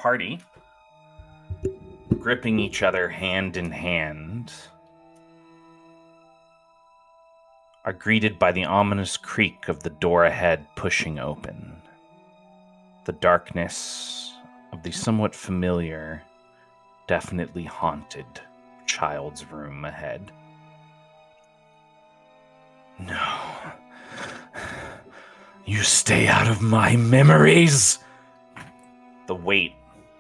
party, gripping each other hand in hand, are greeted by the ominous creak of the door ahead pushing open. The darkness of the somewhat familiar, definitely haunted child's room ahead. No. You stay out of my memories! The weight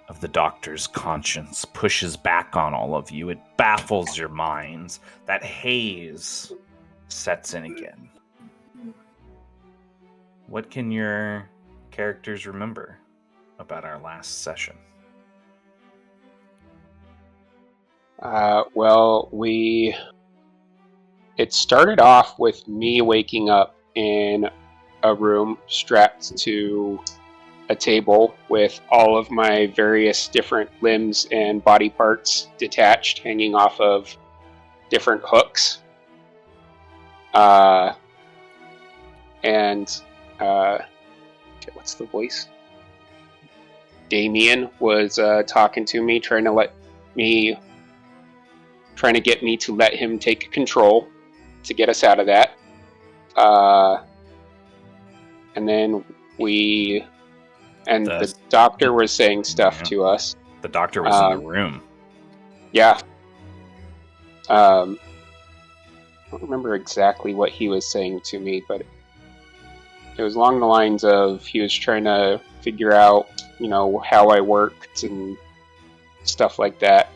of the doctor's conscience pushes back on all of you. It baffles your minds. That haze sets in again. What can your characters remember about our last session? It started off with me waking up in a room strapped to a table with all of my various different limbs and body parts detached, hanging off of different hooks. What's the voice? Damien was talking to me, trying to get me to let him take control to get us out of that. And then the doctor was saying stuff to us. The doctor was in the room. Yeah. I don't remember exactly what he was saying to me, but it was along the lines of he was trying to figure out, how I worked and stuff like that.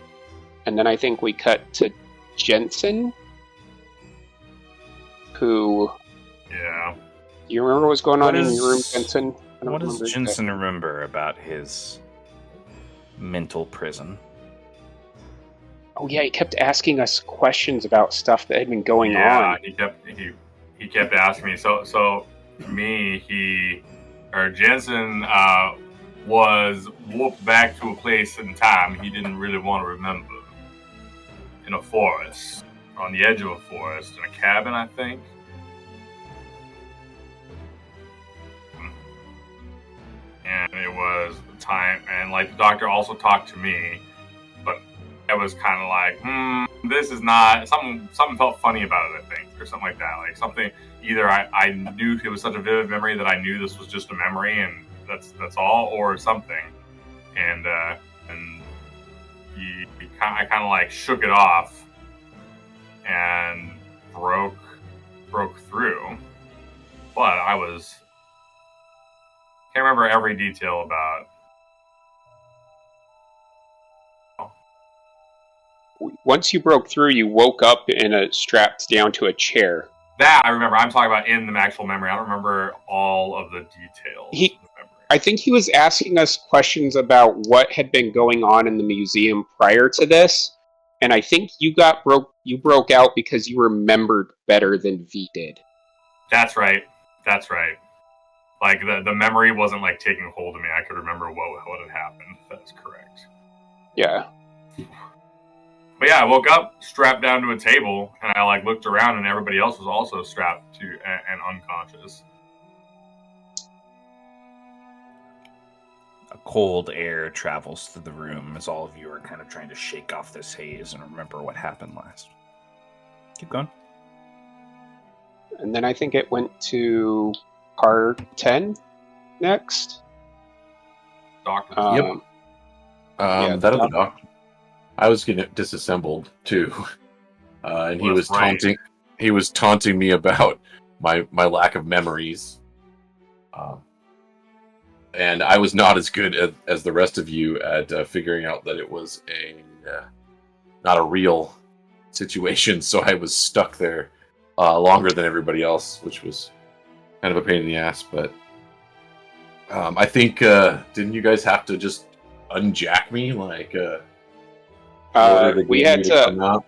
And then I think we cut to Jensen, who... Yeah. Do you remember what was going on in your room, Jensen? What does Jensen remember about his mental prison? Oh yeah, he kept asking us questions about stuff that had been going on. Yeah, he kept asking me. So Jensen was warped back to a place in time he didn't really want to remember. In a forest, on the edge of a forest, in a cabin, I think. And it was time, and the doctor also talked to me, but I was kind of like, this is not, something felt funny about it, I think, or something like that. Like something, either I knew it was such a vivid memory that I knew this was just a memory and that's all, or something. And I kind of shook it off and broke through. But can't remember every detail about. Once you broke through, you woke up strapped down to a chair. That I remember. I'm talking about in the actual memory. I don't remember all of the details. I think he was asking us questions about what had been going on in the museum prior to this, and I think you broke out because you remembered better than V did. That's right. The memory wasn't taking hold of me. I could remember what had happened. That's correct. Yeah. But yeah, I woke up strapped down to a table, and I looked around, and everybody else was also strapped to and unconscious. A cold air travels through the room as all of you are kind of trying to shake off this haze and remember what happened last. Keep going. And then I think it went to part 10 next. Doctor. Yep. That other doctor. I was getting disassembled too, and he was taunting. He was taunting me about my lack of memories, and I was not as good as the rest of you at figuring out that it was not a real situation. So I was stuck there longer than everybody else, which was kind of a pain in the ass. But I think didn't you guys have to just unjack me we had to.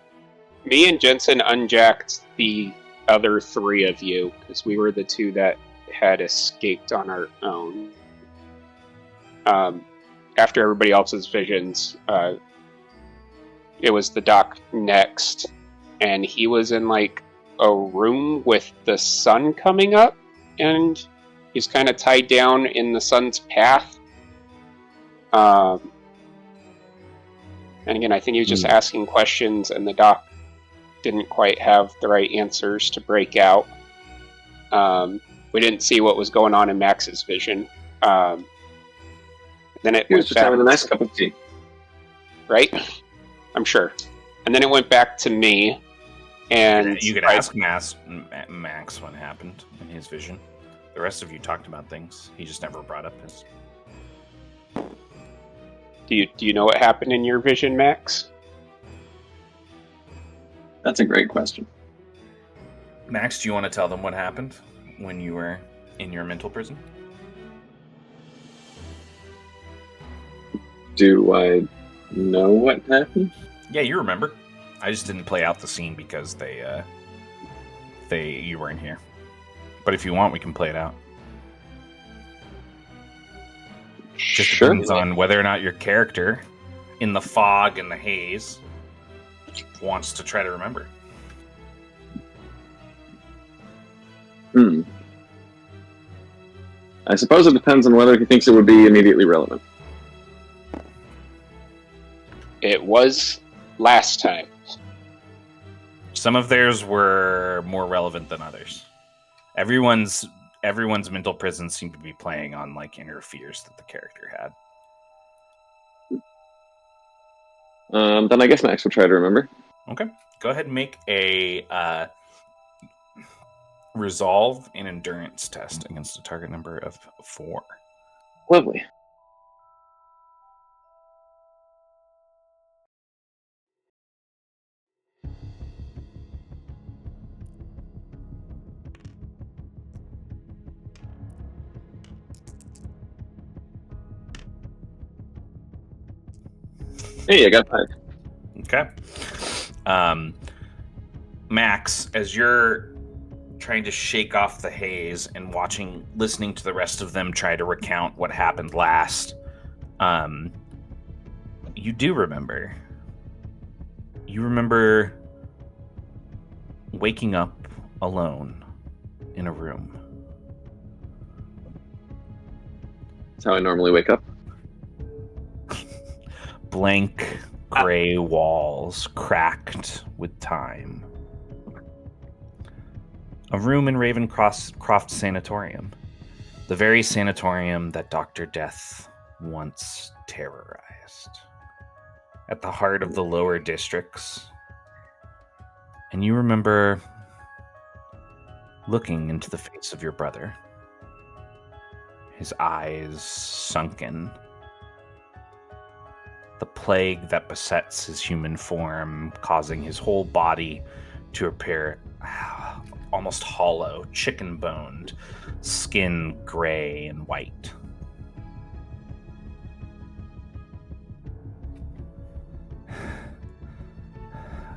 Me and Jensen unjacked the other three of you because we were the two that had escaped on our own. After everybody else's visions, it was the doc next, and he was in a room with the sun coming up, and he's kind of tied down in the sun's path. And again, I think he was just asking questions, and the doc didn't quite have the right answers to break out. We didn't see what was going on in Max's vision. Then it He was went just back, having a nice cup of tea. right? I'm sure. And then it went back to me, and You could ask Max what happened in his vision. The rest of you talked about things. He just never brought up his. Do you know what happened in your vision, Max? That's a great question. Max, do you want to tell them what happened when you were in your mental prison? Do I know what happened? Yeah, you remember. I just didn't play out the scene because you weren't here. But if you want, we can play it out. Just Sure. depends on whether or not your character, in the fog and the haze, wants to try to remember. I suppose it depends on whether he thinks it would be immediately relevant. It was last time. Some of theirs were more relevant than others. Everyone's mental prison seemed to be playing on like inner fears that the character had. Then I guess Max will try to remember. Okay, go ahead and make a resolve and endurance test against a target number of 4. Lovely. Hey, I got 5. Okay. Max, as you're trying to shake off the haze and listening to the rest of them try to recount what happened last, you do remember. You remember waking up alone in a room. That's how I normally wake up. Blank gray walls cracked with time. A room in Ravencroft Sanatorium. The very sanatorium that Dr. Death once terrorized. At the heart of the lower districts. And you remember looking into the face of your brother. His eyes sunken. The plague that besets his human form, causing his whole body to appear almost hollow, chicken-boned, skin gray and white.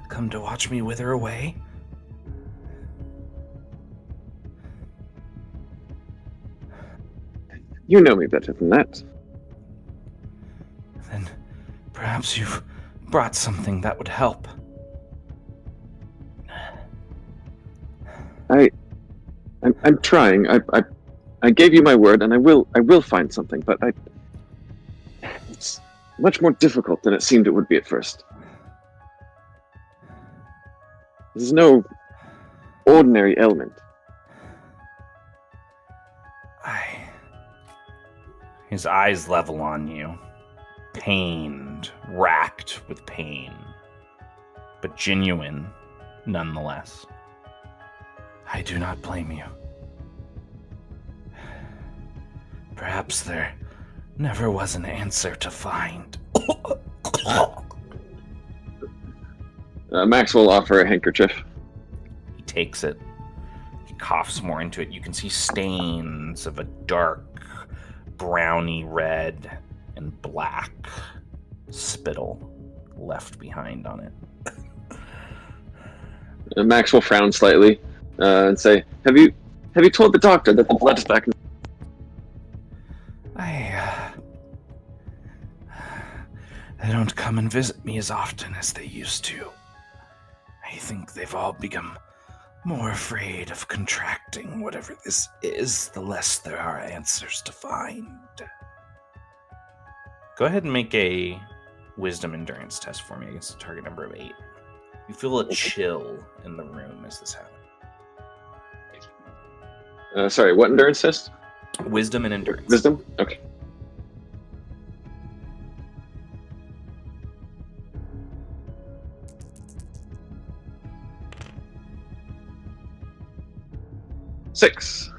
Come to watch me wither away? You know me better than that. Then perhaps you've brought something that would help. I'm trying. I gave you my word, and I will find something, but it's much more difficult than it seemed it would be at first. There's no ordinary element. His eyes level on you, pained, racked with pain, but genuine nonetheless. I do not blame you. Perhaps there never was an answer to find. Max will offer a handkerchief. He takes it. He coughs more into it. You can see stains of a dark, browny red and black spittle left behind on it. Max will frown slightly and say, "Have you told the doctor that the blood is back?" They don't come and visit me as often as they used to. I think they've all become more afraid of contracting whatever this is, the less there are answers to find. Go ahead and make a wisdom endurance test for me against a target number of 8. You feel a chill in the room as this happens. Sorry, what endurance test? Wisdom and endurance. Wisdom? Okay. Six.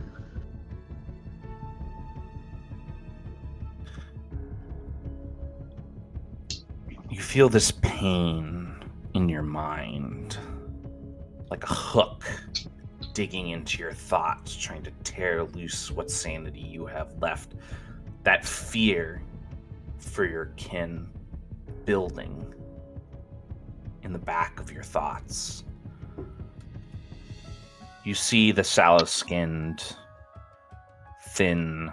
You feel this pain in your mind, like a hook digging into your thoughts, trying to tear loose what sanity you have left. That fear for your kin building in the back of your thoughts. You see the sallow-skinned, thin,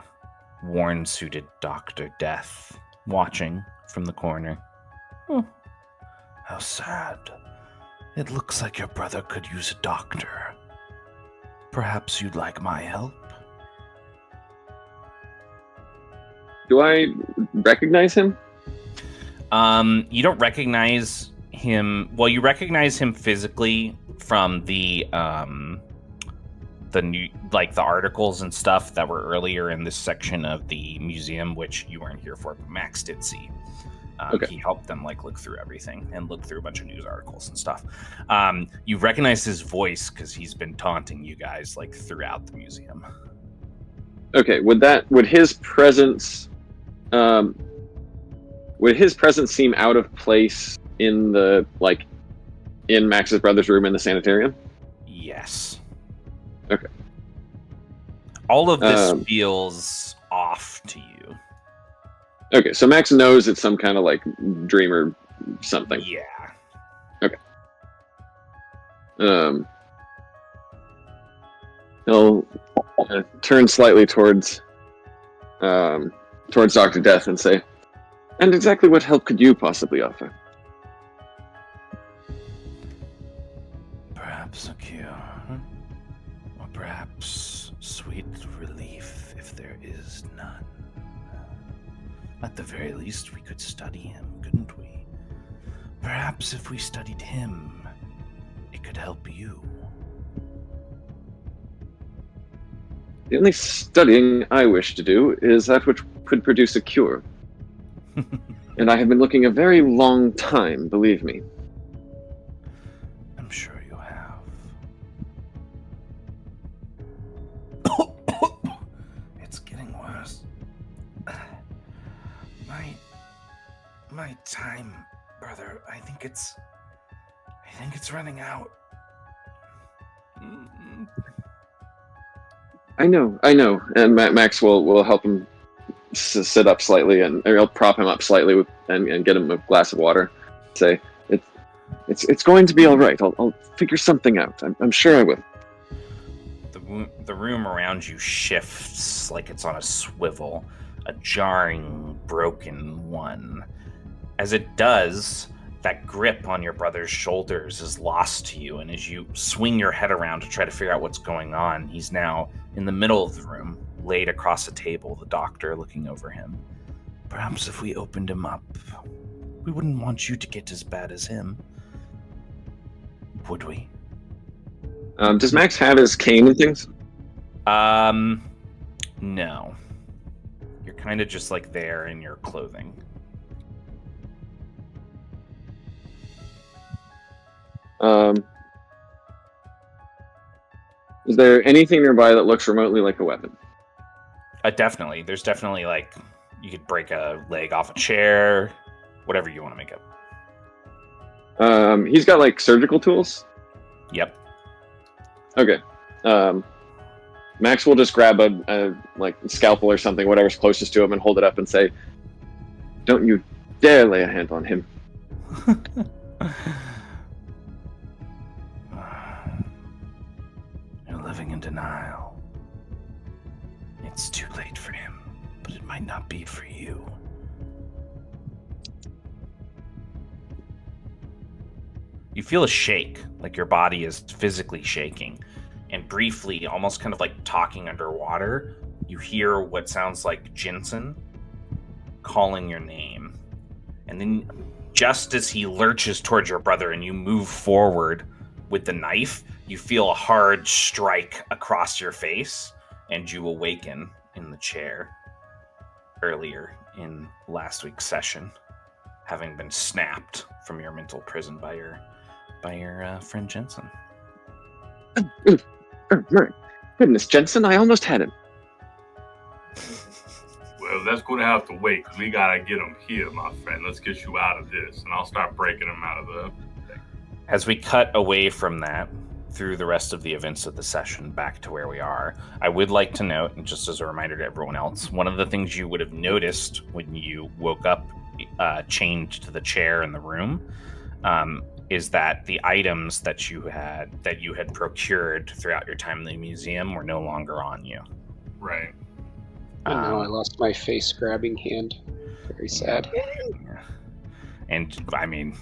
worn-suited Dr. Death watching from the corner. Oh, how sad. It looks like your brother could use a doctor. Perhaps you'd like my help? Do I recognize him? You don't recognize him. Well, you recognize him physically from the new, like the articles and stuff that were earlier in this section of the museum, which you weren't here for, but Max did see. Okay. He helped them like look through everything and look through a bunch of news articles and stuff. You recognize his voice because he's been taunting you guys like throughout the museum. Okay, would his presence seem out of place in in Max's brother's room in the sanitarium? Yes. Okay. All of this feels off to you. Okay, so Max knows it's some kind of like dream or something. Yeah. Okay. He'll turn slightly towards Dr. Death and say, "And exactly what help could you possibly offer?" Perhaps a cure, or perhaps sweet relief if there is none. At the very least, we could study him, couldn't we? Perhaps if we studied him, it could help you. The only studying I wish to do is that which could produce a cure. And I have been looking a very long time, believe me. I'm sure you have. It's getting worse. My time, brother. I think it's running out. I know. And Max will help him sit up slightly, or he'll prop him up slightly and get him a glass of water. Say, it's going to be all right. I'll figure something out. I'm sure I will. The room around you shifts like it's on a swivel, a jarring, broken one. As it does, that grip on your brother's shoulders is lost to you, and as you swing your head around to try to figure out what's going on, he's now in the middle of the room, laid across a table, the doctor looking over him. Perhaps if we opened him up, we wouldn't want you to get as bad as him. Would we? Does Max have his cane and things? No. You're kind of just like there in your clothing. Is there anything nearby that looks remotely like a weapon? Definitely. There's definitely like, you could break a leg off a chair, whatever you want to make up. He's got like surgical tools? Yep. Okay. Max will just grab a like scalpel or something, whatever's closest to him, and hold it up and say, "Don't you dare lay a hand on him." You're living in denial. It's too late for him, but it might not be for you. You feel a shake, like your body is physically shaking. And briefly, almost kind of like talking underwater, you hear what sounds like Jensen calling your name. And then just as he lurches towards your brother and you move forward with the knife, you feel a hard strike across your face, and you awaken in the chair earlier in last week's session, having been snapped from your mental prison by your friend Jensen. My goodness, Jensen, I almost had him. Well, that's going to have to wait, because we got to get him here, my friend. Let's get you out of this, and I'll start breaking him out of the... As we cut away from that, through the rest of the events of the session back to where we are, I would like to note, and just as a reminder to everyone else, one of the things you would have noticed when you woke up, chained to the chair in the room, is that the items that you had procured throughout your time in the museum were no longer on you. Right. I know, I lost my face-grabbing hand. Very sad. Yeah. And, I mean,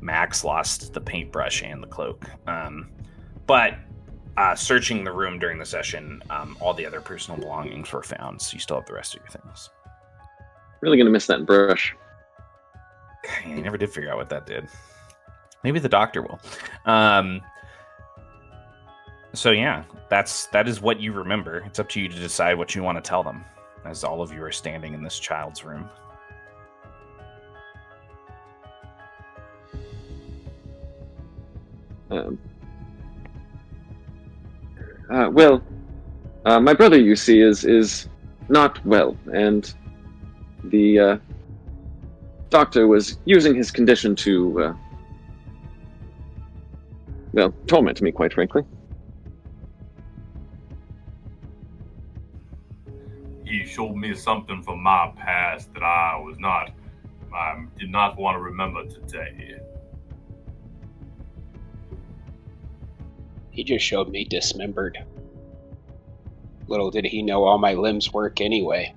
Max lost the paintbrush and the cloak. But searching the room during the session, all the other personal belongings were found, so you still have the rest of your things. Really gonna miss that brush. You never did figure out what that did. Maybe the doctor will. So yeah, that is what you remember. It's up to you to decide what you want to tell them, as all of you are standing in this child's room. My brother, you see, is not well, and the doctor was using his condition to, torment me, quite frankly. He showed me something from my past that I did not want to remember today. He just showed me dismembered. Little did he know all my limbs work anyway.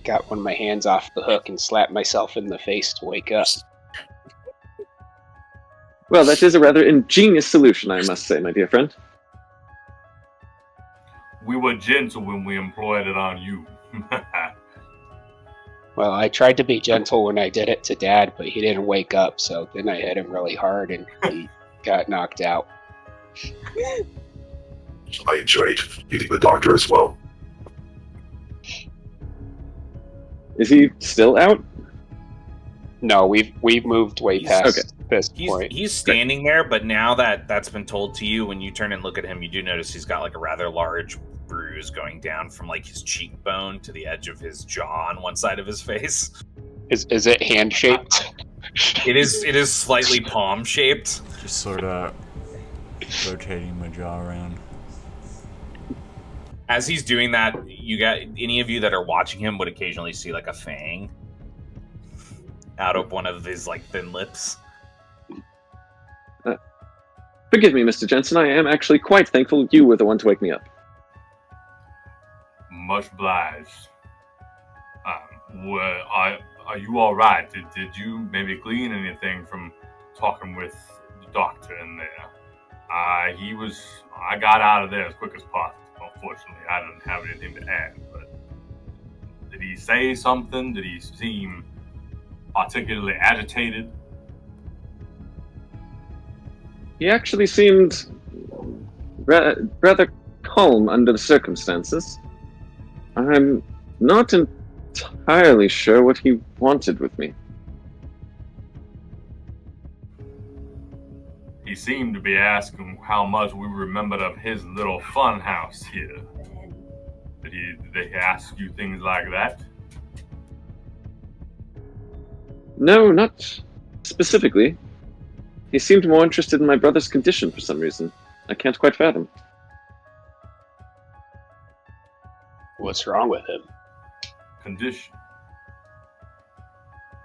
Got one of my hands off the hook and slapped myself in the face to wake up. Well, that is a rather ingenious solution, I must say, my dear friend. We were gentle when we employed it on you. Well, I tried to be gentle when I did it to Dad, but he didn't wake up, so then I hit him really hard and he got knocked out. I enjoyed hitting the doctor as well. Is he still out? No, we've moved way past this point. He's standing there, but now that that's been told to you, when you turn and look at him, you do notice he's got like a rather large bruise going down from like his cheekbone to the edge of his jaw on one side of his face. Is it hand shaped? It is slightly palm shaped. Just sort of rotating my jaw around. As he's doing that, you got any of you that are watching him would occasionally see like a fang out of one of his like thin lips. Forgive me, Mr. Jensen. I am actually quite thankful you were the one to wake me up. Much obliged. Are you all right? Did you maybe glean anything from talking with the doctor in there? I got out of there as quick as possible. Unfortunately, I didn't have anything to add. But did he say something? Did he seem particularly agitated? He actually seemed rather calm under the circumstances. I'm not entirely sure what he wanted with me. He seemed to be asking how much we remembered of his little fun house here. Did they ask you things like that? No, not specifically. He seemed more interested in my brother's condition for some reason. I can't quite fathom. What's wrong with him? Condition.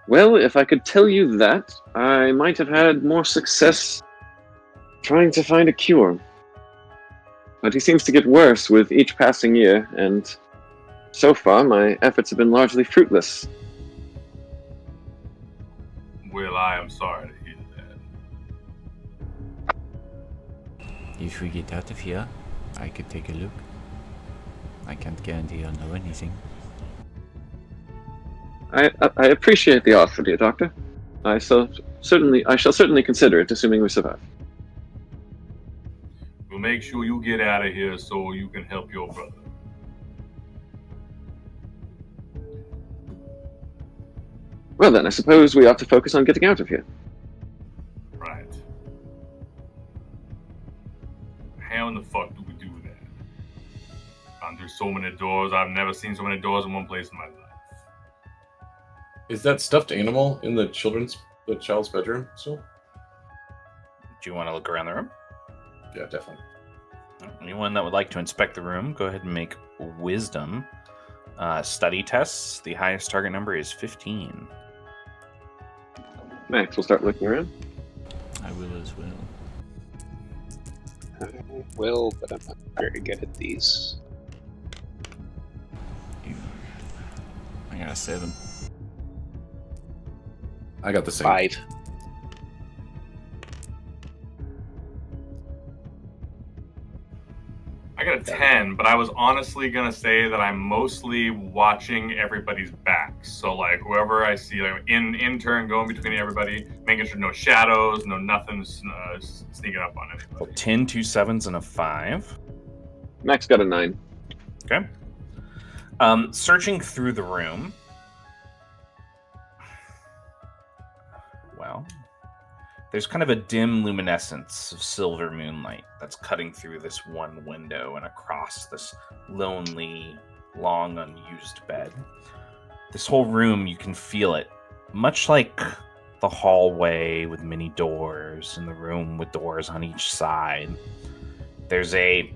Well, if I could tell you that, I might have had more success trying to find a cure. But he seems to get worse with each passing year, and so far my efforts have been largely fruitless. Well, I am sorry to hear that. If we get out of here, I could take a look. I can't guarantee I'll know anything. I appreciate the offer, dear doctor. I shall certainly consider it, assuming we survive. We'll make sure you get out of here so you can help your brother. Well then, I suppose we ought to focus on getting out of here. Right. How in the fuck do we do that? Gone through so many doors. I've never seen so many doors in one place in my life. Is that stuffed animal in the child's bedroom still? Do you want to look around the room? Yeah, definitely. Anyone that would like to inspect the room, go ahead and make wisdom study tests. The highest target number is 15. Max, we'll start looking around. I will as well. I will, but I'm not very good at these. I got a 7. I got the same. 5. I got a 10, but I was honestly gonna say that I'm mostly watching everybody's backs. So like whoever I see, like in turn going between everybody, making sure no shadows, no nothing sneaking up on Well, anybody. 10, 2 7s, and a 5. Max got a 9. Okay. Searching through the room. Well, there's kind of a dim luminescence of silver moonlight that's cutting through this one window and across this lonely, long, unused bed. This whole room, you can feel it, much like the hallway with many doors and the room with doors on each side. There's a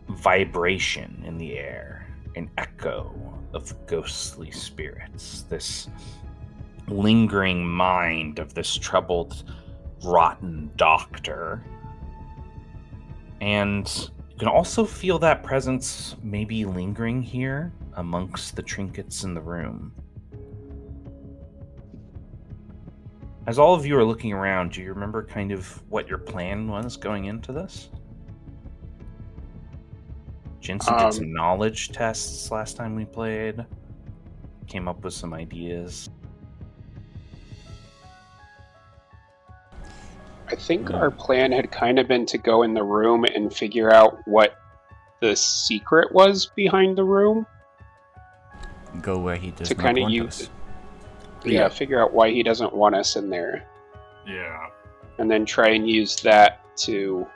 vibration in the air, an echo of ghostly spirits, this lingering mind of this troubled, rotten doctor. And you can also feel that presence maybe lingering here amongst the trinkets in the room. As all of you are looking around, do you remember kind of what your plan was going into this? Jensen did some knowledge tests last time we played. Came up with some ideas. I think our plan had kind of been to go in the room and figure out what the secret was behind the room. Go where he does To not kind of want use us. Yeah, figure out why he doesn't want us in there. Yeah. And then try and use that to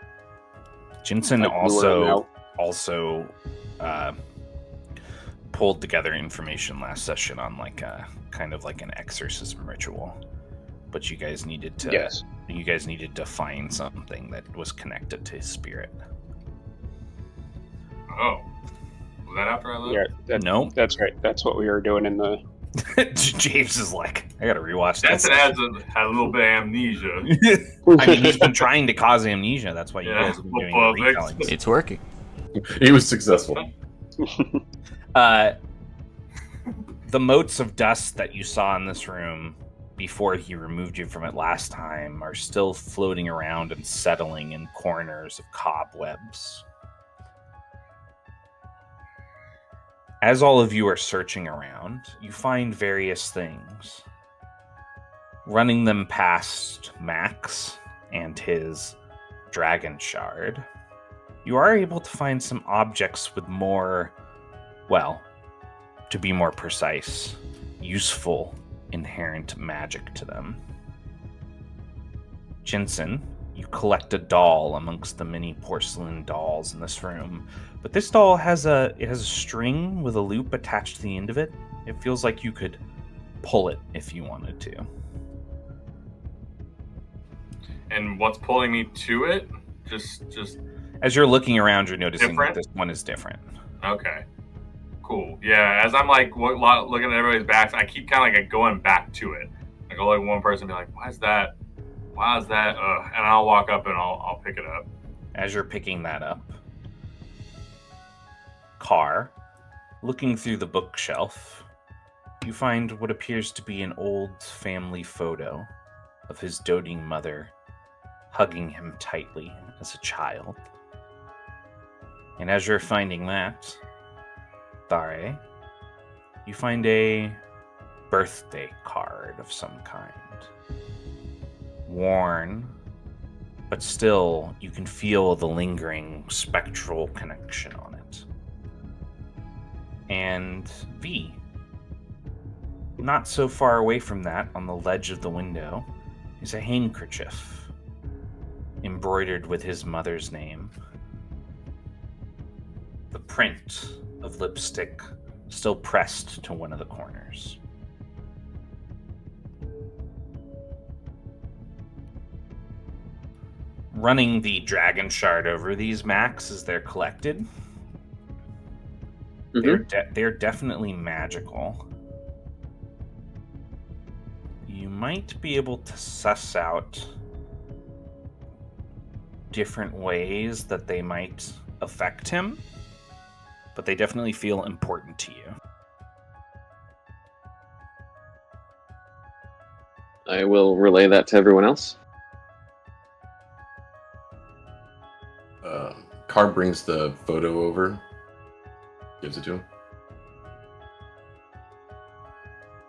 Jensen like, lure him also pulled together information last session on like a kind of like an exorcism ritual, but you guys needed to find something that was connected to his spirit. Oh. Was that after I left? Yeah, No. That's right. That's what we were doing in the... James is like, I gotta rewatch that. Jensen had a little bit of amnesia. I mean, he's been trying to cause amnesia. That's why you guys have been doing the retellings. It's working. He was successful. The motes of dust that you saw in this room before he removed you from it last time are still floating around and settling in corners of cobwebs. As all of you are searching around, you find various things. Running them past Max and his dragon shard, you are able to find some objects with more, well, to be more precise, useful inherent magic to them. Jensen, you collect a doll amongst the many porcelain dolls in this room, but this doll has a string with a loop attached to the end of it. It feels like you could pull it if you wanted to. And what's pulling me to it? Just as you're looking around, you're noticing different? that this one is different. Okay. Cool. Yeah, as I'm like looking at everybody's backs, I keep kind of like going back to it. I go like one person and be like, why is that? And I'll walk up and I'll pick it up. As you're picking that up, Carr, looking through the bookshelf, you find what appears to be an old family photo of his doting mother hugging him tightly as a child. And as you're finding that, Thare, you find a birthday card of some kind. Worn, but still you can feel the lingering spectral connection on it. And V, not so far away from that, on the ledge of the window, is a handkerchief embroidered with his mother's name. The print of lipstick still pressed to one of the corners. Running the dragon shard over these, Max, as they're collected, they're definitely magical. You might be able to suss out different ways that they might affect him, but they definitely feel important to you. I will relay that to everyone else. Carr brings the photo over, gives it to him.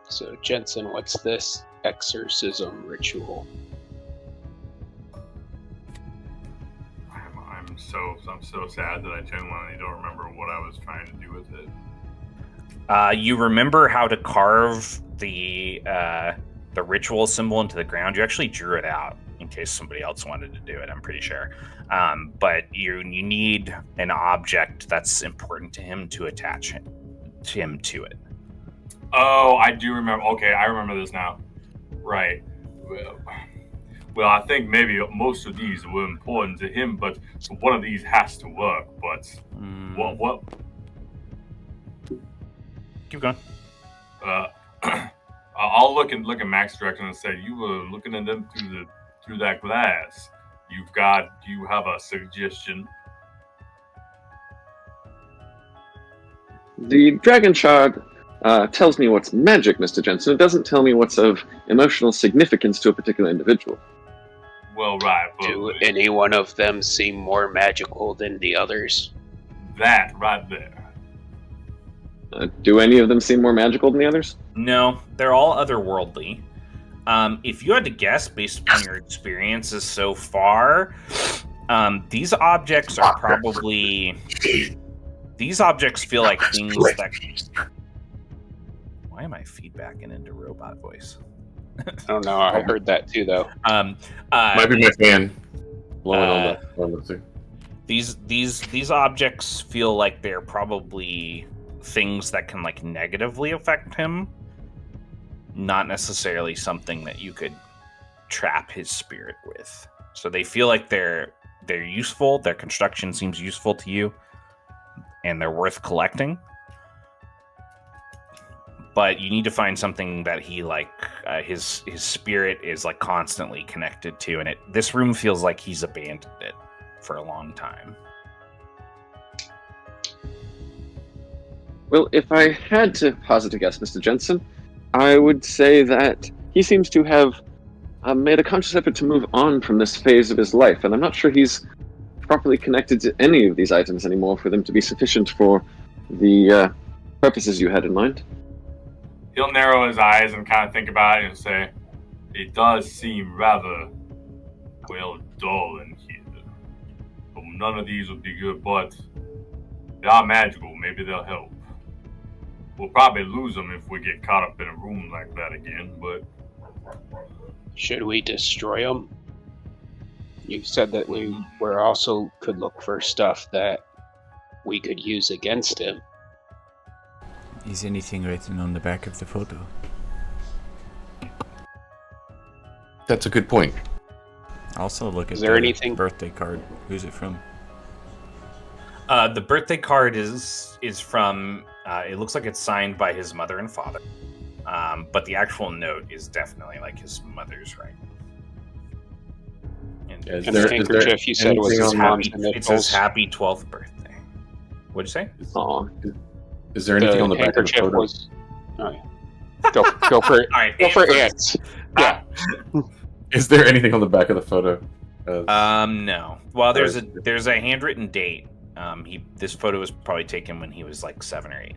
So, Jensen, what's this exorcism ritual? I'm so sad that I genuinely don't remember what I was trying to do with it. You remember how to carve the ritual symbol into the ground. You actually drew it out in case somebody else wanted to do it, I'm pretty sure. But you need an object that's important to him to attach him to it. Oh, I do remember. Okay, I remember this now. Right. Well, I think maybe most of these were important to him, but so one of these has to work. But what? Keep going. I'll look at Max's direction and say, "You were looking at them through that glass. Do you have a suggestion?" The dragon shard tells me what's magic, Mr. Jensen. It doesn't tell me what's of emotional significance to a particular individual. Well, right. But Do any one of them seem more magical than the others? that right there. Do any of them seem more magical than the others? No, they're all otherworldly. If you had to guess based upon your experiences so far, these objects are probably... These objects feel like things that... Why am I feedbacking into robot voice? I don't know. I heard that too, though. Might be my fan blowing on the thing. These objects feel like they're probably things that can like negatively affect him, not necessarily something that you could trap his spirit with. So they feel like they're useful. Their construction seems useful to you, and they're worth collecting. But you need to find something that he his spirit is like constantly connected to, and this room feels like he's abandoned it for a long time. Well, if I had to posit a guess, Mr. Jensen, I would say that he seems to have made a conscious effort to move on from this phase of his life, and I'm not sure he's properly connected to any of these items anymore for them to be sufficient for the purposes you had in mind. He'll narrow his eyes and kind of think about it and say, "It does seem rather, well, dull in here. So none of these would be good, but they are magical. Maybe they'll help. We'll probably lose them if we get caught up in a room like that again, but..." Should we destroy them? You said that we also could look for stuff that we could use against him. Is anything written on the back of the photo? That's a good point. Also look at Is there the anything- birthday card. Who's it from? The birthday card is from. It looks like it's signed by his mother and father, but the actual note is definitely like his mother's writing. And Is And there- the is there handkerchief you said was anything his on mom's it says initials. "Happy 12th birthday." What'd you say? Aw. Is there anything The on the back of the handkerchief photo? was. Oh, yeah. Go for it. All right, Go for ants. ants. Yeah. Is there anything on the back of the photo? No. Well, there's a handwritten date. This photo was probably taken when he was like 7 or 8.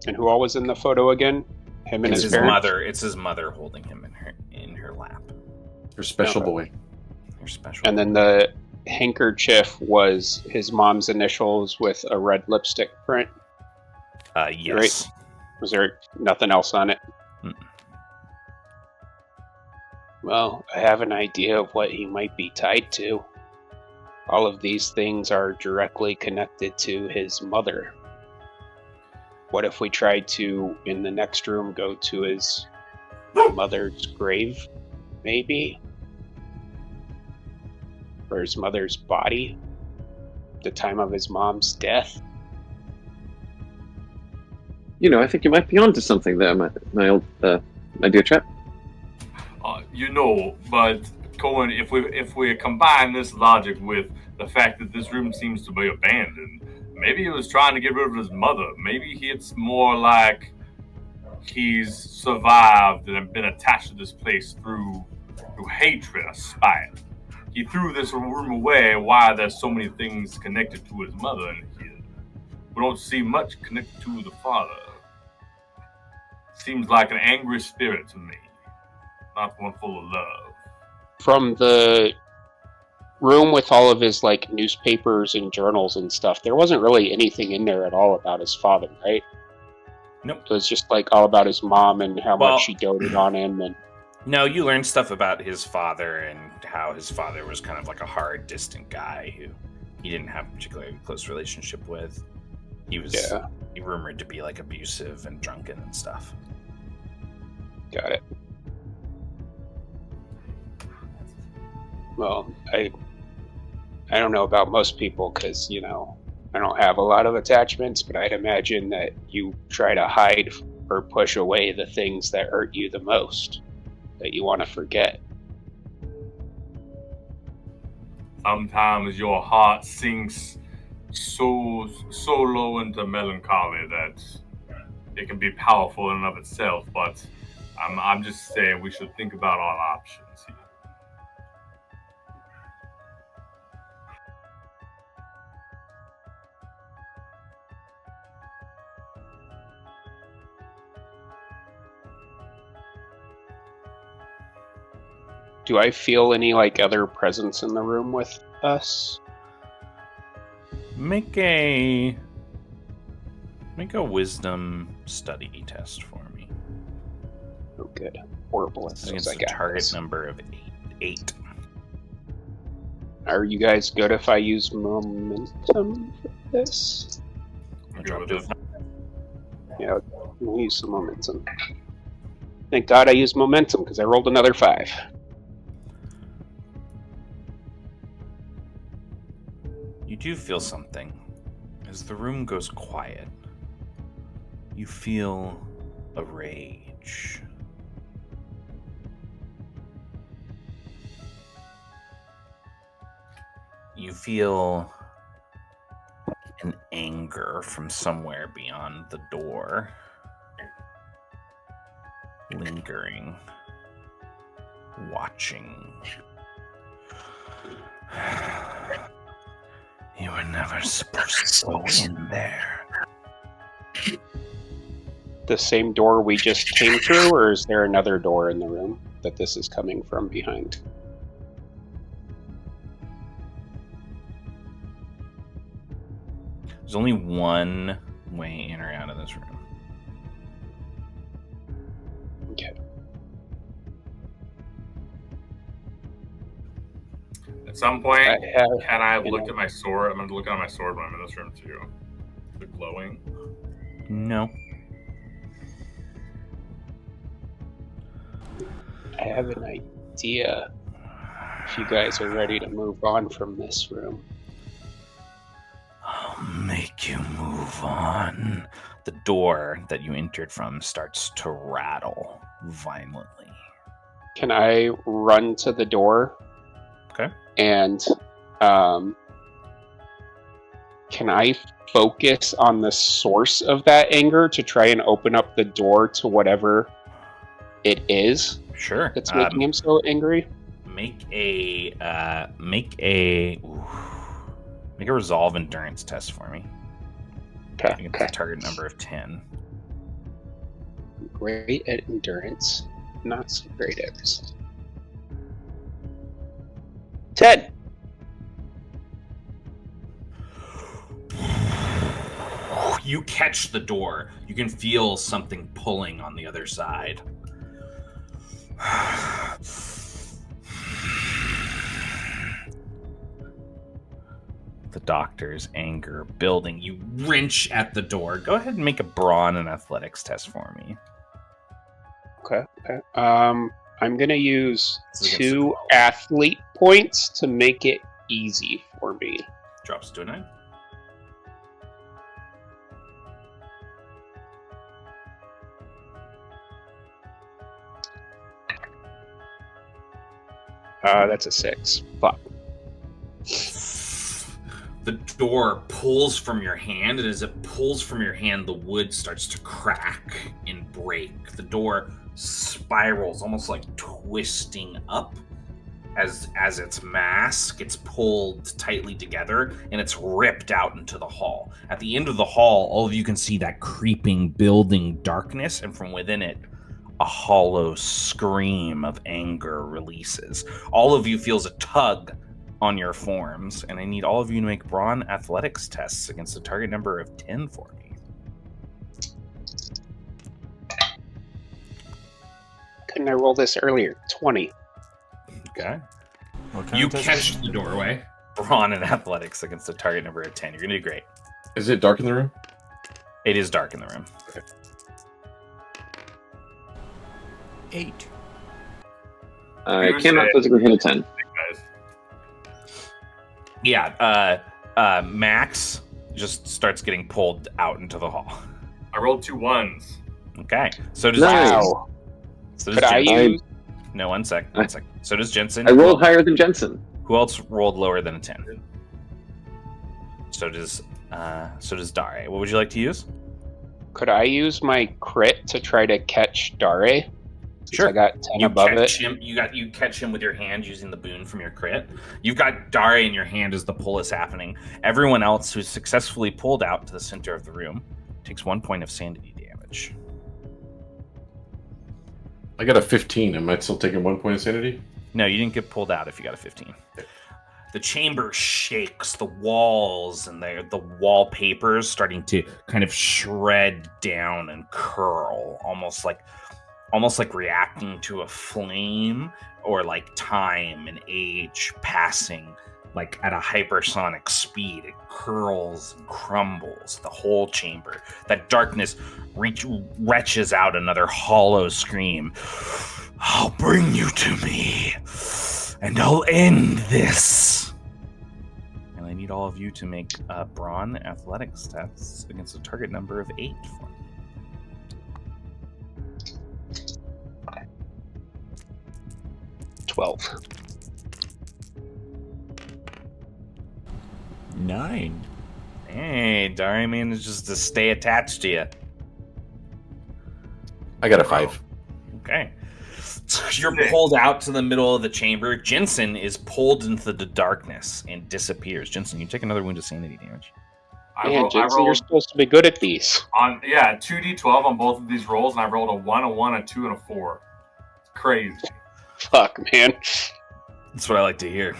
And who all was in the photo again? Him and It's his his parents? mother. It's his mother holding him in her lap. Her special Okay. boy. Her special. And then the handkerchief was his mom's initials with a red lipstick print. Yes. Was there nothing else on it? Mm. Well, I have an idea of what he might be tied to. All of these things are directly connected to his mother. What if we tried to, in the next room, go to his mother's grave, maybe? Or his mother's body? The time of his mom's death? You know, I think you might be onto something there, my old, my dear chap. But Cohen, if we combine this logic with the fact that this room seems to be abandoned, maybe he was trying to get rid of his mother. Maybe it's more like he's survived and been attached to this place through hatred or spite. He threw this room away. Why there's so many things connected to his mother in here? We don't see much connected to the father. Seems like an angry spirit to me, not one full of love. From the room with all of his newspapers and journals and stuff, there wasn't really anything in there at all about his father, right? Nope. So it's just all about his mom and how Well, much she doted on him. And No, you learned stuff about his father and how his father was kind of like a hard, distant guy who he didn't have a particularly close relationship with. He was rumored to be abusive and drunken and stuff. Got it. Well, I don't know about most people because, I don't have a lot of attachments, but I'd imagine that you try to hide or push away the things that hurt you the most, that you want to forget. Sometimes your heart sinks so low into melancholy that it can be powerful in and of itself, but I'm just saying we should think about all options here. Do I feel any other presence in the room with us? Make a wisdom study test for me. Oh, good. Horrible at This is those, against I a got target this. number of 8. Are you guys good if I use momentum for this? I'm good with it. Yeah, we'll use some momentum. Thank God I used momentum because I rolled another 5. You do feel something. As the room goes quiet, you feel a rage. You feel an anger from somewhere beyond the door, lingering, watching. You were never supposed to go in there. The same door we just came through, or is there another door in the room that this is coming from behind? There's only one way in or out of this room. Okay. At some point, can I you look know. at my sword? I'm going to look at my sword when I'm in this room too. Is it glowing? No. I have an idea. If you guys are ready to move on from this room. I'll make you move on. The door that you entered from starts to rattle violently. Can I run to the door? Okay. And can I focus on the source of that anger to try and open up the door to whatever it is Sure. that's making him so angry? Make a resolve endurance test for me. I think it's a target number of 10. great at endurance, not so great at resistance. 10. You catch the door. You can feel something pulling on the other side. The doctor's anger building. You wrench at the door. Go ahead and make a brawn and athletics test for me. Okay. I'm gonna use This is against 2 the 12. athlete points to make it easy for me. Drops to a 9. That's a 6. Fuck. The door pulls from your hand, and as it pulls from your hand, the wood starts to crack and break. The door spirals, almost like twisting up as its mass gets pulled tightly together, and it's ripped out into the hall. At the end of the hall, all of you can see that creeping, building darkness, and from within it, a hollow scream of anger releases. All of you feels a tug on your forms, and I need all of you to make brawn athletics tests against a target number of 10 for me. Couldn't I roll this earlier? 20. Okay. What kind You of test? catch the doorway. Brawn and athletics against a target number of 10. You're gonna do great. Is it dark in the room? It is dark in the room. 8. I You cannot said- physically hit a 10. Guys. Yeah, Max just starts getting pulled out into the hall. I rolled 2 1s. Okay. So does Nice. Jensen. Wow. So does Could I Jensen. use... No, one sec. So does Jensen. I rolled higher than Jensen. Who else rolled lower than a 10? So does Dare. What would you like to use? Could I use my crit to try to catch Dare? Sure. I got 10 You above it. catch him. You catch him with your hand using the boon from your crit. You've got Dare in your hand as the pull is happening. Everyone else who's successfully pulled out to the center of the room takes 1 point of sanity damage. I got a 15. Am I still taking 1 point of sanity? No, you didn't get pulled out if you got a 15. The chamber shakes, the walls and the wallpapers starting to kind of shred down and curl, almost like reacting to a flame, or like time and age passing like at a hypersonic speed. It curls and crumbles, the whole chamber. That darkness retches out another hollow scream. I'll bring you to me, and I'll end this. And I need all of you to make brawn athletics tests against a target number of 8 for me. $12. 9. Hey, Dari manages to stay attached to you. I got a 5. Okay. You're pulled out to the middle of the chamber. Jensen is pulled into the darkness and disappears. Jensen, you take another wound of sanity damage. Man, Jensen, you're rolled supposed to be good at these. on 2d12 on both of these rolls, and I rolled a 1, a 1, a 2, and a 4. It's crazy. Fuck, man. That's what I like to hear.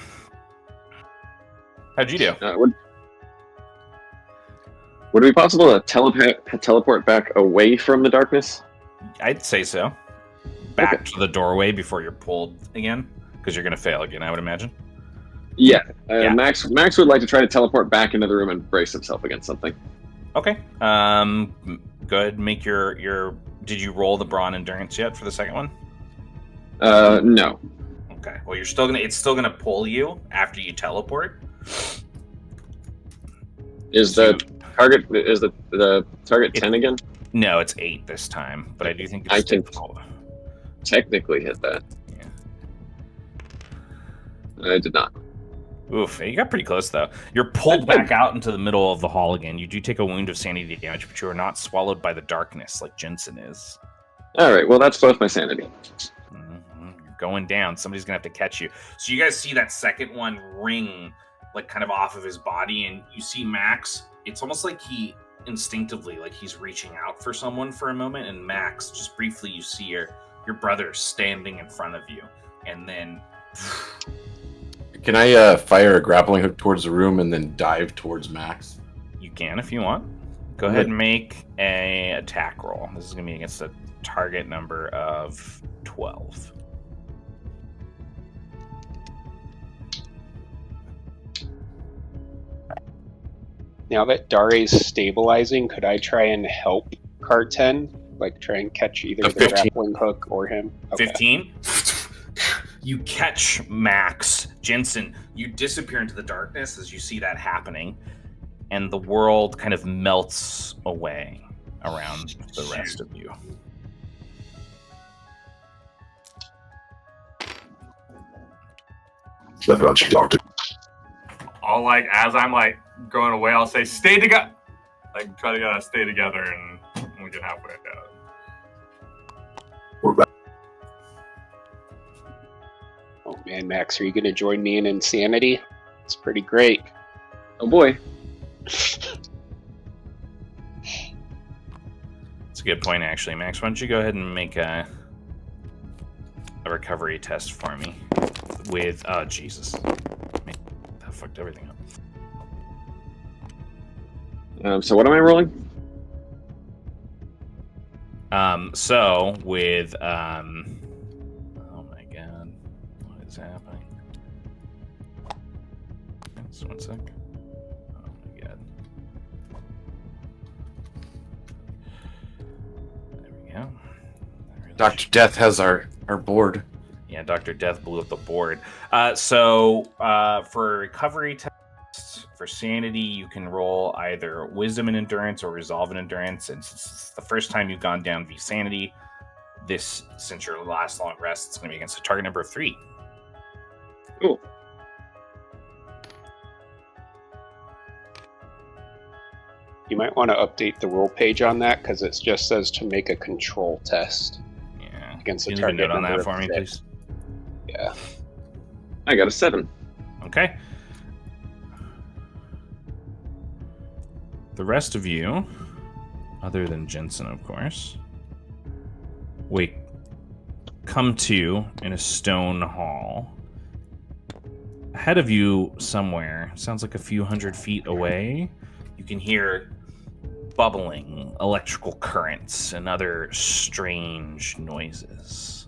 How'd you do? Would it be possible to teleport back away from the darkness? I'd say so. Back to the doorway before you're pulled again, because you're going to fail again, I would imagine. Yeah. Yeah. Max would like to try to teleport back into the room and brace himself against something. Okay. Go ahead and make your... Did you roll the brawn endurance yet for the second one? No. Okay. Well, it's still gonna pull you after you teleport. Is the target 10 again? No, it's 8 this time, but I do think I it's can- difficult. Technically hit that. Yeah. I did not. Oof, you got pretty close though. You're pulled back out into the middle of the hall again. You do take a wound of sanity damage, but you are not swallowed by the darkness like Jensen is. All right. Well, that's both my sanity. You're going down. Somebody's gonna have to catch you. So you guys see that second one ring, like kind of off of his body, and you see Max. It's almost like he instinctively, like he's reaching out for someone for a moment, and Max, just briefly, you see your brother standing in front of you, and then Can I fire a grappling hook towards the room and then dive towards Max? you can if you want. Go ahead and make a attack roll. This is going to be against a target number of 12. Now that Dare's stabilizing, could I try and help Carten? Like, try and catch either the 15. grappling hook or him? Okay. 15? You catch Max. Jensen, you disappear into the darkness as you see that happening, and the world kind of melts away around the rest of you. Nothing else, Doctor. I'll like as I'm like going away, I'll say stay together. Like try to stay together, and we get halfway out. We're back. Oh man, Max, are you going to join me in insanity? It's pretty great. Oh boy. It's a good point, actually. Max, why don't you go ahead and make a recovery test for me with... Oh, Jesus. Man, that fucked everything up. So what am I rolling? So with oh my god, what is happening? Just 1 sec. Oh my god. There we go. Dr. Death has our board. Yeah, Dr. Death blew up the board. So for recovery tests, for sanity, you can roll either Wisdom and Endurance or Resolve and Endurance. And since it's the first time you've gone down v sanity, since your last long rest, it's going to be against a target number of 3. Cool. You might want to update the rule page on that, because it just says to make a control test Yeah. against Can a you leave a target note on number that for of me, 6. please? Yeah. I got a 7. Okay. The rest of you, other than Jensen, of course, come to in a stone hall. Ahead of you somewhere, sounds like a few hundred feet away, you can hear bubbling electrical currents and other strange noises.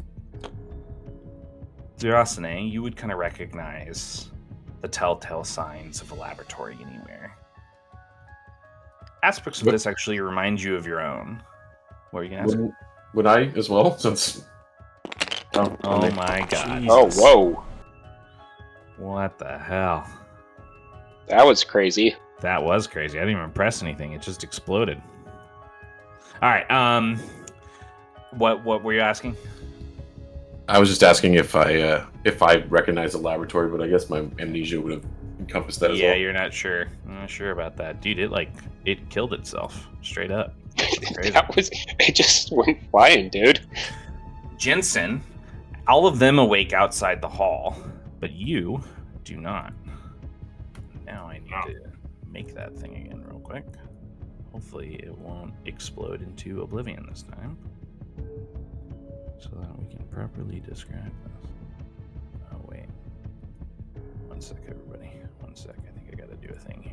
Durasane, you would kind of recognize the telltale signs of a laboratory anywhere. Aspects of this actually remind you of your own. What are you going to ask? Would I as well? Since Oh my god. Jesus. Oh, whoa. What the hell? That was crazy. That was crazy. I didn't even press anything. It just exploded. All right. What were you asking? I was just asking if I recognize the laboratory, but I guess my amnesia would have encompassed that as well. Yeah, you're not sure. I'm not sure about that, dude. It killed itself straight up. It just went flying, dude. Jensen, all of them awake outside the hall, but you do not. Now I need to make that thing again real quick. Hopefully it won't explode into oblivion this time, so that we can properly describe this. Oh wait, 1 sec, everybody. 1 sec. I think I gotta do a thing here.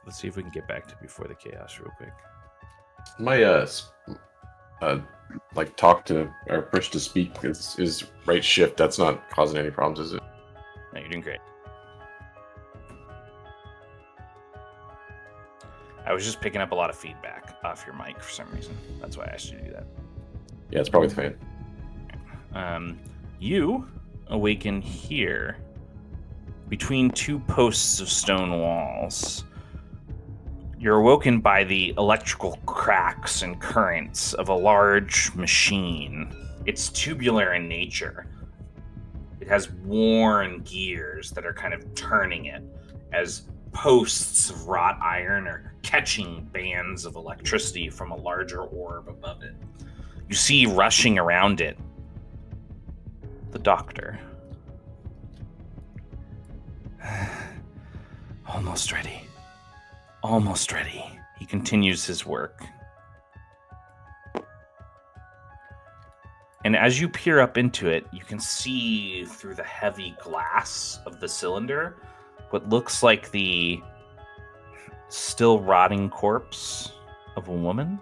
Let's see if we can get back to before the chaos real quick. My like talk to or push to speak is right shift. That's not causing any problems, is it? No, you're doing great. I was just picking up a lot of feedback off your mic for some reason. That's why I asked you to do that. Yeah, it's probably the fan. You awaken here between 2 posts of stone walls. You're awoken by the electrical cracks and currents of a large machine. It's tubular in nature. It has worn gears that are kind of turning it as posts of wrought iron are catching bands of electricity from a larger orb above it. You see rushing around it the doctor. Almost ready. Almost ready. He continues his work. And as you peer up into it, you can see through the heavy glass of the cylinder what looks like the still rotting corpse of a woman.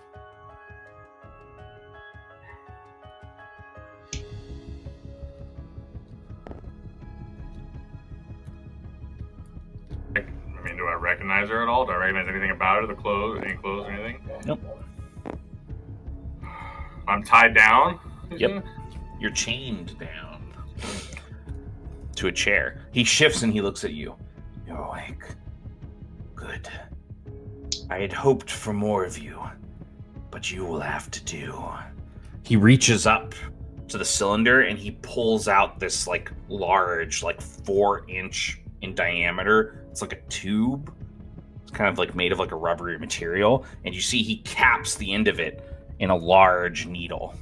I mean, do I recognize her at all? Do I recognize anything about her? The clothes, any clothes or anything? Nope. I'm tied down? Yep. You're chained down to a chair. He shifts and he looks at you. You're awake. Good. I had hoped for more of you, but you will have to do. He reaches up to the cylinder and he pulls out this like large, like 4-inch in diameter. It's like a tube. It's kind of like made of like a rubbery material. And you see he caps the end of it in a large needle.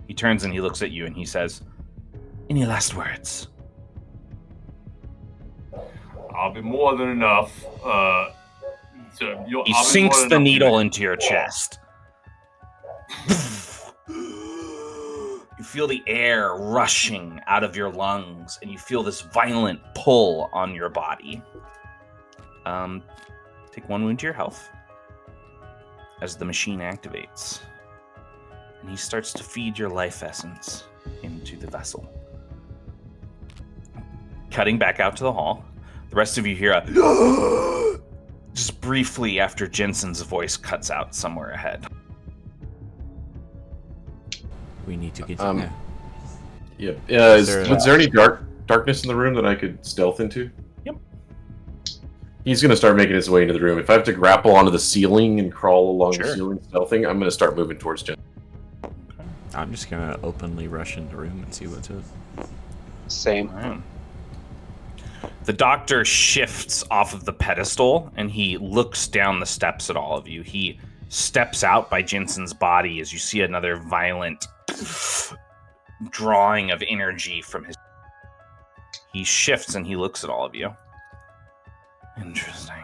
He turns and he looks at you and he says, "Any last words?" I'll be more than enough. He sinks the needle into your chest. You feel the air rushing out of your lungs, and you feel this violent pull on your body. Take 1 wound to your health as the machine activates. And he starts to feed your life essence into the vessel. Cutting back out to the hall, the rest of you hear a just briefly after Jensen's voice cuts out somewhere ahead. We need to get in there. Yeah. Is there Was there any darkness in the room that I could stealth into? Yep. He's going to start making his way into the room. If I have to grapple onto the ceiling and crawl along Sure. the ceiling stealthing, I'm going to start moving towards Jen. I'm just gonna openly rush in the room and see what's up. Same. Right. The doctor shifts off of the pedestal and he looks down the steps at all of you. He steps out by Jensen's body as you see another violent drawing of energy from his. He shifts and he looks at all of you. Interesting.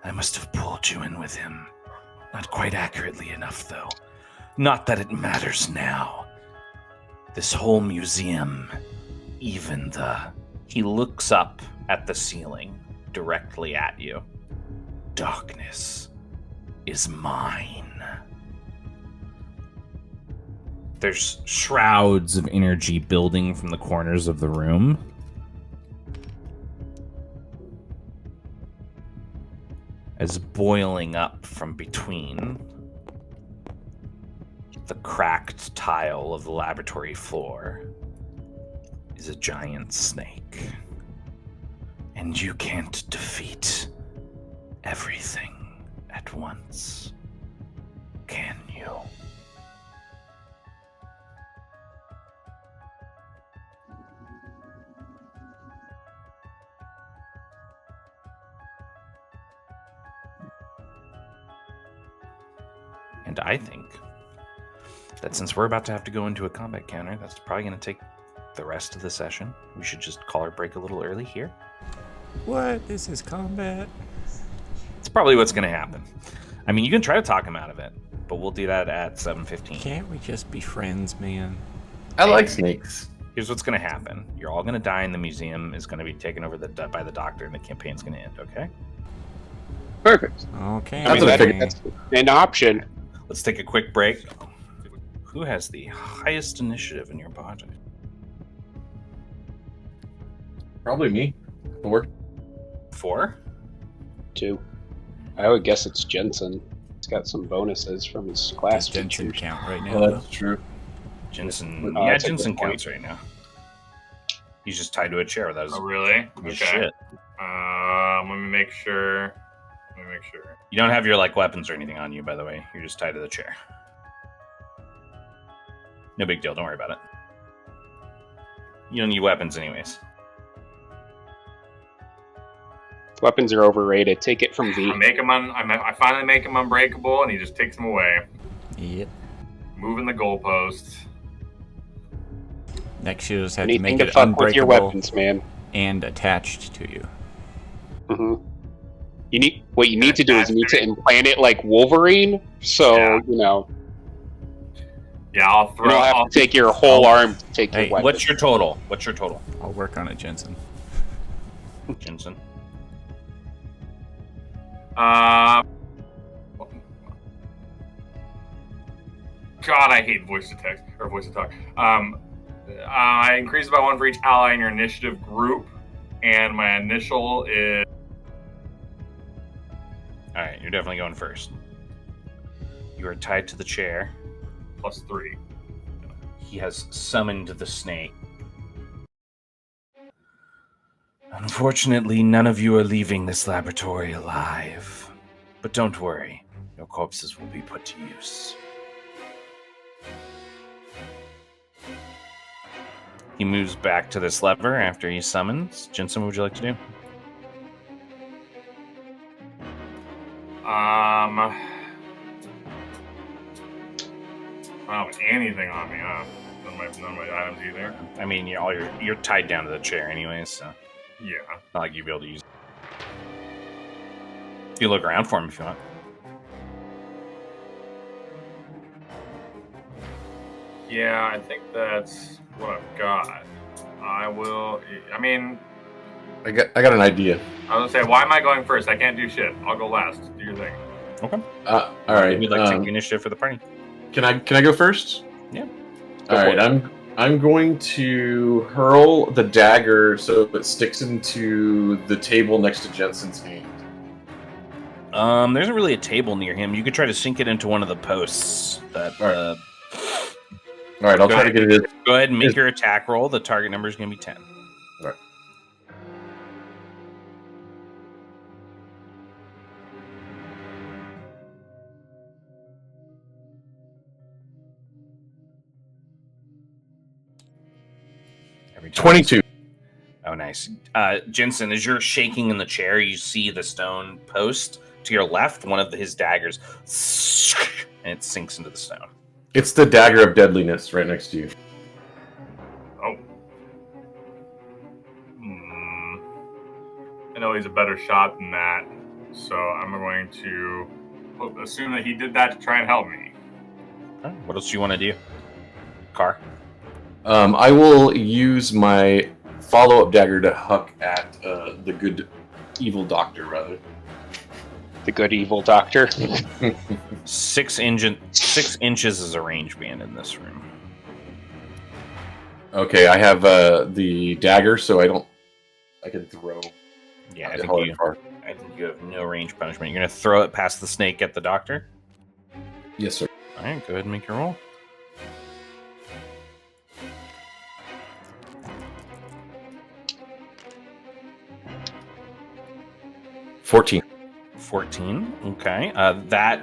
I must have pulled you in with him. Not quite accurately enough, though. Not that it matters now. This whole museum, even the... He looks up at the ceiling, directly at you. Darkness is mine. There's shrouds of energy building from the corners of the room. As boiling up from between the cracked tile of the laboratory floor is a giant snake. And you can't defeat everything at once, can you? And I think that since we're about to have to go into a combat counter, that's probably going to take the rest of the session. We should just call our break a little early here. What? This is combat? It's probably what's going to happen. I mean, you can try to talk him out of it, but we'll do that at 7:15. Can't we just be friends, man? I like snakes. Here's what's going to happen. You're all going to die, and the museum is going to be taken over by the doctor, and the campaign's going to end, okay? Perfect. Okay. I mean, what I figured. that's an option. Let's take a quick break. Who has the highest initiative in your party? Probably me. 4. 4? 2. I would guess it's Jensen. He's got some bonuses from his class Does Jensen features. count right now? Well, though? that's true. Jensen. Oh, Yeah, that's a good Jensen point. counts right now. He's just tied to a chair without his, Oh, really? his Okay. shit. Let me make sure. You don't have your like weapons or anything on you, by the way. You're just tied to the chair. No big deal. Don't worry about it. You don't need weapons, anyways. Weapons are overrated. Take it from V. I finally make him unbreakable, and he just takes them away. Yep. Moving the goalpost. Next, you just have to Anything make to it fuck with your unbreakable weapons, man. and attached to you. Mm-hmm. What you need to do is you need to implant it like Wolverine, so Yeah, I'll you throw. don't have I'll, to take your whole arm to take Hey, your weapon. What's your total? What's your total, I'll work on it, Jensen. Jensen? God, I hate voice to text or voice to talk. I increase by 1 for each ally in your initiative group, and my initial is. All right, you're definitely going first. You are tied to the chair. +3. He has summoned the snake. Unfortunately, none of you are leaving this laboratory alive. But don't worry, your corpses will be put to use. He moves back to this lever after he summons. Jensen, what would you like to do? I don't have anything on me, huh? None of my items either. I mean, you're tied down to the chair anyways, so Yeah. not like you'd be able to use it. You look around for him if you want. Yeah, I think that's what I've got. I will. I mean, I got an idea. I was gonna say, why am I going first? I can't do shit. I'll go last. Do your thing. Okay. All right. We'd like to take the initiative for the party. Can I go first? Yeah. All right. I'm going to hurl the dagger so it sticks into the table next to Jensen's hand. There isn't really a table near him. You could try to sink it into one of the posts. That. All right. I'll try to get it. Go ahead and make your attack roll. The target number is going to be 10. All right. Every time. 22. Oh, nice. Jensen, as you're shaking in the chair, you see the stone post to your left, one of his daggers, and it sinks into the stone. It's the dagger of deadliness right next to you. Oh. I know he's a better shot than that, so I'm going to assume that he did that to try and help me. Huh? What else do you want to do? Car? I will use my follow-up dagger to huck at the good evil doctor, rather. The good evil doctor. 6 inches is a range band in this room. Okay, I have the dagger, so I can throw. Yeah, I think you have no range punishment. You're going to throw it past the snake at the doctor? Yes, sir. All right, go ahead and make your roll. $14. 14. Okay. That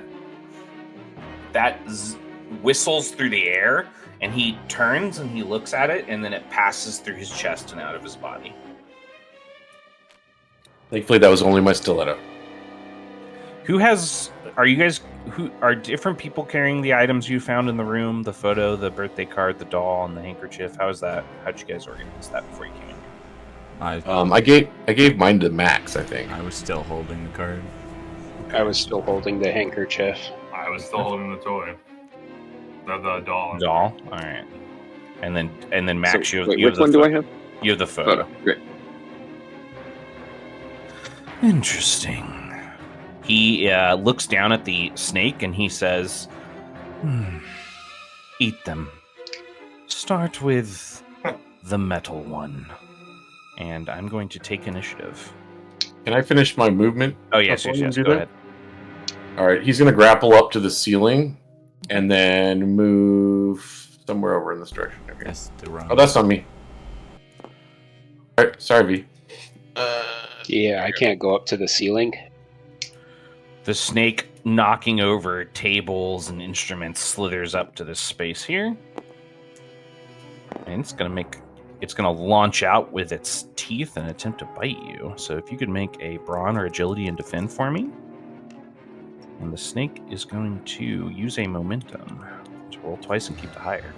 whistles through the air, and he turns and he looks at it, and then it passes through his chest and out of his body. Thankfully, that was only my stiletto. Are different people carrying the items you found in the room? The photo, the birthday card, the doll, and the handkerchief. How'd you guys organize that before you came in here? I gave mine to Max, I think. I was still holding the card. I was still holding the handkerchief. I was still holding the toy. The doll. Doll. All right. And then Max, So, you wait, have which the one do I have? You have the photo. Great. Interesting. He looks down at the snake and he says, "Eat them. Start with the metal one." And I'm going to take initiative. Can I finish my movement? Oh, yes. Go ahead. All right, he's going to grapple up to the ceiling and then move somewhere over in this direction. Okay. That's the wrong. Oh, that's on me. All right, sorry, V. Yeah, I can't go up to the ceiling. The snake, knocking over tables and instruments, slithers up to this space here. And it's going to launch out with its teeth and attempt to bite you. So if you could make a brawn or agility and defend for me. And the snake is going to use a momentum to roll twice and keep the higher.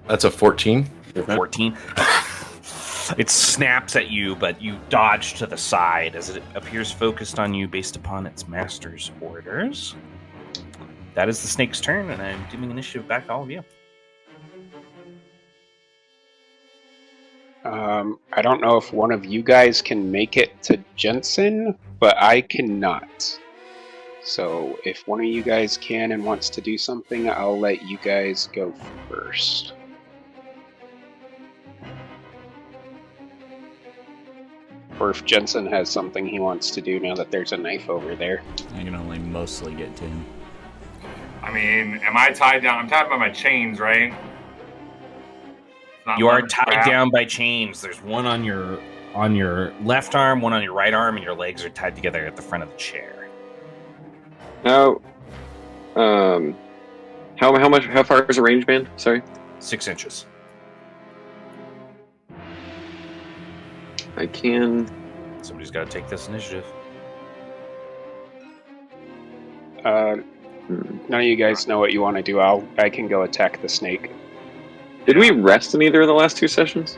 That's a 14. 14. It snaps at you, but you dodge to the side as it appears focused on you based upon its master's orders. That is the snake's turn, and I'm giving initiative back to all of you. I don't know if one of you guys can make it to Jensen, but I cannot. So if one of you guys can and wants to do something, I'll let you guys go first. Or if Jensen has something he wants to do now that there's a knife over there. I can only mostly get to him. I mean, am I tied down? I'm tied by my chains, right? You are tied down by chains. There's one on your left arm, one on your right arm, and your legs are tied together at the front of the chair. How far is a range band? Sorry. 6 inches. I can. Somebody's got to take this initiative. None of you guys know what you want to do. I can go attack the snake. Did we rest in either of the last 2 sessions?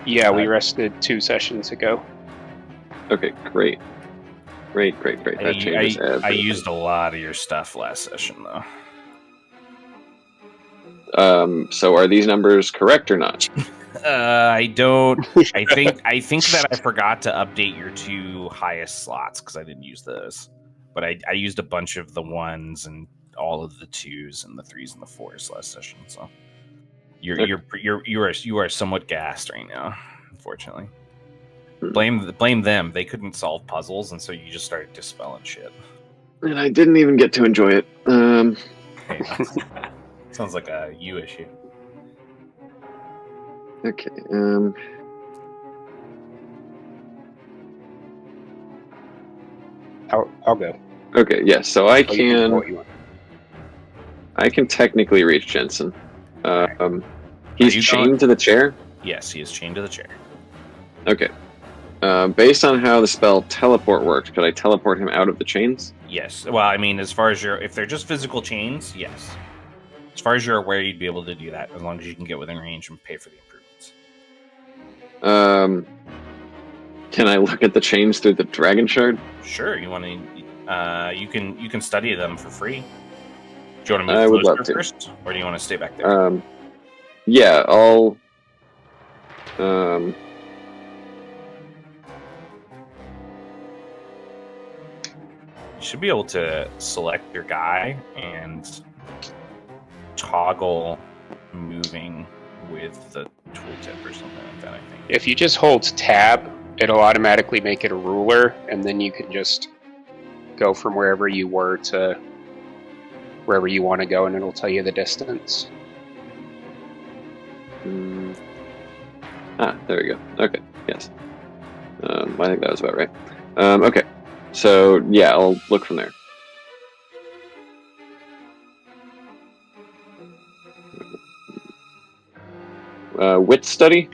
Yeah, we rested 2 sessions ago. Okay, great. Great. That changes everything. I used a lot of your stuff last session, though. So are these numbers correct or not? I don't. I think that I forgot to update your 2 highest slots because I didn't use those. But I used a bunch of the 1s and all of the 2s and the 3s and the 4s last session. So you are somewhat gassed right now, unfortunately. Blame them. They couldn't solve puzzles, and so you just started dispelling shit. And I didn't even get to enjoy it. Hey, sounds like a you issue. Okay. I'll go. Okay. Yes. So I You can do what can. you want. I can technically reach Jensen. He's you chained going- to the chair. Yes, he is chained to the chair. Okay. Based on how the spell teleport worked, could I teleport him out of the chains? Yes. Well, I mean, as far as if they're just physical chains, yes. As far as you're aware, you'd be able to do that as long as you can get within range and pay for the improvements. Can I look at the chains through the dragon shard? Sure. You want to? You can study them for free. Do you want to I move would closer love to. first, or do you want to stay back there? Yeah, I'll. You should be able to select your guy and toggle moving with the tooltip or something like that, I think. If you just hold tab, it'll automatically make it a ruler, and then you can just go from wherever you were to wherever you want to go, and it'll tell you the distance. There we go. Okay, yes. I think that was about right. Okay, so yeah, I'll look from there. Wit study?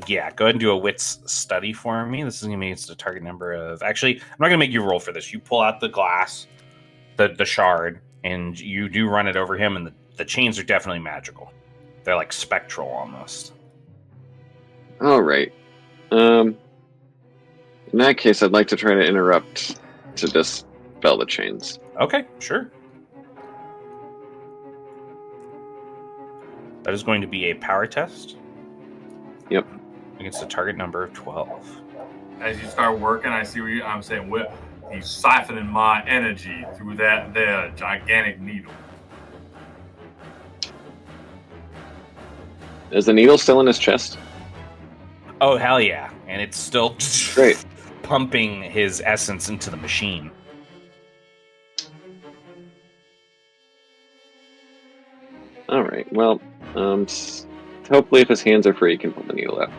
Yeah, go ahead and do a wits study for me. This is going to be a target number of... Actually, I'm not going to make you roll for this. You pull out the glass, the shard, and you do run it over him, and the chains are definitely magical. They're like spectral almost. All right. In that case, I'd like to try to interrupt to dispel the chains. Okay, sure. That is going to be a power test. Yep. Against a target number of 12. As you start working, I see what I'm saying. He's siphoning my energy through that there gigantic needle. Is the needle still in his chest? Oh, hell yeah. And it's still Great. pumping his essence into the machine. All right. Well, hopefully if his hands are free, he can pull the needle out.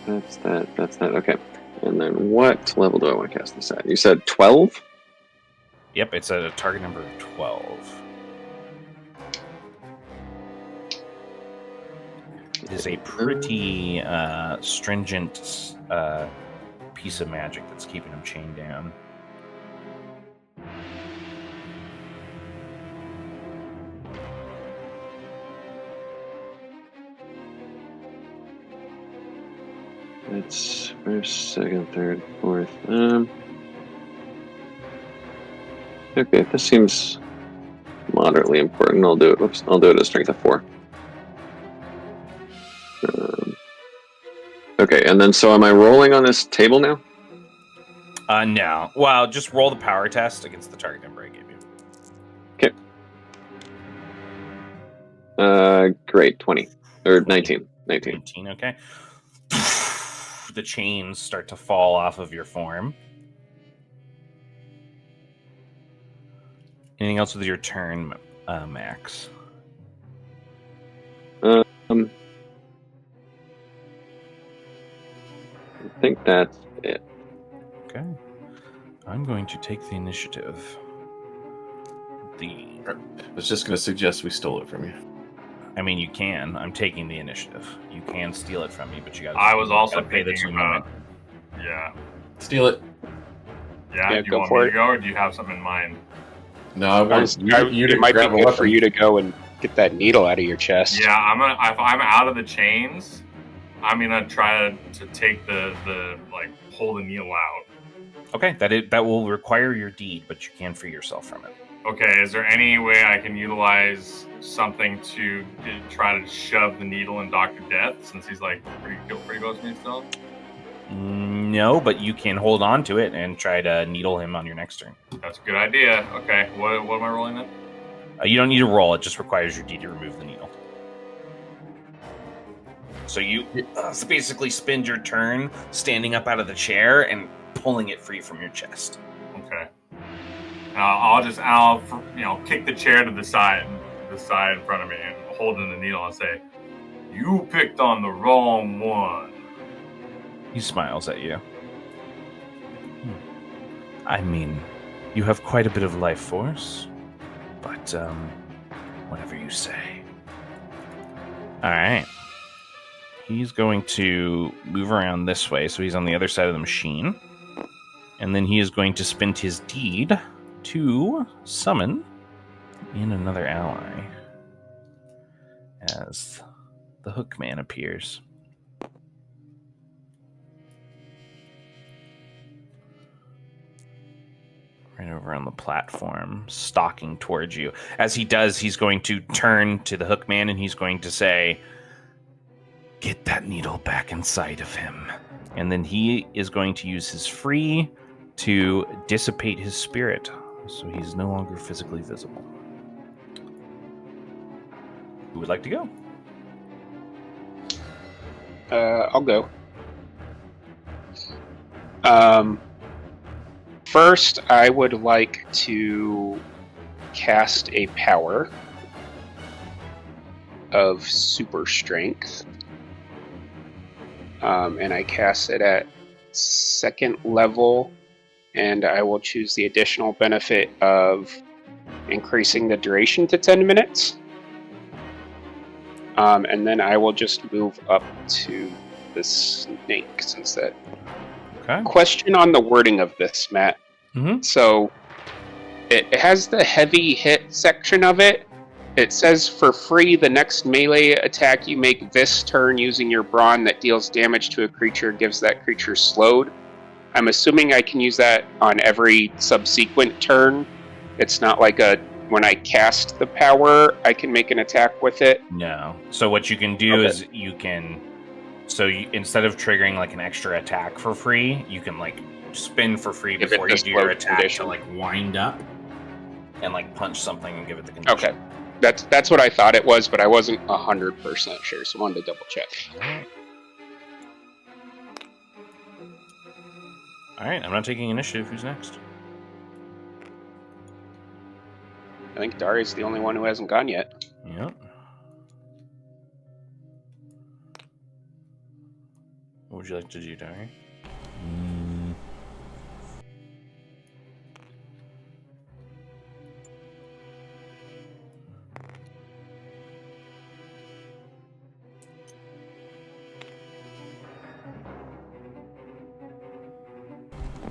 That's that. Okay. And then what level do I want to cast this at? You said 12? Yep, it's at a target number of 12. It is a pretty stringent piece of magic that's keeping him chained down. It's first, second, third, fourth. Okay, this seems moderately important. I'll do it. Whoops, I'll do it at strength of 4. Okay, and then so am I rolling on this table now? No. Well, just roll the power test against the target number I gave you. Great, 20 or 19. 19, okay. The chains start to fall off of your form. Anything else with your turn, Max? I think that's it. Okay. I'm going to take the initiative. I was just going to suggest we stole it from you. I mean, you can. I'm taking the initiative. You can steal it from me, but you got to. I was also pay the thinking 2 about. moment. Yeah. Steal it. Yeah. Yeah, Do you go want for me it. to go, or do you have something in mind? No, I want you to it might be grab a good weapon. for you to go and get that needle out of your chest. Yeah, I'm gonna. If I'm out of the chains, I'm gonna try to take the like pull the needle out. Okay, that will require your deed, but you can free yourself from it. Okay, is there any way I can utilize something to try to shove the needle in Dr. Death, since he's like pretty close to me still? No, but you can hold on to it and try to needle him on your next turn. That's a good idea. Okay, what am I rolling then? You don't need to roll; it just requires your deed to remove the needle. So you basically spend your turn standing up out of the chair and pulling it free from your chest. Okay. I'll kick the chair to the side in front of me, and holding the needle and say, "You picked on the wrong one." He smiles at you. I mean, you have quite a bit of life force, but whatever you say. All right. He's going to move around this way, so he's on the other side of the machine. And then he is going to spend his deed to summon in another ally as the Hookman appears. Right over on the platform, stalking towards you. As he does, he's going to turn to the Hookman and he's going to say, "Get that needle back inside of him." And then he is going to use his free to dissipate his spirit, so he's no longer physically visible. Who would like to go? I'll go. First, I would like to cast a power of super strength. And I cast it at 2nd level, and I will choose the additional benefit of increasing the duration to 10 minutes. And then I will just move up to the snake, since that... Okay. Question on the wording of this, Matt. Mm-hmm. So, it has the heavy hit section of it. It says, for free, the next melee attack you make this turn using your brawn that deals damage to a creature gives that creature slowed. I'm assuming I can use that on every subsequent turn. It's not like when I cast the power, I can make an attack with it. No. So what you can do is you can... So instead of triggering like an extra attack for free, you can like spin for free Give before it you the do your slowed attack condition. to like wind up and like punch something and give it the condition. Okay. That's what I thought it was, but I wasn't 100% sure, so I wanted to double check. All right, I'm not taking initiative. Who's next? I think Dari's the only one who hasn't gone yet. Yep. What would you like to do, Dari?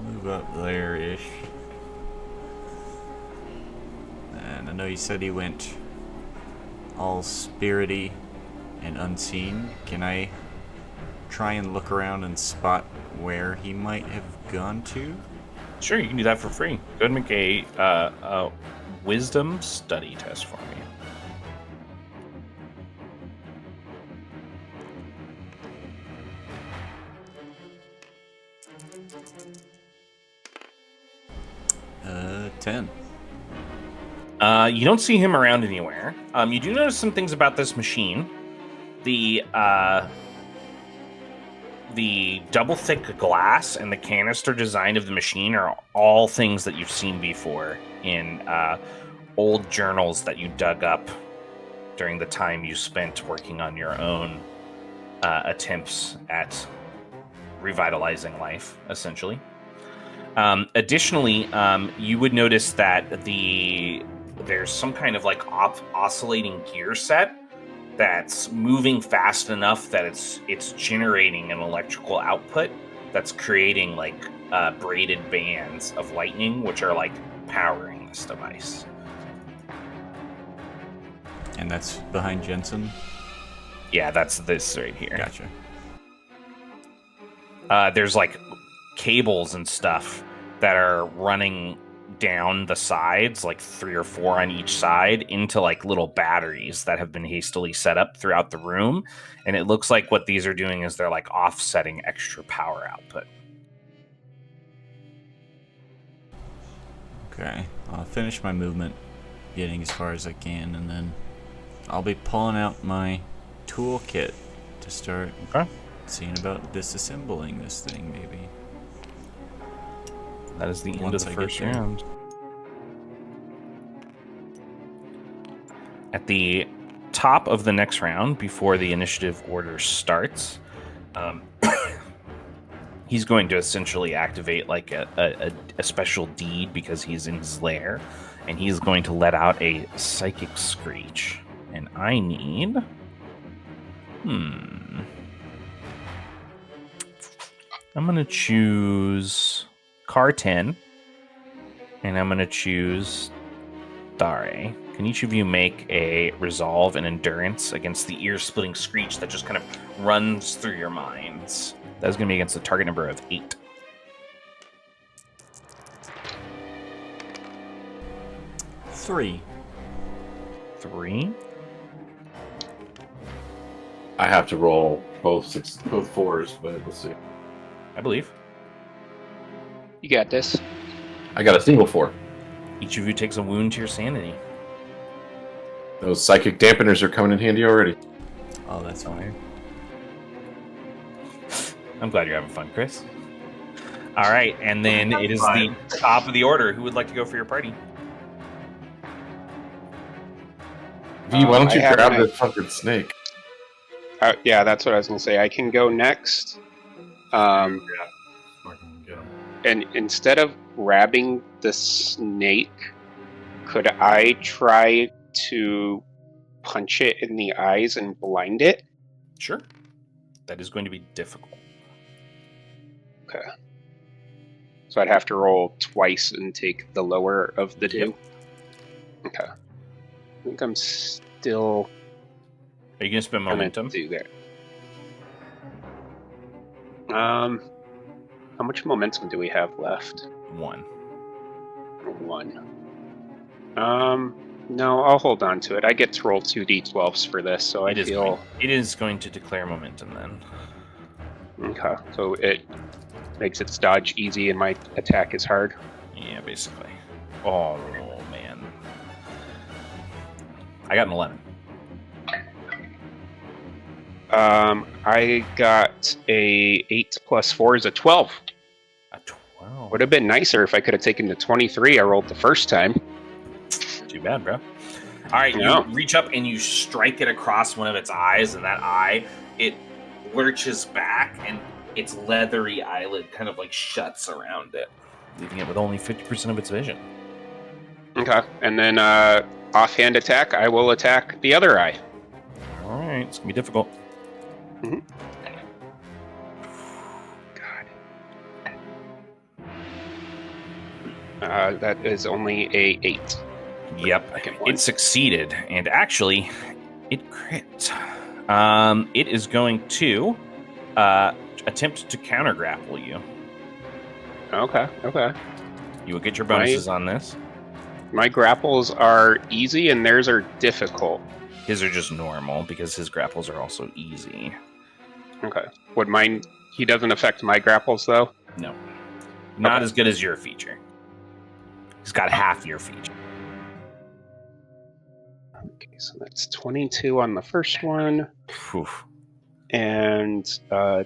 Move up there-ish. And I know you said he went all spirity and unseen. Can I try and look around and spot where he might have gone to? Sure, you can do that for free. Go ahead and make a wisdom study test for me. Uh, 10. You don't see him around anywhere. You do notice some things about this machine. The double thick glass and the canister design of the machine are all things that you've seen before in old journals that you dug up during the time you spent working on your own attempts at revitalizing life, essentially. Additionally, you would notice that there's some kind of like oscillating gear set that's moving fast enough that it's generating an electrical output that's creating like braided bands of lightning, which are like powering this device. And that's behind Jensen? Yeah, that's this right here. Gotcha. There's like cables and stuff that are running down the sides, like 3 or 4 on each side, into like little batteries that have been hastily set up throughout the room. And it looks like what these are doing is they're like offsetting extra power output. Okay, I'll finish my movement, getting as far as I can, and then I'll be pulling out my toolkit to start seeing about disassembling this thing, maybe. That is the end of Once the I first get there. round. At the top of the next round, before the initiative order starts, he's going to essentially activate like a special deed because he's in his lair, and he's going to let out a psychic screech. And I need... I'm going to choose Car 10, and I'm going to choose Dare. Can each of you make a resolve and endurance against the ear-splitting screech that just kind of runs through your minds? That's going to be against a target number of 8. Three. 3. I have to roll both 4s, but let's see. I believe. You got this. I got a single 4. Each of you takes a wound to your sanity. Those psychic dampeners are coming in handy already. Oh, that's fine. I'm glad you're having fun, Chris. All right, and then it is the Fine. top of the order. Who would like to go for your party? V, why don't I you have grab my- the fucking snake? Yeah, that's what I was going to say. I can go next. Yeah. Fucking get 'em. And instead of grabbing the snake, could I try to punch it in the eyes and blind it? Sure. That is going to be difficult. Okay. So I'd have to roll twice and take the lower of the two? Okay. I think I'm still Are you going to spend gonna momentum? do that. How much momentum do we have left? 1. 1. No, I'll hold on to it. I get to roll 2d12s for this, so I It is feel... going, it is going to declare momentum then. Okay, so it makes its dodge easy and my attack is hard. Yeah, basically. Oh, man. I got an 11. I got a 8 plus 4 is a 12. A 12. Would have been nicer if I could have taken the 23 I rolled the first time. Too bad, bro. All right, No. you reach up and you strike it across one of its eyes, and that eye, it lurches back, and its leathery eyelid kind of like shuts around it, leaving it with only 50% of its vision. Okay, and then offhand attack, I will attack the other eye. All right, it's gonna be difficult. That is only a 8. Yep, Second one. it succeeded, and actually, it crit. It is going to attempt to counter grapple you. Okay. You will get your bonuses on this. My grapples are easy and theirs are difficult. His are just normal because his grapples are also easy. Okay. Would mine... He doesn't affect my grapples, though? No. Not as good as your feature. He's got half your feature. Okay, so that's 22 on the first one. Whew. And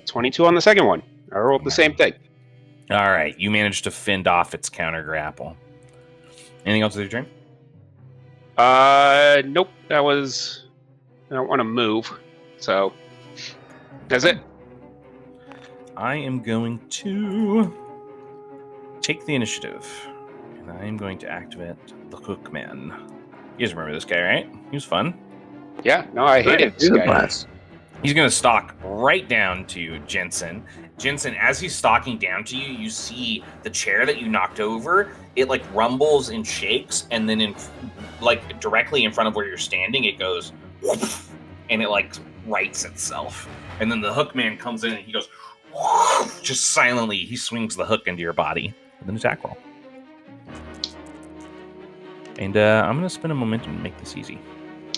22 on the second one. I rolled the same thing. All right. You managed to fend off its counter grapple. Anything else with your turn? Nope. That was... I don't want to move. So... That's it. I am going to take the initiative. And I am going to activate the Hookman. You guys remember this guy, right? He was fun. Yeah, no, I hated this guy. He's going to stalk right down to Jensen. Jensen, as he's stalking down to you, you see the chair that you knocked over. It like rumbles and shakes, and then in like directly in front of where you're standing, it goes whoosh, and it like rights itself. And then the Hookman comes in and he goes whoosh, just silently. He swings the hook into your body with an attack roll. And I'm going to spend a momentum to make this easy.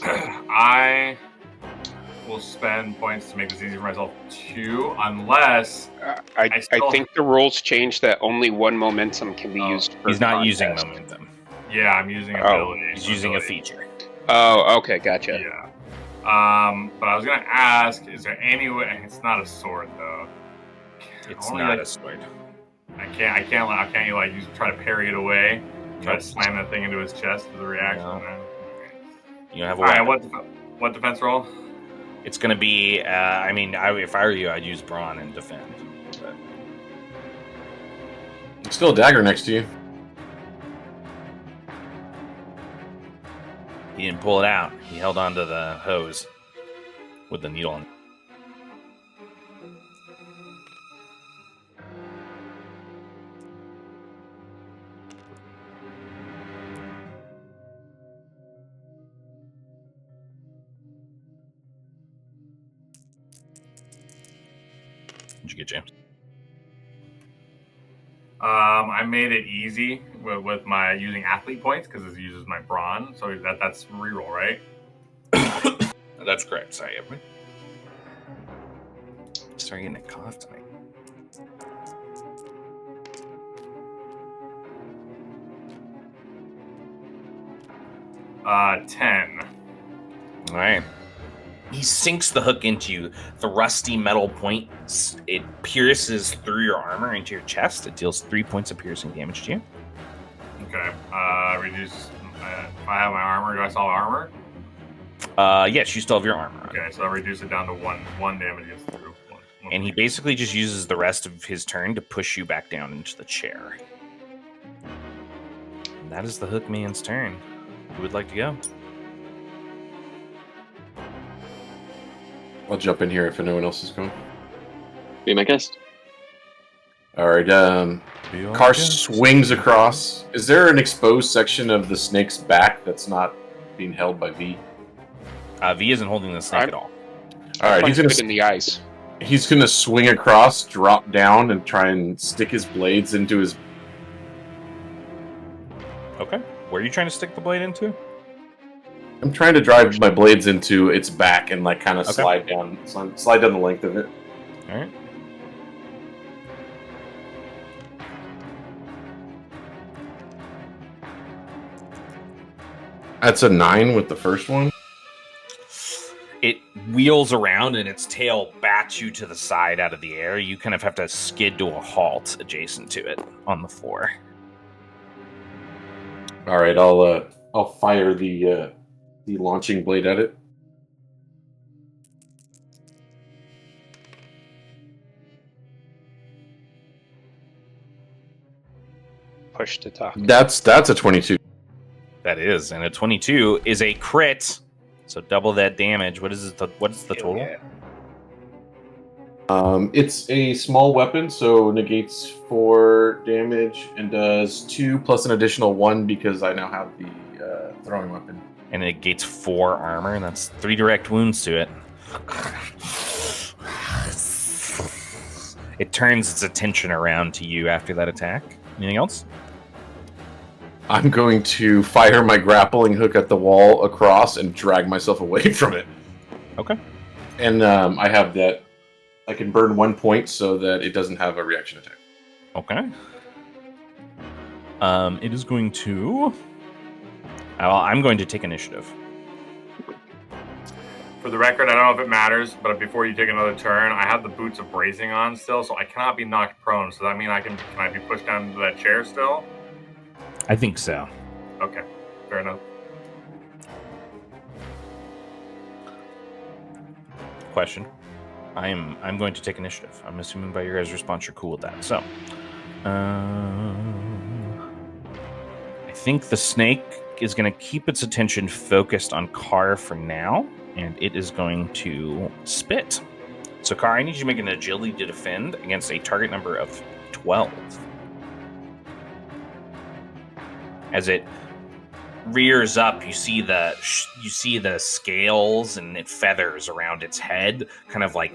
I will spend points to make this easy for myself too, unless I think the rules changed that only one momentum can be used for He's not contest. using momentum. yeah, I'm using ability. He's using a feature. Oh, okay, gotcha. Yeah. But I was gonna ask, is there any way? It's not a sword though. It's Only, not like, a sword. I can't you like try to parry it away? Try to slam that thing into his chest for the reaction. No. You don't have a All right, weapon. what defense roll? It's going to be, if I were you, I'd use brawn and defend. But Still a dagger next to you. he didn't pull it out. He held onto the hose with the needle on. What'd you get, James? I made it easy with my using athlete points because it uses my brawn, so that's reroll, right? That's correct. Sorry, everybody. Sorry, getting a cough tonight. Uh, 10. All right. He sinks the hook into you. The rusty metal point, it pierces through your armor into your chest. It deals 3 points of piercing damage to you. Okay. Reduce. If I have my armor, do I still have armor? Yes, you still have your armor on. Okay, so I reduce it down to one damage gets through. One And he basically just uses the rest of his turn to push you back down into the chair. And that is the Hookman's turn. Who would like to go? I'll jump in here if anyone else is going. Be my guest. All right. Car swings across. Is there an exposed section of the snake's back that's not being held by V? V isn't holding the snake at all. All right. Punch it in the eyes. He's gonna swing across, drop down, and try and stick his blades into his. Okay. Where are you trying to stick the blade into? I'm trying to drive my blades into its back and like kind of Okay. slide down the length of it. All right. That's a 9 with the first one. It wheels around and its tail bats you to the side out of the air. You kind of have to skid to a halt adjacent to it on the floor. All right, I'll fire the launching blade at it. Push to talk. That's a 22. That is, and a 22 is a crit, so double that damage. What is it? What is the total? Yeah. It's a small weapon, so negates 4 damage and does 2 plus an additional 1 because I now have the throwing weapon. And it negates 4 armor, and that's 3 direct wounds to it. it turns its attention around to you after that attack. Anything else? I'm going to fire my grappling hook at the wall across and drag myself away from it. Okay. And I have that. I can burn 1 point so that it doesn't have a reaction attack. Okay. It is going to. Well, I'm going to take initiative. For the record, I don't know if it matters, but before you take another turn, I have the boots of bracing on still, so I cannot be knocked prone. So that means can I be pushed down into that chair still? I think so. Okay, fair enough. Question. I'm going to take initiative. I'm assuming by your guys' response you're cool with that. So, I think the snake is going to keep its attention focused on Carr for now, and it is going to spit. So, Carr, I need you to make an agility to defend against a target number of 12. As it rears up, you see the scales and it feathers around its head kind of like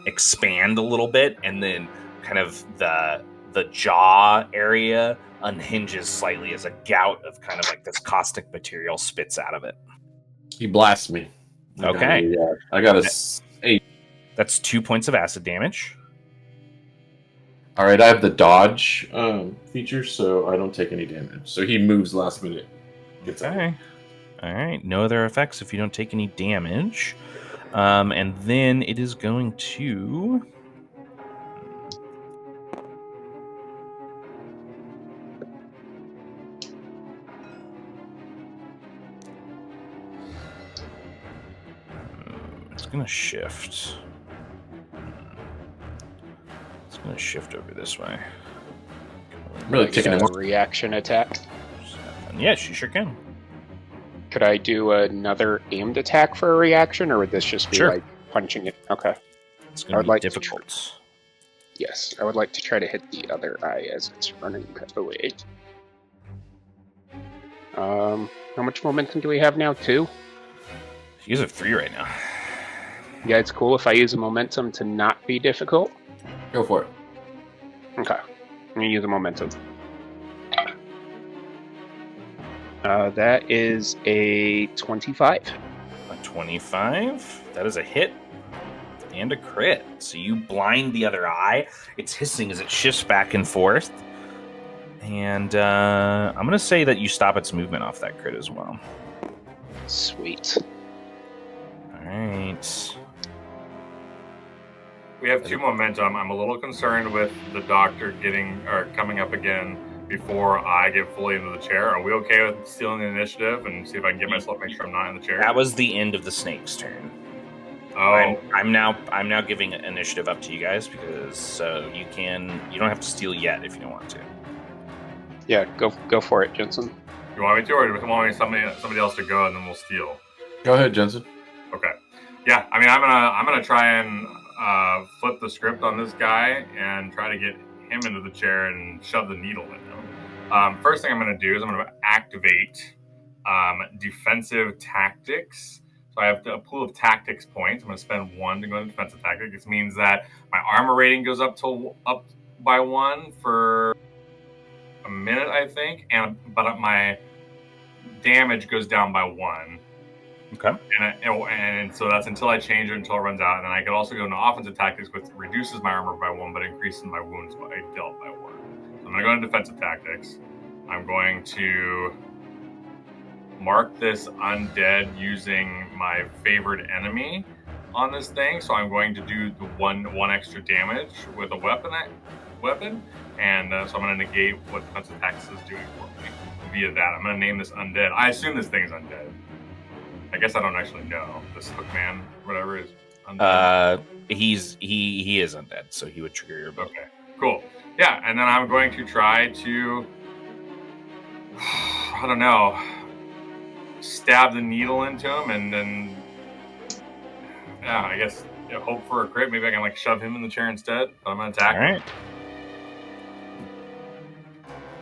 expand a little bit, and then kind of the jaw area unhinges slightly as a gout of kind of like this caustic material spits out of it. He blasts me. Okay. I got a 8. That's 2 points of acid damage. All right, I have the dodge feature, so I don't take any damage. So he moves last minute. Gets out. Okay. All right. No other effects if you don't take any damage. And then it is going to. It's going to shift. It's going to shift over this way. Really taking a reaction attack. Yes, you sure can. Could I do another aimed attack for a reaction, or would this just be Sure. like punching it? Okay. It's I going would to be like to difficult. Yes, I would like to try to hit the other eye as it's running away. How much momentum do we have now? 2? You guys have 3 right now. Yeah, it's cool if I use a momentum to not be difficult. Go for it. Okay. I'm going to use a momentum. That is a 25. A 25. That is a hit and a crit. So you blind the other eye. It's hissing as it shifts back and forth. And I'm going to say that you stop its movement off that crit as well. Sweet. All right. We have 2 momentum. I'm a little concerned with the doctor coming up again before I get fully into the chair. Are we okay with stealing the initiative and see if I can get myself, make sure I'm not in the chair? That was the end of the snake's turn. Oh, I'm now giving initiative up to you guys because you don't have to steal yet if you don't want to. Yeah, go for it, Jensen. you want me to, or do you want me somebody else to go and then we'll steal? Go ahead, Jensen. Okay. Yeah, I mean, I'm gonna try and flip the script on this guy and try to get him into the chair and shove the needle in him. First thing I'm gonna do is I'm gonna activate defensive tactics. So I have a pool of tactics points. I'm gonna spend 1 to go into defensive tactics. This means that my armor rating goes up by 1 for a minute, I think, but my damage goes down by 1. Okay. And so that's until I change it, until it runs out. And then I can also go into offensive tactics, which reduces my armor by 1, but increases my wounds dealt by 1. So I'm going to go into defensive tactics. I'm going to mark this undead using my favorite enemy on this thing. So I'm going to do the one extra damage with a weapon. And so I'm going to negate what defensive tactics is doing for me via that. I'm going to name this undead. I assume this thing is undead. I guess I don't actually know. This Hookman, whatever, is undead. He is undead, so he would trigger your ability. Okay, cool. Yeah, and then I'm going to try to, I don't know, stab the needle into him, and then, yeah, I guess hope for a crit. Maybe I can shove him in the chair instead. But I'm gonna attack. All right.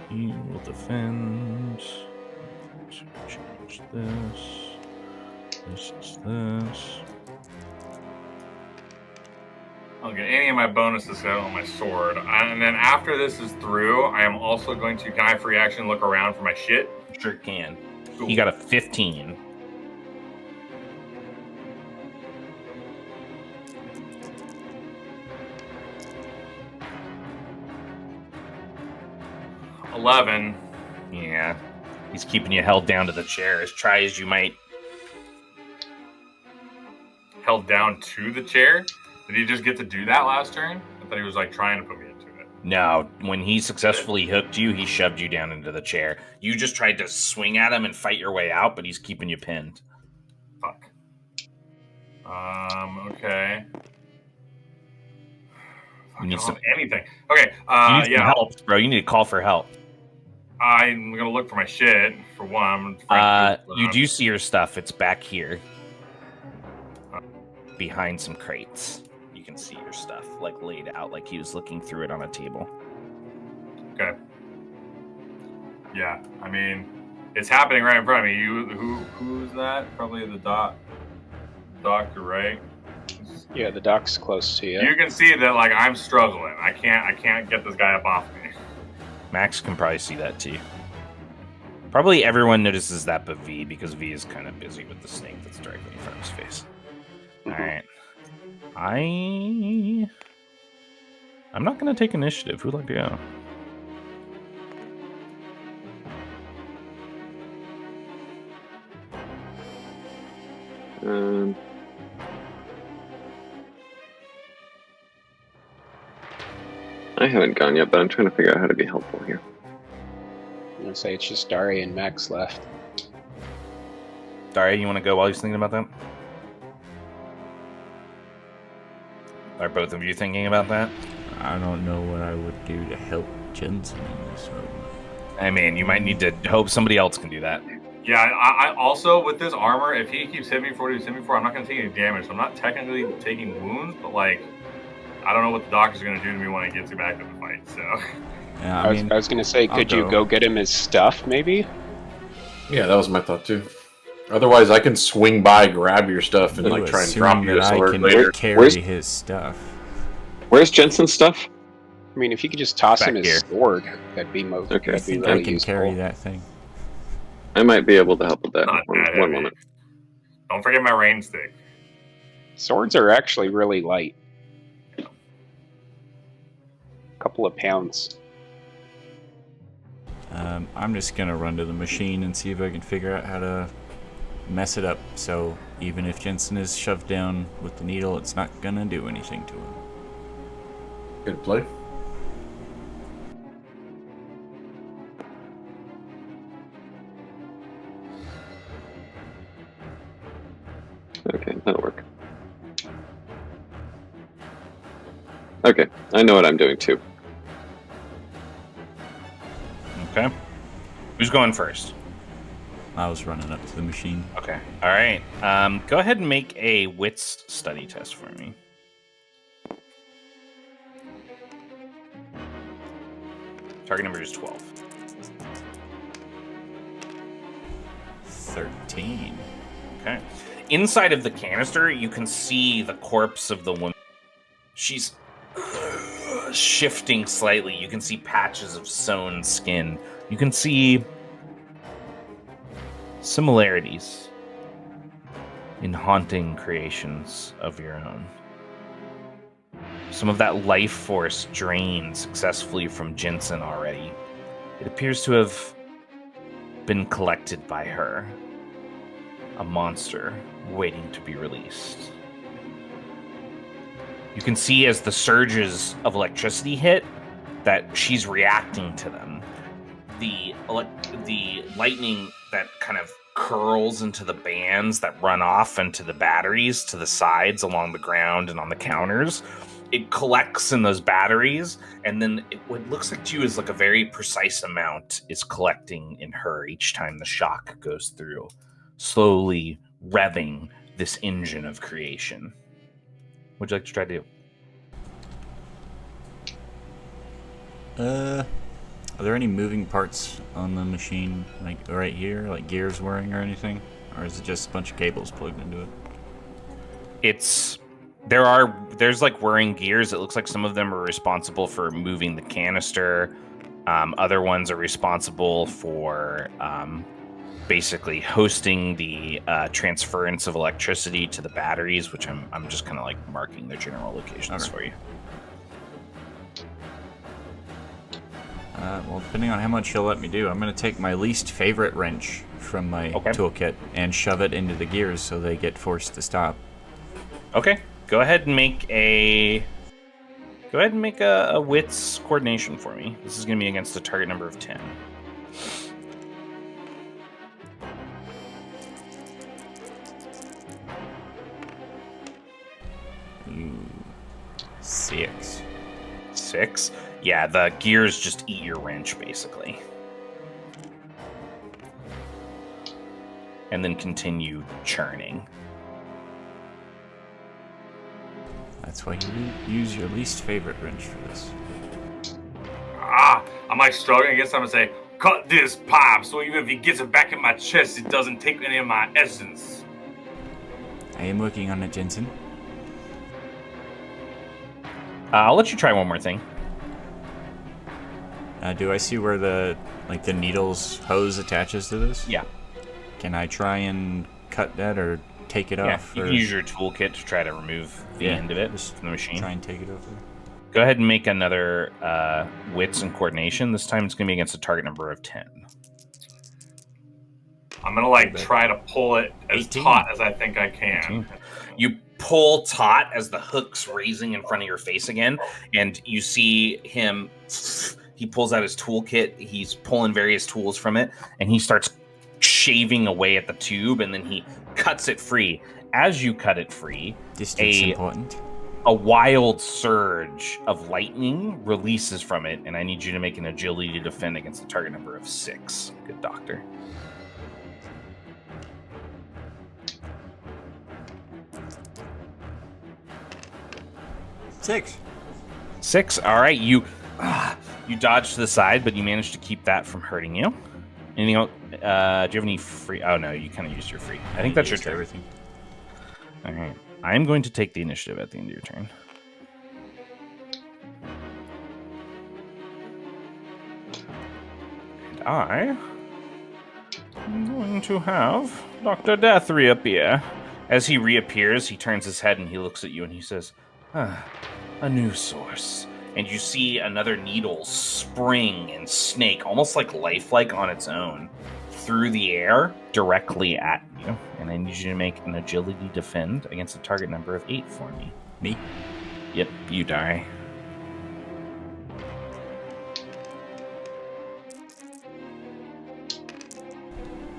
He will defend. Change this. This is this. I'll get any of my bonuses set on my sword. And then after this is through, I am also going to, can I free action look around for my shit? Sure can. Cool. He got a 15. $11. Yeah. He's keeping you held down to the chair. As try as you might. Held down to the chair? Did he just get to do that last turn? I thought he was like trying to put me into it. No, when he successfully hooked you, he shoved you down into the chair. You just tried to swing at him and fight your way out, but he's keeping you pinned. Fuck. Okay. You need some anything. Okay. You need some yeah. help, bro. You need to call for help. I'm gonna look for my shit for one. You do see your stuff. It's back here, behind some crates. You can see your stuff like laid out, like he was looking through it on a table. Okay. Yeah, I mean, it's happening right in front of me. Who's that? Probably the doctor, right? Yeah, the doc's close to you. You can see that like I'm struggling. I can't get this guy up off me. Max can probably see that too. Probably everyone notices that but V, because V is kind of busy with the snake that's directly in front of his face. All right. I'm not going to take initiative. Who'd like to go? I haven't gone yet, but I'm trying to figure out how to be helpful here. I'm gonna say it's just Dari and Max left. Daria, you want to go while he's thinking about that? Are both of you thinking about that? I don't know what I would do to help Jensen in this moment. I mean, you might need to hope somebody else can do that. Yeah, I also, with this armor, if he keeps hitting me for what he's hitting me for, I'm not going to take any damage. So I'm not technically taking wounds, but, like, I don't know what the doctor's going to do to me when he gets me back to the fight, so... Yeah, I was going to say, could you go get him his stuff, maybe? Yeah, that was my thought too. Otherwise, I can swing by, grab your stuff, and like try and drop you a I sword can later. carry his stuff. Where's Jensen's stuff? I mean, if you could just toss Back him his here. sword, that'd be most. Okay. I That'd be think really I can useful. carry that thing. I might be able to help with that. Not that One heavy. moment. Don't forget my rain stick. Swords are actually really light. A couple of pounds. I'm just gonna run to the machine and see if I can figure out how to mess it up. So even if Jensen is shoved down with the needle, it's not gonna do anything to him. Good play. Okay, that'll work. Okay, I know what I'm doing too. Okay. Who's going first? I was running up to the machine. Okay. All right. Go ahead and make a wits study test for me. Target number is 12. 13. Okay. Inside of the canister, you can see the corpse of the woman. She's shifting slightly. You can see patches of sewn skin. You can see similarities in haunting creations of your own. Some of that life force drained successfully from Jensen already. It appears to have been collected by her. A monster waiting to be released. You can see as the surges of electricity hit that she's reacting to them. The lightning that kind of curls into the bands that run off into the batteries to the sides along the ground and on the counters. It collects in those batteries, and then what looks like to you is like a very precise amount is collecting in her each time the shock goes through, slowly revving this engine of creation. What'd you like to try to do? Are there any moving parts on the machine, like right here, like gears whirring or anything? Or is it just a bunch of cables plugged into it? It's There's like whirring gears. It looks like some of them are responsible for moving the canister. Other ones are responsible for basically hosting the transference of electricity to the batteries, which I'm just kind of like marking their general locations for you. Well, depending on how much he'll let me do, I'm going to take my least favorite wrench from my toolkit and shove it into the gears so they get forced to stop. Okay, go ahead and make a wits coordination for me. This is going to be against a target number of 10. Ooh, 6. 6? Yeah, the gears just eat your wrench, basically. And then continue churning. That's why you use your least favorite wrench for this. I'm like struggling. I guess I'm gonna say, cut this pipe so even if he gets it back in my chest, it doesn't take any of my essence. I am working on it, Jensen. I'll let you try one more thing. Do I see where the needles hose attaches to this? Yeah. Can I try cut that or take it off? You can use your toolkit to try to remove the end of it from the machine. Try and take it off. Go ahead and make another wits and coordination. This time it's going to be against a target number of 10. I'm going to try to pull it as 18. taut as I think I can. 18. You pull taut as the hook's raising in front of your face again, and you see him. He pulls out his toolkit. He's pulling various tools from it, and he starts shaving away at the tube, and then he cuts it free. As you cut it free, distance important. A wild surge of lightning releases from it, and I need you to make an agility to defend against the target number of 6. Good doctor. Six. All right, you dodge to the side, but you managed to keep that from hurting you. Anything else? Do you have any free? Oh no, you kind of used your free. I think that's your turn. Everything. All right, I'm going to take the initiative at the end of your turn. And I am going to have Dr. Death reappear. As he reappears, he turns his head and he looks at you and he says, a new source. And you see another needle spring and snake, almost like lifelike on its own, through the air directly at you. And I need you to make an agility defend against a target number of 8 for me. Me? Yep, you die.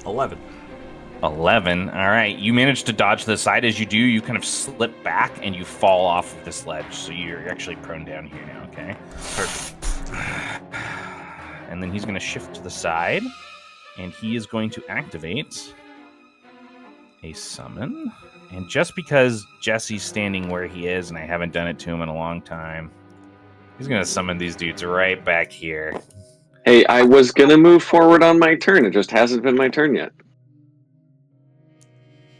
$11. 11. All right. You manage to dodge to the side. As you do, you kind of slip back and you fall off of this ledge. So you're actually prone down here now, okay? Perfect. And then he's going to shift to the side. And he is going to activate a summon. And just because Jesse's standing where he is, and I haven't done it to him in a long time, he's going to summon these dudes right back here. Hey, I was going to move forward on my turn. It just hasn't been my turn yet.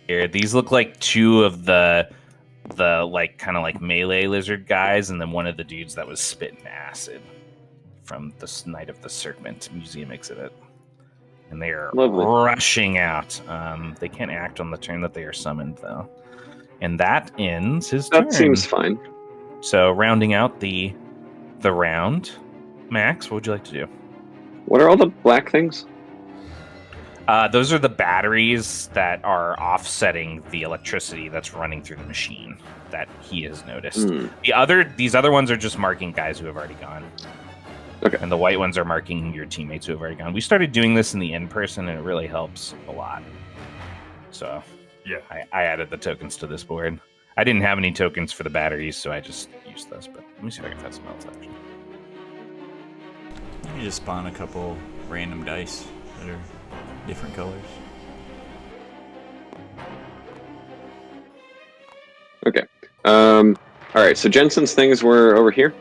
Here, these look like 2 of the like kind of like melee lizard guys, and then one of the dudes that was spitting acid from the Night of the Serpent museum exhibit. And they are rushing out. They can't act on the turn that they are summoned, though. And that ends his turn. That seems fine. So, rounding out the round, Max, what would you like to do? What are all the black things? Those are the batteries that are offsetting the electricity that's running through the machine that he has noticed. These other ones are just marking guys who have already gone. Okay. And the white ones are marking your teammates who have already gone. We started doing this in the in-person, and it really helps a lot. So, yeah, I added the tokens to this board. I didn't have any tokens for the batteries, so I just used those. But let me see if I can find something else, actually. You just spawn a couple random dice that are different colors. Okay. All right. So Jensen's things were over here.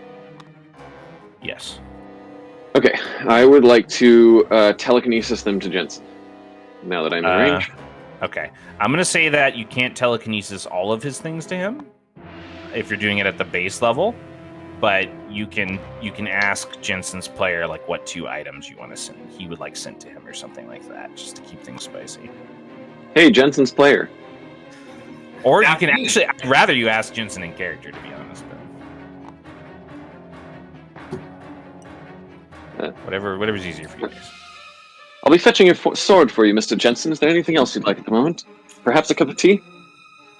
Yes. Okay. I would like to telekinesis them to Jensen. Now that I'm in range. Okay. I'm gonna say that you can't telekinesis all of his things to him. if you're doing it at the base level, but you can ask Jensen's player like what 2 items you want to send. He would like sent to him or something like that, just to keep things spicy. Hey, Jensen's player. Or you can actually, I'd rather you ask Jensen in character, to be honest. But whatever's easier for you guys. I'll be fetching your sword for you, Mr. Jensen. Is there anything else you'd like at the moment? Perhaps a cup of tea?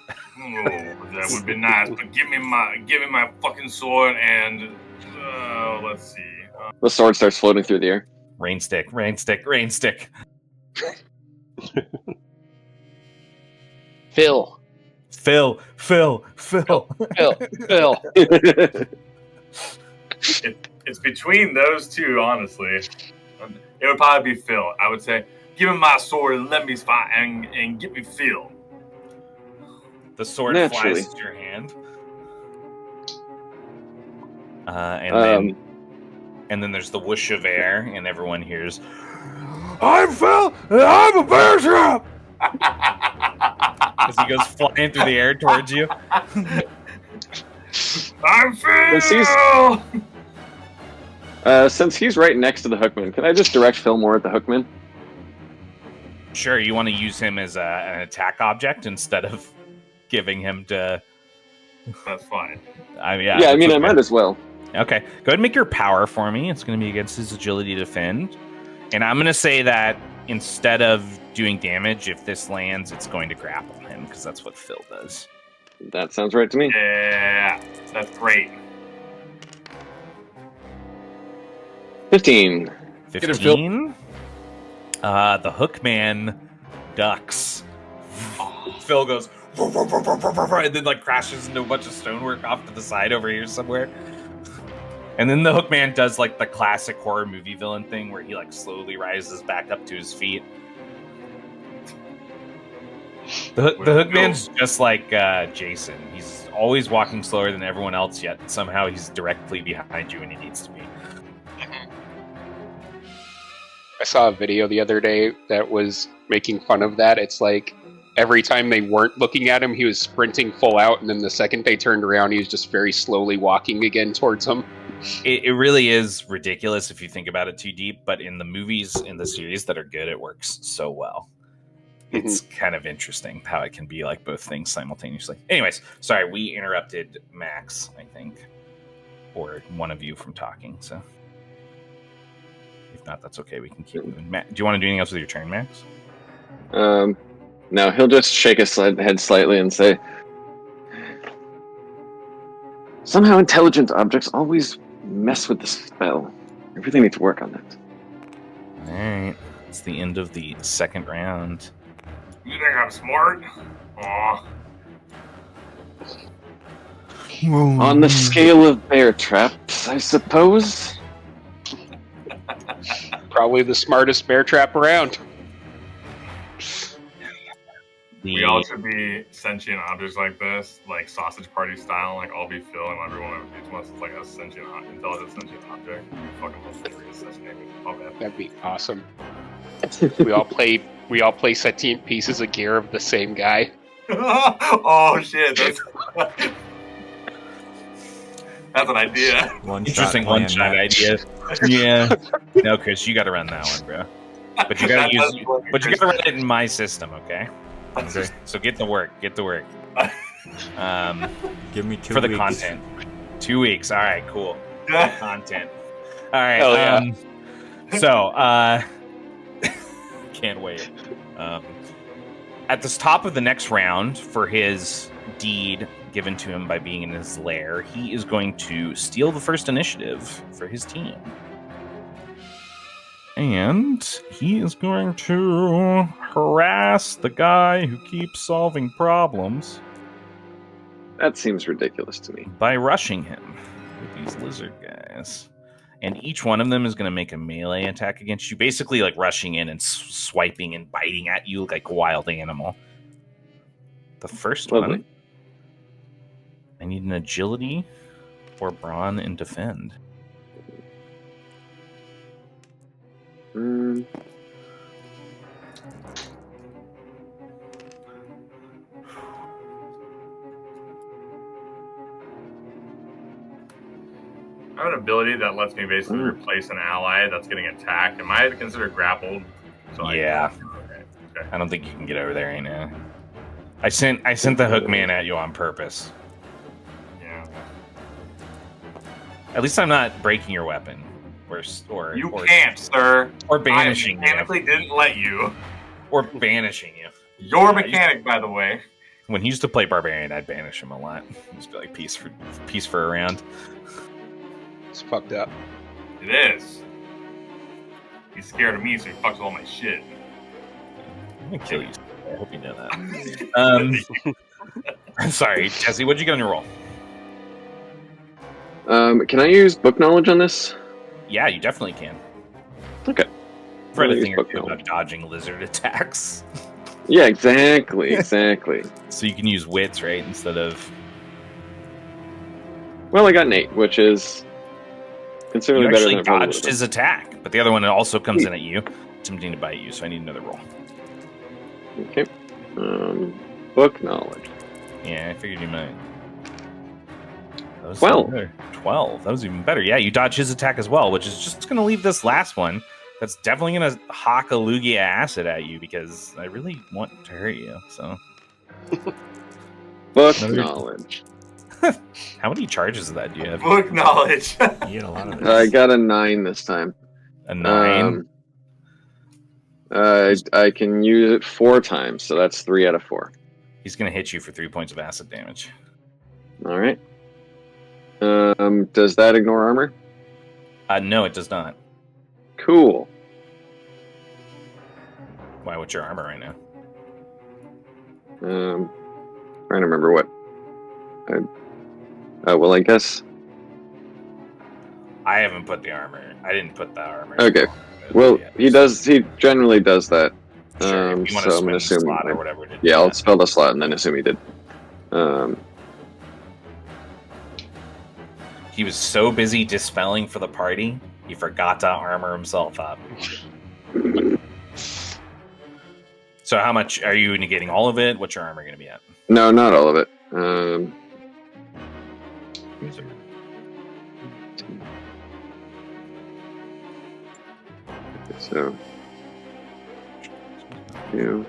Oh, that would be nice. But give me my fucking sword and let's see. The sword starts floating through the air. Rain stick. Phil. It's between those two, honestly. It would probably be Phil. I would say, give me my sword and let me fight and get me Phil. The sword flies to your hand. And then there's the whoosh of air, and everyone hears, "I'm Phil, and I'm a bear trap!" As he goes flying through the air towards you. I'm Phil! Since he's right next to the Hookman, can I just direct Phil more at the Hookman? Sure, you want to use him as an attack object instead of giving him to... That's fine. I might as well. Okay, go ahead and make your power for me. It's going to be against his agility to defend. And I'm going to say that instead of doing damage, if this lands, it's going to grapple him, because that's what Phil does. That sounds right to me. Yeah, that's great. 15. 15? The Hookman ducks. Phil goes, and then like crashes into a bunch of stonework off to the side over here somewhere. And then the Hookman does like the classic horror movie villain thing where he like slowly rises back up to his feet. The Hookman's just like Jason. He's always walking slower than everyone else, yet somehow he's directly behind you when he needs to be. I saw a video the other day that was making fun of that. It's like every time they weren't looking at him, he was sprinting full out, and then the second they turned around, he was just very slowly walking again towards them. It really is ridiculous if you think about it too deep, but in the movies, in the series that are good, it works so well. It's kind of interesting how it can be like both things simultaneously. Anyways, sorry, we interrupted Max, I think, or one of you from talking, so... If not, that's okay. We can keep moving. Do you want to do anything else with your turn, Max? No, he'll just shake his head slightly and say, somehow intelligent objects always mess with the spell. I really need to work on that. Alright. It's the end of the second round. You think I'm smart? Aw. On the scale of bear traps, I suppose. Probably the smartest bear trap around. We all should be sentient objects like this, like sausage party style. Like I'll be Phil, and everyone else is like a sentient, intelligent sentient object. Fucking hilarious. That'd be awesome. we all play sentient pieces of gear of the same guy. Oh shit! That's an idea. Interesting one-shot idea. Yeah. No, Chris, you got to run that one, bro. But you got to run it in my system, okay? Okay. So get to work. Give me 2 weeks for the content. 2 weeks. All right, cool. Content. All right. Hell yeah. So, can't wait. At the top of the next round, for his deed given to him by being in his lair, he is going to steal the first initiative for his team. And he is going to harass the guy who keeps solving problems. That seems ridiculous to me. By rushing him with these lizard guys. And each one of them is going to make a melee attack against you, basically like rushing in and swiping and biting at you like a wild animal. The first one, I need an agility or brawn and defend. I have an ability that lets me basically replace an ally that's getting attacked. Am I considered grappled? Yeah. Okay. I don't think you can get over there right now. I sent the hook man at you on purpose. Yeah. At least I'm not breaking your weapon. Or You can't, sir. Or banishing I mechanically didn't let you. Or banishing you. Your mechanic, by the way. When he used to play Barbarian, I'd banish him a lot. He used to be like, peace for a round. It's fucked up. It is. He's scared of me, so he fucks with all my shit. I'm gonna kill you. I hope you know that. Sorry, Jesse, what'd you get on your roll? Can I use book knowledge on this? Yeah, you definitely can. Okay. For I'll anything use or book two about knowledge. dodging lizard attacks. Yeah, exactly. So you can use wits, right, instead of... Well, I got an 8, which is considerably You better actually than it probably dodged would've his attack, but the other one also comes in at you, attempting to bite you, so I need another roll. been. Okay. Book knowledge. Yeah, I figured you might. That was 12. even better. 12. That was even better. Yeah, you dodge his attack as well, which is just going to leave this last one. That's definitely going to hawk a Lugia acid at you because I really want to hurt you. So, Book Another- knowledge. how many charges of that do you have? Book knowledge. You get a lot of it. I got a 9 this time. A 9. I can use it 4 times, so that's 3 out of 4. He's going to hit you for 3 points of acid damage. All right. Does that ignore armor? No, it does not. Cool. Why? What's your armor right now? Trying to remember what. Well, I guess. I haven't put the armor. I didn't put the armor. Okay. Well, he does. He generally does that. Sure, if you want to So I'm gonna spend the assume. slot or whatever. To do Yeah, I'll that. spell the slot and then assume he did. He was so busy dispelling for the party, he forgot to armor himself up. So how much are you negating all of it? What's your armor going to be at? No, not all of it. So, you.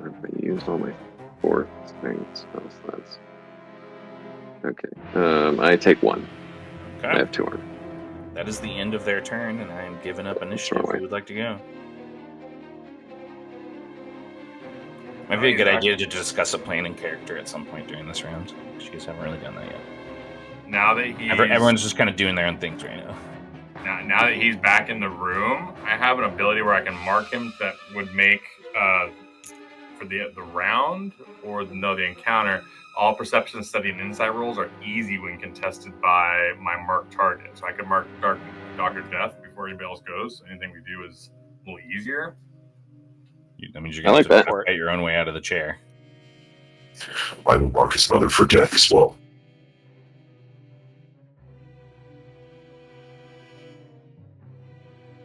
I used all my 4 things. Spell slots. Okay. I take 1. I Okay. have 2 armor. That is the end of their turn, and I am giving up initiative. Who would like to go? Might be a good idea to discuss a plan and character at some point during this round. Because you guys haven't really done that yet. Now that he's Everyone's just kind of doing their own things right now. now that he's back in the room, I have an ability where I can mark him that would make for the round or the encounter. All perception, study, and insight rolls are easy when contested by my marked target. So I could mark Dr. Death before anybody else goes. Anything we do is a little easier. That means you're I going like to have that. to get your own way out of the chair. I will mark his mother for death as well.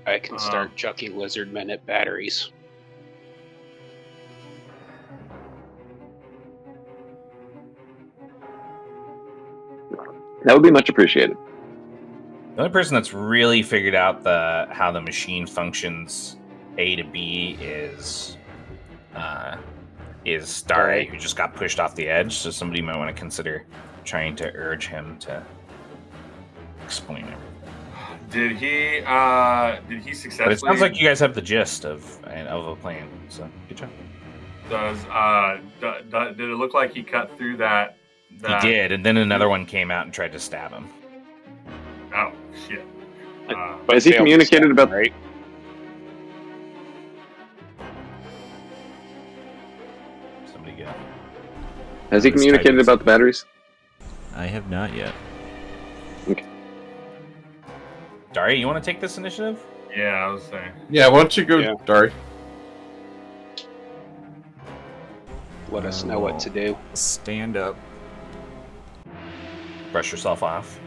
I can start chucking lizard men at batteries. That would be much appreciated. The only person that's really figured out how the machine functions A to B is Starry, who just got pushed off the edge. So somebody might want to consider trying to urge him to explain everything. Did he successfully? But it sounds like you guys have the gist of a plan. So good job. Did it look like he cut through that? He did, and then another one came out and tried to stab him. Oh shit! But Has he failed to communicated stab, about- right? Somebody go. Has he This communicated type is- about the batteries? I have not yet. Daria, you want to take this initiative? Yeah, I was saying. Yeah, why don't you go, Yeah. Dari? Let us know what to do. Stand up. Brush yourself off.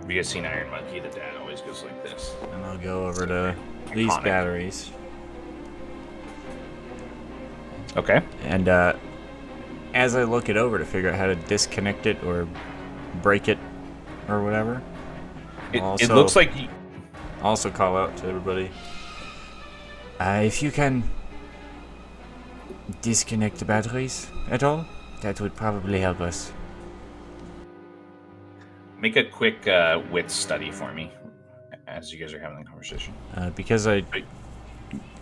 Have you guys seen Iron Monkey? The dad always goes like this. And I'll go over to these Iconic. batteries. Okay. And as I look it over to figure out how to disconnect it or break it or whatever, It looks like... also call out to everybody. If you can disconnect the batteries at all, that would probably help us. Make a quick wit study for me as you guys are having the conversation. Because I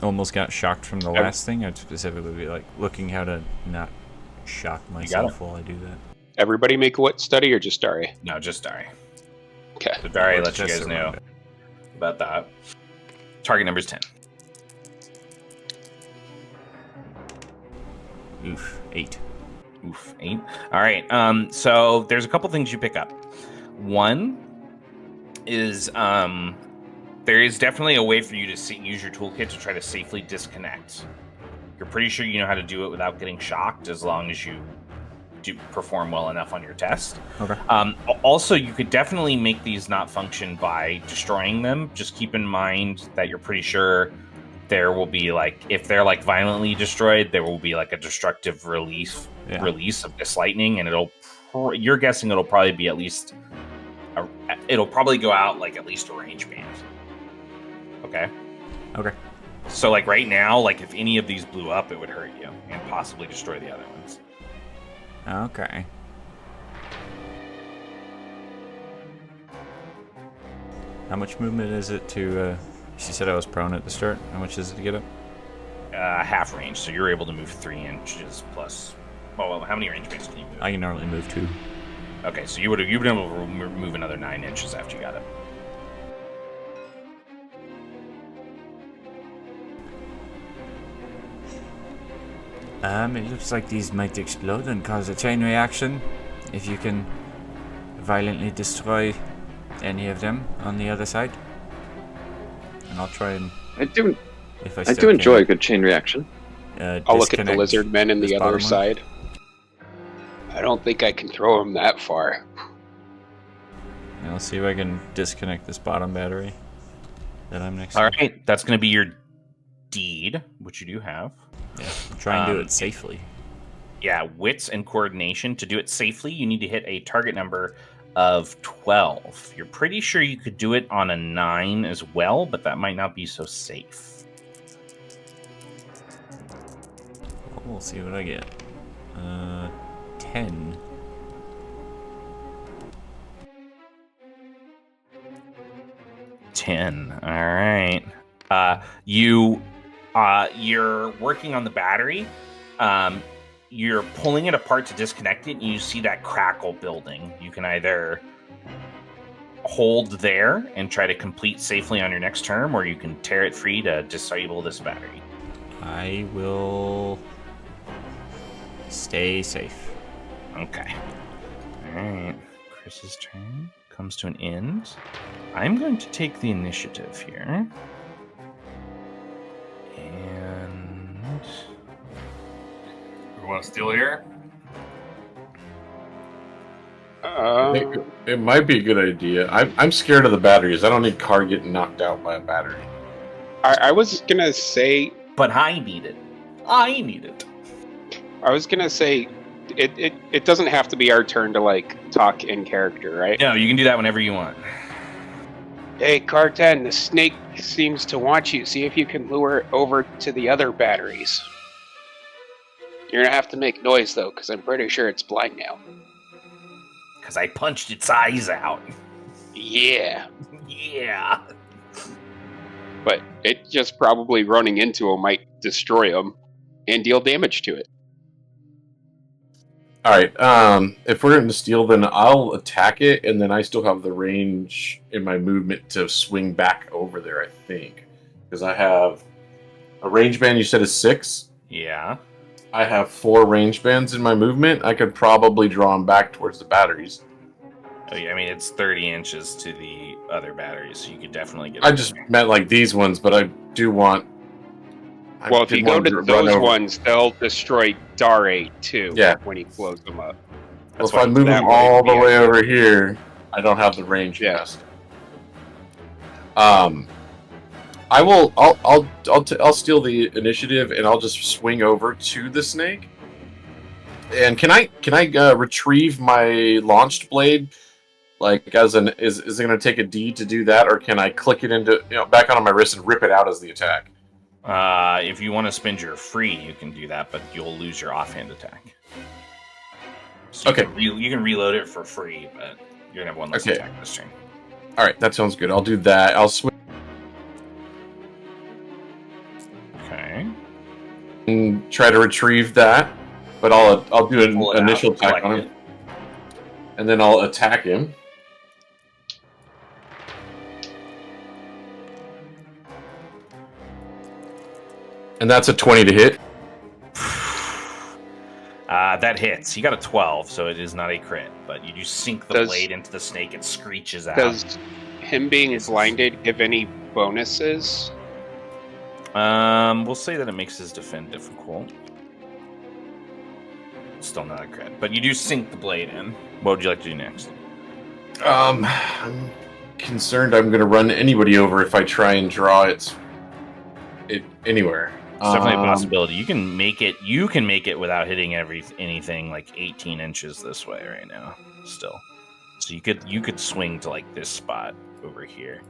almost got shocked from the last thing, I'd specifically be like looking how to not shock myself while I do that. Everybody make a what study or just Dari? No, just Dari. Okay. So Dari Let's let you just guys know surround it. about that. Target number is 10. Oof, 8. Oof, 8. All right. So there's a couple things you pick up. One is there is definitely a way for you to use your toolkit to try to safely disconnect. You're pretty sure you know how to do it without getting shocked, as long as you do perform well enough on your test. Okay. Also, you could definitely make these not function by destroying them. Just keep in mind that you're pretty sure there will be, like, if they're like violently destroyed, there will be like a destructive release of this lightning, and you're guessing it'll probably be at least it'll probably go out like at least a range band. Okay. So like right now, like if any of these blew up, it would hurt you and possibly destroy the other ones. Okay. How much movement is it to, she said I was prone at the start. How much is it to get up? Half range, so you're able to move 3 inches plus. Well, how many range bands can you move? I can normally move 2. Okay, so you've been able to move another 9 inches after you got it. It looks like these might explode and cause a chain reaction. If you can violently destroy any of them on the other side. And I'll try and... I do can, enjoy a good chain reaction. I'll look at the lizard men in the other one. side. I don't think I can throw them that far. And I'll see if I can disconnect this bottom battery that I'm next to. All right, that's going to be your deed, which you do have. Yeah, try and do it safely. Yeah, wits and coordination. To do it safely, you need to hit a target number of 12. You're pretty sure you could do it on a 9 as well, but that might not be so safe. Well, we'll see what I get. 10. All right. You're working on the battery. You're pulling it apart to disconnect it, and you see that crackle building. You can either hold there and try to complete safely on your next turn, or you can tear it free to disable this battery. I will stay safe. Okay. All right. Chris's turn comes to an end. I'm going to take the initiative here. And We want to steal here? It might be a good idea. I'm scared of the batteries. I don't need car getting knocked out by a battery. I was gonna say, but I need it. I need it. I was gonna say, it doesn't have to be our turn to like talk in character, right? No, you can do that whenever you want. Hey, Car 10, the snake seems to want you. See if you can lure it over to the other batteries. You're gonna have to make noise though, because I'm pretty sure it's blind now. Because I punched its eyes out. Yeah. Yeah. But it just probably running into him might destroy him and deal damage to it. All right. If we're going to steal, then I'll attack it, and then I still have the range in my movement to swing back over there, I think. Because I have a range band you said is 6. Yeah. I have 4 range bands in my movement. I could probably draw them back towards the batteries. Oh, yeah, I mean, it's 30 inches to the other batteries, so you could definitely get... I just meant like these ones, but I do want... Well, if you go to those ones, they'll destroy Dare too. Yeah. When he blows them up. Well, if I move them all the way over here, I don't have the range Yeah. past. I will. I'll steal the initiative, and I'll just swing over to the snake. And can I retrieve my launched blade? Like, is it going to take a D to do that, or can I click it into back onto my wrist and rip it out as the attack? If you want to spend your free, you can do that, but you'll lose your offhand attack. So Okay. You can reload it for free, but you're gonna have one less attack this turn. All right, that sounds good. I'll do that. I'll swing Okay. and try to retrieve that, but I'll do an Pull it initial out, attack collect on it. him, and then I'll attack him. And that's a 20 to hit. That hits. You got a 12, so it is not a crit, but you just sink the blade into the snake, it screeches out. Does him being blinded give any bonuses? We'll say that it makes his defend difficult. Still not a crit, but you do sink the blade in. What would you like to do next? I'm concerned I'm going to run anybody over if I try and draw it anywhere. It's definitely a possibility. You can make it without hitting anything like 18 inches this way right now. Still, so you could swing to like this spot over here.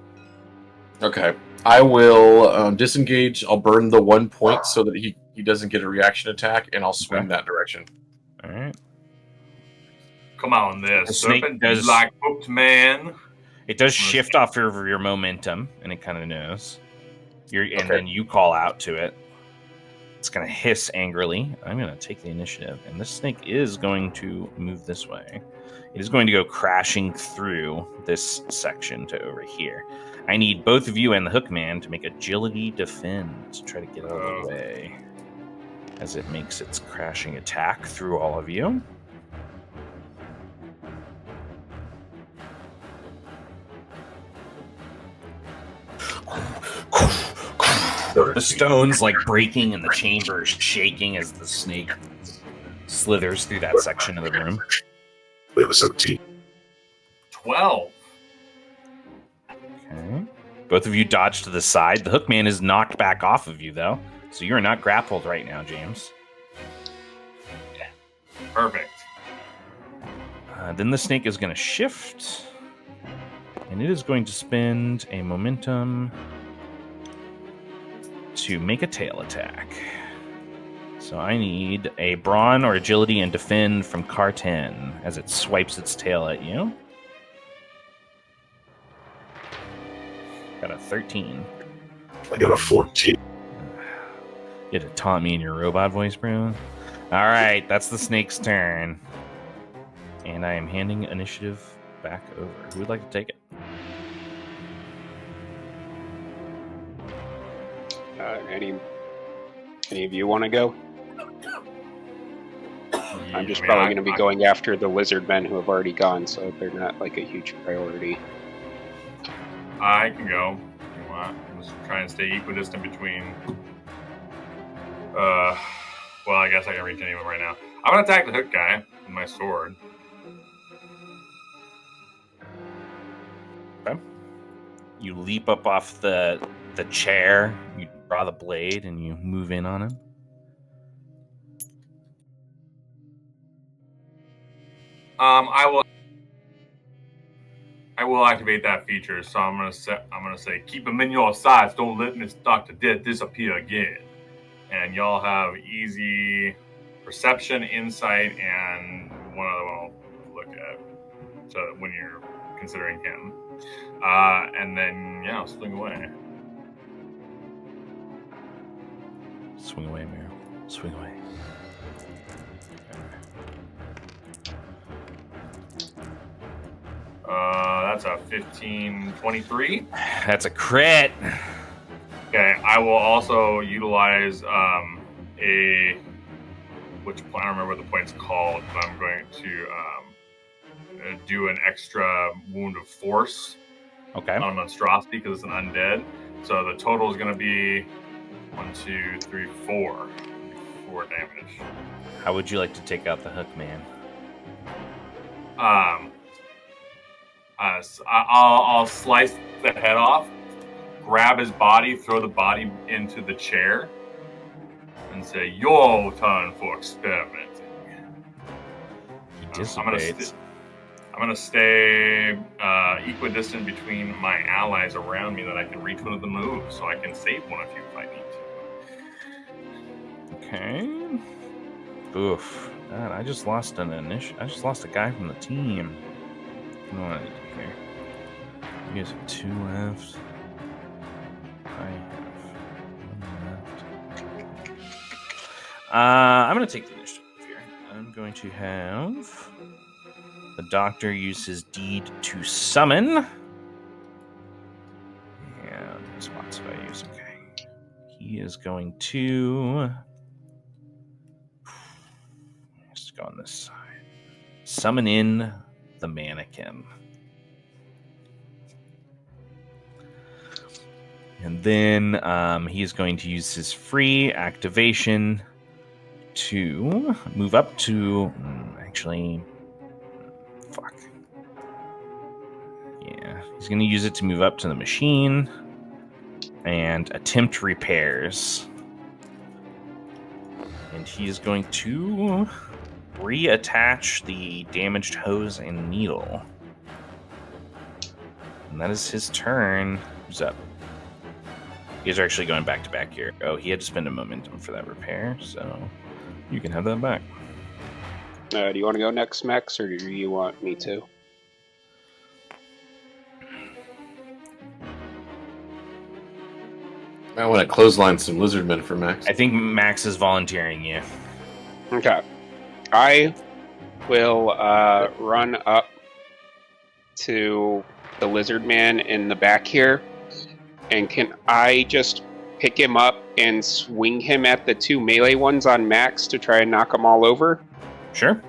Okay, I will disengage. I'll burn the 1 point so that he doesn't get a reaction attack, and I'll swing that direction. All right. Come on, there, The snake serpent. does- Like hooked man. It does shift off your momentum, and it kind of knows. Then you call out to it. It's going to hiss angrily. I'm going to take the initiative, and this snake is going to move this way. It is going to go crashing through this section to over here. I need both of you and the Hookman to make agility defend to try to get out of the way as it makes its crashing attack through all of you. The stone's like breaking and the chamber is shaking as the snake slithers through that section of the room. We have a 17. 12. Okay. Both of you dodge to the side. The Hookman is knocked back off of you, though. So you are not grappled right now, James. Perfect. Then the snake is going to shift. And it is going to spend a momentum to make a tail attack. So I need a brawn or agility and defend from Car 10 as it swipes its tail at you. Got a 13. I got a 14. You had to taunt me in your robot voice, bro. All right, that's the snake's turn. And I am handing initiative back over. Who would like to take it? Any of you want to go? I'm just probably going to be going after the lizard men who have already gone, so they're not like a huge priority. I can go. If you want. I'm just trying to stay equidistant between. Well, I guess I can reach anyone right now. I'm gonna attack the hook guy with my sword. Okay. You leap up off the chair. You draw the blade and you move in on him. I will activate that feature. So I'm gonna say keep him in your sights. Don't let Miss Dr. Death disappear again. And y'all have easy perception, insight, and one other one I'll look at. So when you're considering him, and then I'll swing away. Swing away, Miro. Swing away. That's a 15-23. That's a crit. Okay, I will also utilize which point, I don't remember what the point's called, but I'm going to do an extra wound of force on monstrosity because it's an undead. So the total is going to be 1, 2, 3, 4. 4 damage. How would you like to take out the hook man? I'll slice the head off, grab his body, throw the body into the chair, and say, "Your turn for experimenting." He I'm dissipates. gonna stay equidistant between my allies around me that I can reach one of the moves, so I can save one of you if I need to. Okay. Oof. God, I just lost a guy from the team. What do I want to do here? You guys have 2 left. I have 1 left. I'm going to take the initiative here. I'm going to have the doctor use his deed to summon. And his spots if I use. Okay. He is going to. Let's go on this side. Summon in the mannequin. And then he's going to use his free activation to move up to... actually... Fuck. Yeah. He's going to use it to move up to the machine and attempt repairs. And he is going to reattach the damaged hose and needle. And that is his turn. Who's up? You guys are actually going back to back here. Oh, he had to spend a momentum for that repair, so you can have that back. Do you want to go next, Max, or do you want me to? I want to clothesline some lizardmen for Max. I think Max is volunteering you. Okay. I will run up to the lizard man in the back here, and can I just pick him up and swing him at the 2 melee ones on Max to try and knock them all over? Sure. Go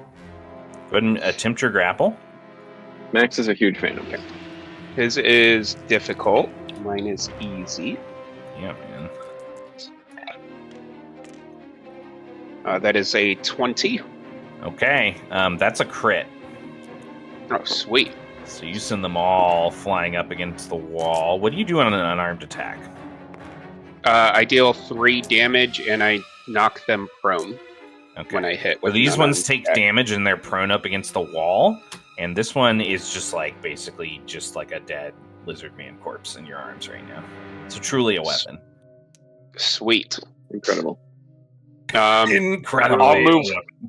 ahead and attempt your grapple. Max is a huge fan of it. His is difficult. Mine is easy. Yeah, man. That is a 20. Okay, that's a crit. Oh, sweet. So you send them all flying up against the wall. What do you do on an unarmed attack? I deal 3 damage, and I knock them prone when I hit. Well, With these an ones unarmed take attack. damage and they're prone up against the wall. And this one is just like basically just like a dead lizard man corpse in your arms right now. So truly a weapon. Sweet. Incredible. Incredible.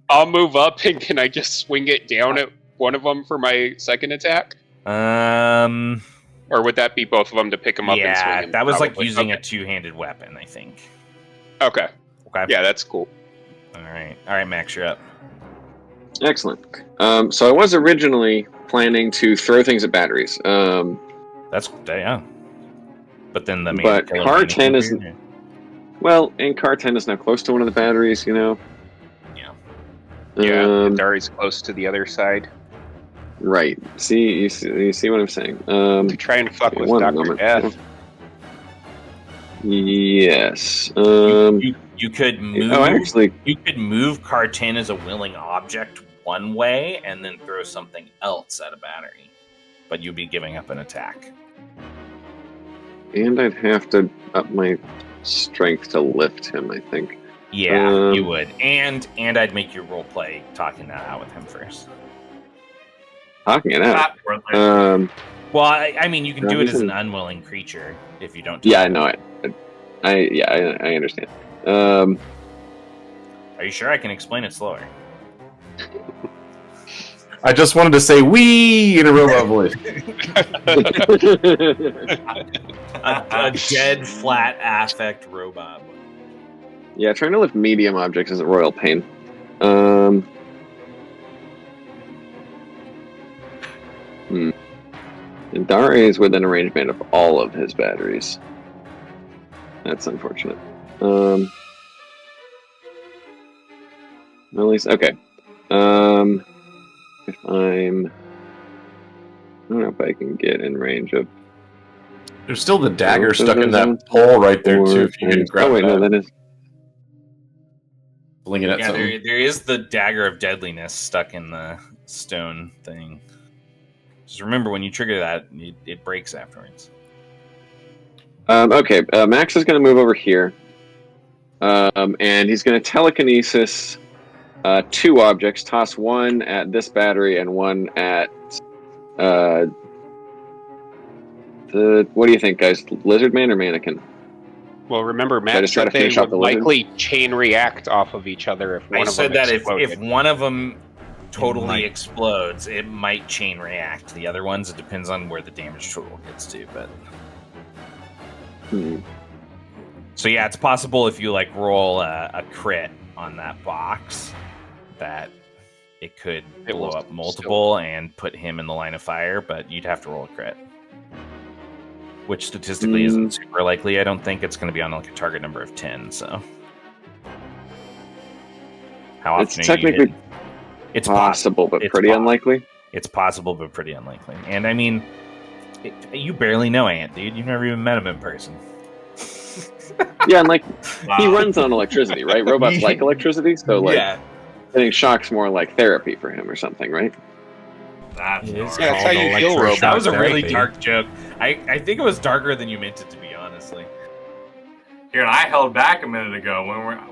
I'll move up, and can I just swing it down at one of them for my second attack? Or would that be both of them to pick them up and swing Yeah, them? that was like Probably. using Okay. a two-handed weapon, I think. Okay. Okay. Yeah, that's cool. All right, Max, you're up. Excellent. So I was originally planning to throw things at batteries. That's yeah. But then the But car 10 is... is Well, and car 10 is now close to one of the batteries, you know? Yeah. Yeah, Dari's close to the other side. Right. You see what I'm saying? To try and fuck with Dr. Death. Yes. You could move. Oh, actually, you could move car 10 as a willing object one way, and then throw something else at a battery. But you'd be giving up an attack. and I'd have to up my strength to lift him, I think. Yeah, you would. And I'd make you role play talking that out with him first. Talking it out. Not worth it. Well, I mean, you can No, do it he's as an in- unwilling creature if you don't. Yeah, I know it. I understand. Are you sure I can explain it slower? I just wanted to say "wee" in a robot voice. A dead, flat affect robot. Yeah, trying to lift medium objects is a royal pain. And Dare is within a range band of all of his batteries. That's unfortunate. At least, okay. If I don't know if I can get in range of. There's still the dagger Both of stuck in those that hole right there or too. If you can grab oh wait, no, that, that is. fling it at Yeah, something. there is the dagger of deadliness stuck in the stone thing. Just remember, when you trigger that, it breaks afterwards. Okay, Max is going to move over here. And he's going to telekinesis 2 objects, toss one at this battery and one at what do you think, guys? Lizard man or mannequin? Well, remember, I Matt just try said to they finish off would the lizard? likely chain react off of each other if one I of them said that exploded. if one of them totally might. explodes, it might chain react. The other ones, it depends on where the damage total gets to. But so yeah, it's possible if you like roll a crit on that box that it could It blow will up multiple and put him in the line of fire. But you'd have to roll a crit, which statistically isn't super likely. I don't think it's going to be on like a target number of 10. So how often It's are you technically hitting? It's possible, but It's pretty possible. unlikely. It's possible, but pretty unlikely. And I mean, you barely know Ant, dude. You've never even met him in person. Yeah, and like Wow. he runs on electricity, right? Robots like electricity, so like getting shock's more like therapy for him or something, right? That's It is dark. Yeah, that's how called you heal robots. That was a really electroshock dark joke. I think it was darker than you meant it to be, honestly. Here, and I held back a minute ago.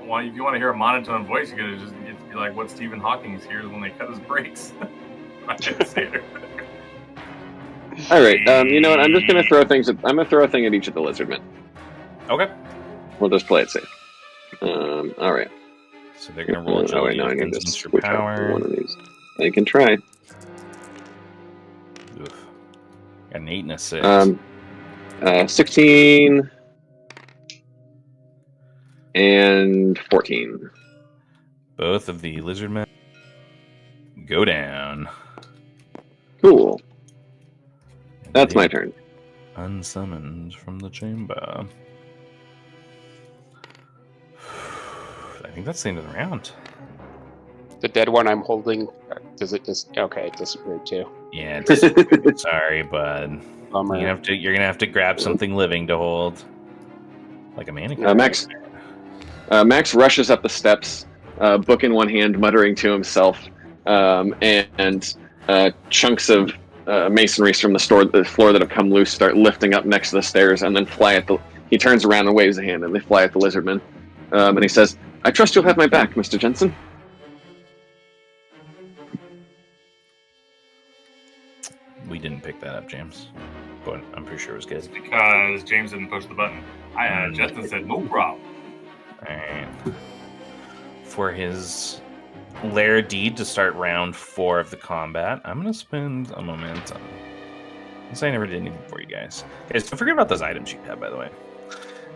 Well, if you want to hear a monotone voice, you gotta just be like what Stephen Hawking hears when they cut his brakes. I didn't say it. All right, you know what? I'm just gonna throw things. I'm gonna throw a thing at each of the lizard men. Okay. We'll just play it safe. All right. So they're going to roll Oh wait, agility no, I need to against your switch out to power. one of these. I can try. Oof. Got an 8 and a 6. 16 and 14. Both of the lizard men go down. Cool. That's my turn. Unsummoned from the chamber. I think that's the end of the round. The dead one I'm holding, does it just... Okay, it disappeared too. Yeah, it's sorry, bud. Bummer. You're gonna have to grab something living to hold, like a mannequin. Max rushes up the steps, book in one hand, muttering to himself, and chunks of masonry from the floor that have come loose start lifting up next to the stairs and then fly at the... He turns around and waves a hand, and they fly at the lizardman. And he says, "I trust you'll have my back, Mr. Jensen." We didn't pick that up, James, but I'm pretty sure it was good. Because James didn't push the button. Justin said no problem. Alright. For his lair deed to start round 4 of the combat, I'm going to spend a momentum. Since I never did anything for you guys. Guys, don't forget about those items you have, by the way.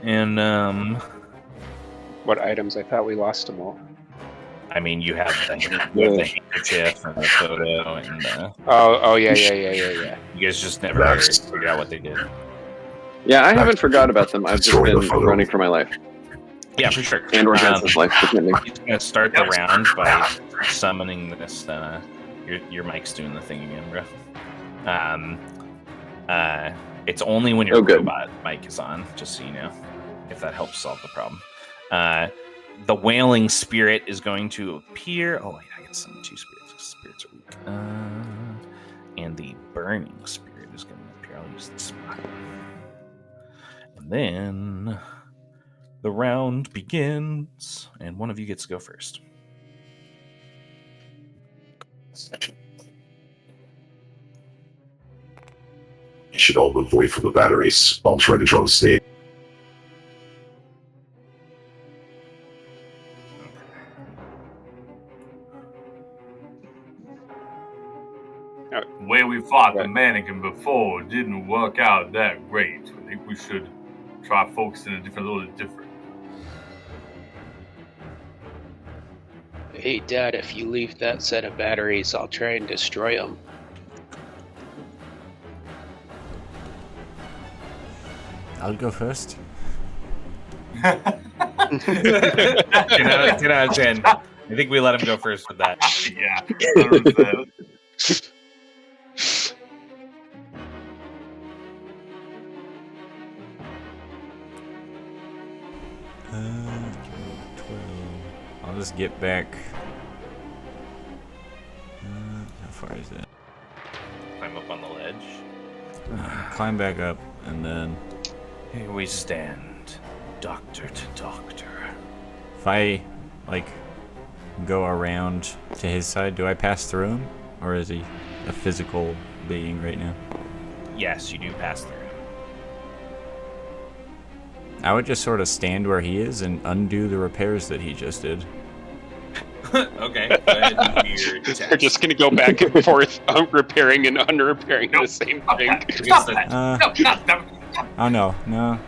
And, What items? I thought we lost them all. I mean, you have the handkerchief and the photo, and Oh, yeah. you guys just never figured out what they did. Yeah, I haven't forgot about them. I've just been running for my life. Yeah, for sure. And or Jensen's life, depending. He's going to start the round by summoning this. Your mic's doing the thing again, bro. It's only when your robot mic is on, just so you know, if that helps solve the problem. The wailing spirit is going to appear. Oh, wait, I get some 2 spirits. Spirits are weak. And the burning spirit is going to appear. I'll use this spot. And then the round begins, and one of you gets to go first. You should all move away from the batteries. I'll try to draw the stage. The way we fought the mannequin before didn't work out that great. I think we should try focusing a little different. Hey, Dad, if you leave that set of batteries, I'll try and destroy them. I'll go first. 10 out of 10. I think we let him go first with that. Yeah. 100%. Uh, 12. I'll just get back. How far is that? Climb up up on the ledge. Climb back up, and then Here we stand, doctor to doctor. if I go around to his side, do I pass through him, or is he a physical being right now? Yes, you do pass through. I would just sort of stand where he is and undo the repairs that he just did. Okay, go ahead and do your They're test. just going to go back and forth, repairing and under-repairing the same Stop thing. that. Stop that. Uh, No, stop. Oh no.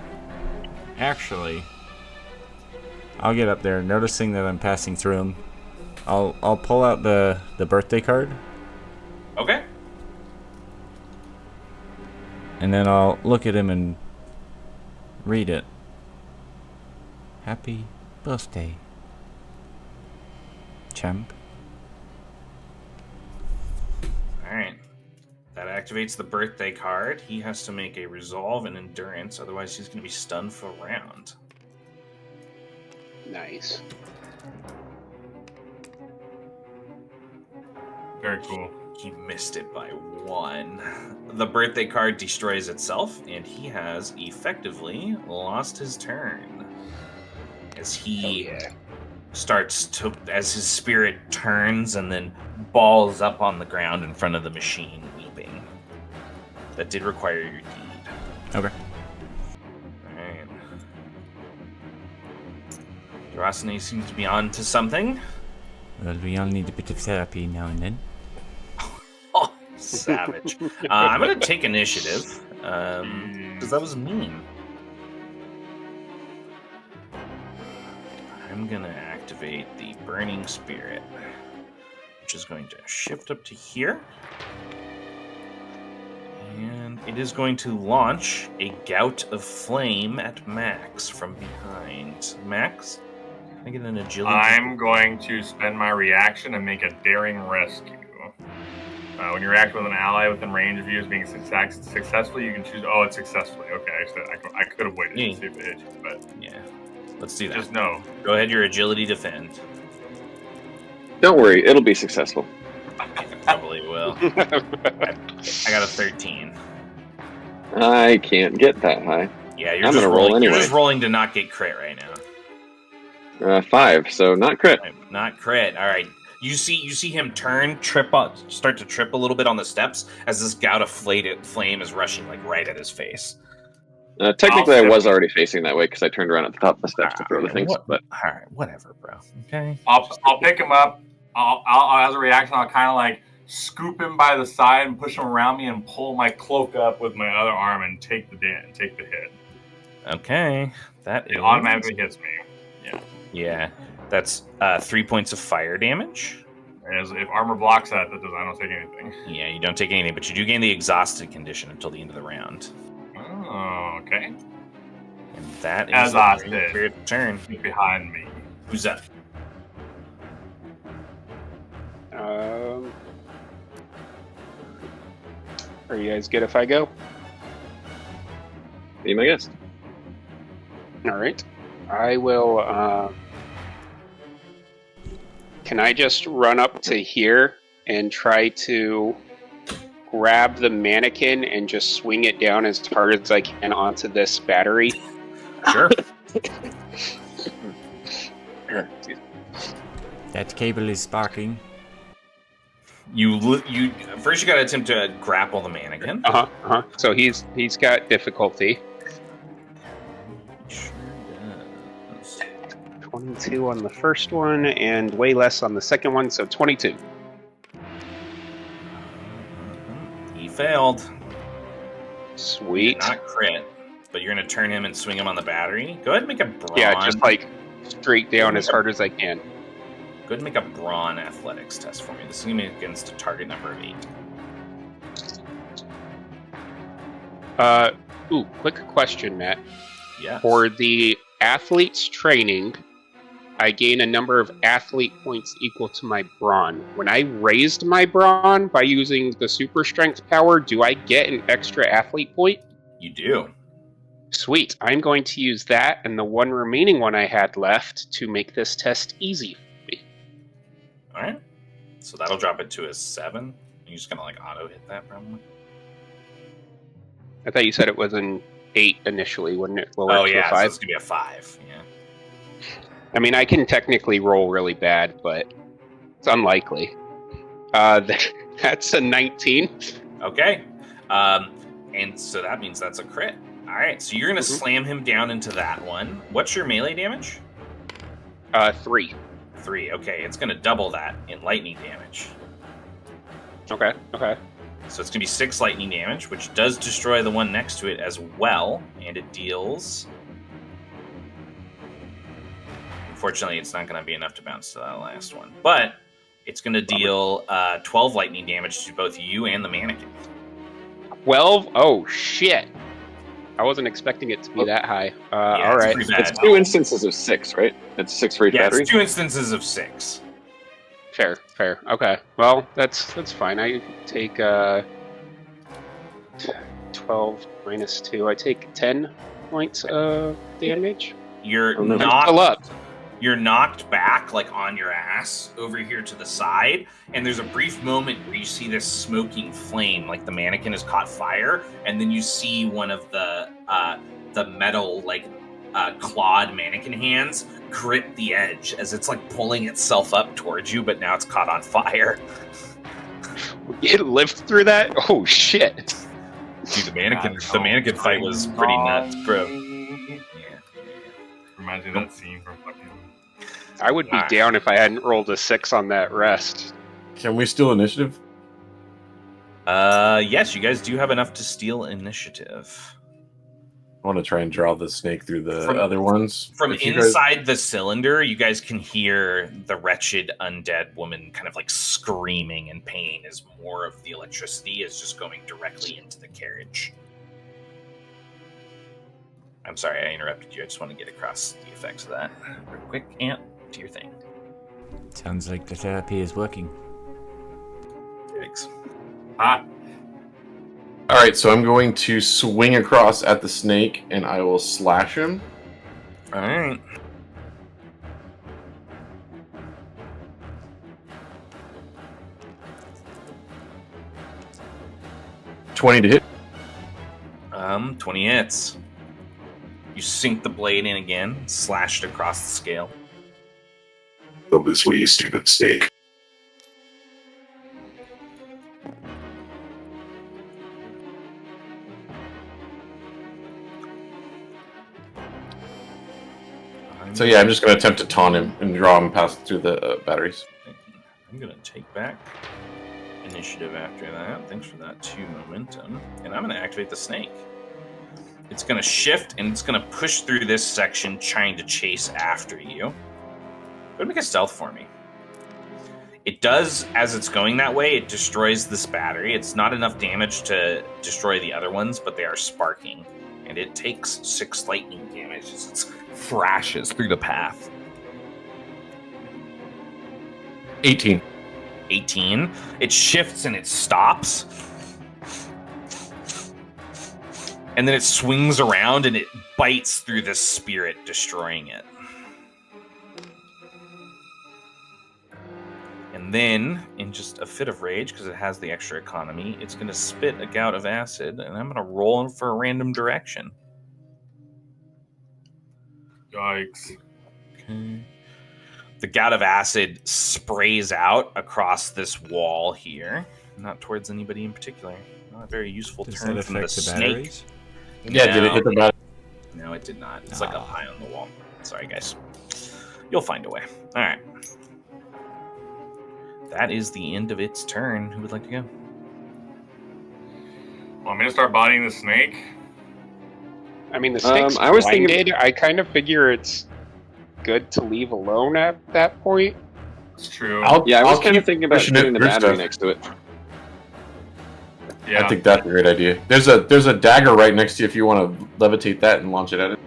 Actually, I'll get up there, noticing that I'm passing through him. I'll pull out the birthday card, Okay. and then I'll look at him and read it. Happy birthday, champ. Alright. That activates the birthday card. He has to make a resolve and endurance, otherwise he's going to be stunned for a round. Nice. Very cool. He missed it by 1. The birthday card destroys itself, and he has effectively lost his turn. As he starts to, as his spirit turns and then balls up on the ground in front of the machine, weeping. That did require your deed. Okay. Alright. Durasane seems to be on to something. Well, we all need a bit of therapy now and then. Oh, savage. I'm going to take initiative, because that was mean. I'm going to activate the Burning Spirit, which is going to shift up to here. And it is going to launch a gout of flame at Max from behind. Max, can I get an agility? I'm going to spend my reaction and make a daring rescue. When you react with an ally within range of you as being successful, you can choose. Oh, it's successfully. Okay, I could have waited to see if it hit you, but Yeah, let's do that. just know. Go ahead, your agility defend. Don't worry, it'll be successful. Probably will. I got a 13. I can't get that high. Yeah, you're I'm just gonna roll rolling. You're anyway. just rolling to not get crit right now. 5, so not crit. Not crit. All right. You see him turn, start to trip a little bit on the steps as this gout of flame is rushing right at his face. Technically, I was already facing that way because I turned around at the top of the steps to throw the things. But All right, whatever, bro. Okay. I'll pick him up. I'll as a reaction, I'll kind of scoop him by the side and push him around me and pull my cloak up with my other arm and take the hit. Okay. It automatically hits me. Yeah. That's 3 points of fire damage. As if armor blocks that, I don't take anything. Yeah, you don't take anything, but you do gain the exhausted condition until the end of the round. Oh, okay. And that As is I the said. Spirit turn. Get behind me. Who's that? Are you guys good if I go? be my guest. All right. I will. Can I just run up to here and try to grab the mannequin and just swing it down as hard as I can onto this battery? Sure. That cable is sparking. You first you got to attempt to grapple the mannequin. So he's got difficulty. Sure does. 22 on the first one and way less on the second one, so 22. He failed. Sweet. Not crit, but you're gonna turn him and swing him on the battery. Go ahead and make a brawn. Yeah, just straight down as hard as I can. Go ahead and make a brawn athletics test for me. This is gonna be against a target number of 8. Quick question, Matt. Yeah. For the athlete's training, I gain a number of athlete points equal to my brawn. When I raised my brawn by using the super strength power, do I get an extra athlete point? You do. Sweet. I'm going to use that and the one remaining one I had left to make this test easy for me. All right. So that'll drop it to a 7. You're just gonna auto hit that probably. I thought you said it was an 8 initially, wouldn't it? Lower Oh to yeah, a so 5. it's gonna be a 5. Yeah. I mean, I can technically roll really bad, but it's unlikely. That's a 19. Okay. And so that means that's a crit. All right, so you're gonna slam him down into that one. What's your melee damage? 3. 3. Okay, it's gonna double that in lightning damage. Okay. So it's gonna be 6 lightning damage, which does destroy the one next to it as well, and it deals. Unfortunately, it's not gonna be enough to bounce to that last one, but it's gonna deal 12 lightning damage to both you and the mannequin. 12? Oh shit! I wasn't expecting it to be that high. Yeah, all it's right. pretty bad. It's 2 instances of 6, right? It's 6 for each battery. It's 2 instances of 6. Fair. Okay. Well, that's fine. I take 12 minus 2. I take 10 points of damage. You're Still up. You're knocked back, like on your ass, over here to the side, and there's a brief moment where you see this smoking flame, like the mannequin has caught fire, and then you see one of the metal, like clawed mannequin hands grip the edge as it's like pulling itself up towards you, but now it's caught on fire. It lived through that? Oh shit! Dude, the mannequin fight was pretty nuts, bro. Yeah. Reminds me of that scene from fucking. I would be down if I hadn't rolled a 6 on that rest. Can we steal initiative? Yes, you guys do have enough to steal initiative. I want to try and draw the snake through the other ones. From If you inside the cylinder, you guys can hear the wretched undead woman kind of like screaming in pain as more of the electricity is just going directly into the carriage. I'm sorry, I interrupted you. I just want to get across the effects of that real quick. Ant, do your thing. Sounds like the therapy is working. Thanks. All right, so I'm going to swing across at the snake, and I will slash him. All right. $20 to hit. 20 hits. You sink the blade in again, slash it across the scale. Go this way, you stupid snake. So yeah, I'm just going to attempt to taunt him and draw him past through the batteries. I'm going to take back initiative after that. Thanks for that 2 momentum. And I'm going to activate the snake. It's going to shift, and it's going to push through this section, trying to chase after you. Go ahead and make a stealth for me. It does, as it's going that way, it destroys this battery. It's not enough damage to destroy the other ones, but they are sparking. And it takes 6 lightning damage as it thrashes through the path. 18. 18. It shifts and it stops. And then it swings around and it bites through this spirit, destroying it. And then, in just a fit of rage, because it has the extra economy, it's going to spit a gout of acid, and I'm going to roll for a random direction. Yikes. Okay. The gout of acid sprays out across this wall here, not towards anybody in particular. Not a very useful Does turn that from the affect the snake. batteries? Yeah, did it hit the battery? No, it did not. It's like up high on the wall. Sorry, guys. You'll find a way. All right. That is the end of its turn. Who would like to go? Want me to start bodying the snake? I mean, the snake's I was blinded. I kind of figure it's good to leave alone at that point. It's true. I was I'll kind of keep thinking about pushing putting it the through battery stuff. next to it. Yeah. I think that's a great idea. There's a dagger right next to you if you want to levitate that and launch it at it.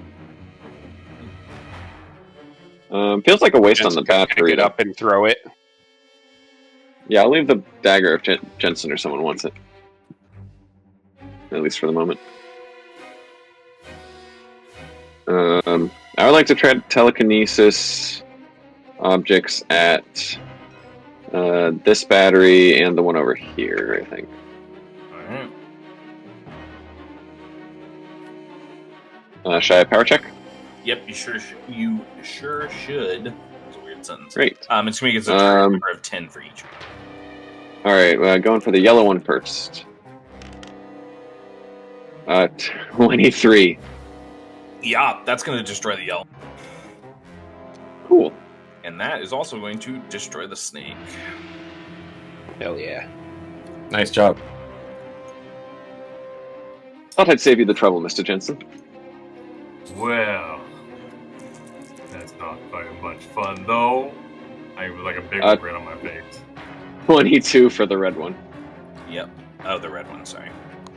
Feels like a waste on Jensen the can pick battery. it up and throw it. Yeah, I'll leave the dagger if Jensen or someone wants it. At least for the moment. I would like to try telekinesis objects at this battery and the one over here, I think. All right. Should I have power check? Yep, you sure should. That's a weird sentence. Great. It's going to get a target number of 10 for each. All right, going for the yellow one first. 23. Yeah, that's going to destroy the yellow. Cool. And that is also going to destroy the snake. Hell yeah. Nice job. Thought I'd save you the trouble, Mr. Jensen. Well, that's not very much fun, though. I was like a big grin on my face. 22 for the red one. Yep. Oh, the red one, sorry.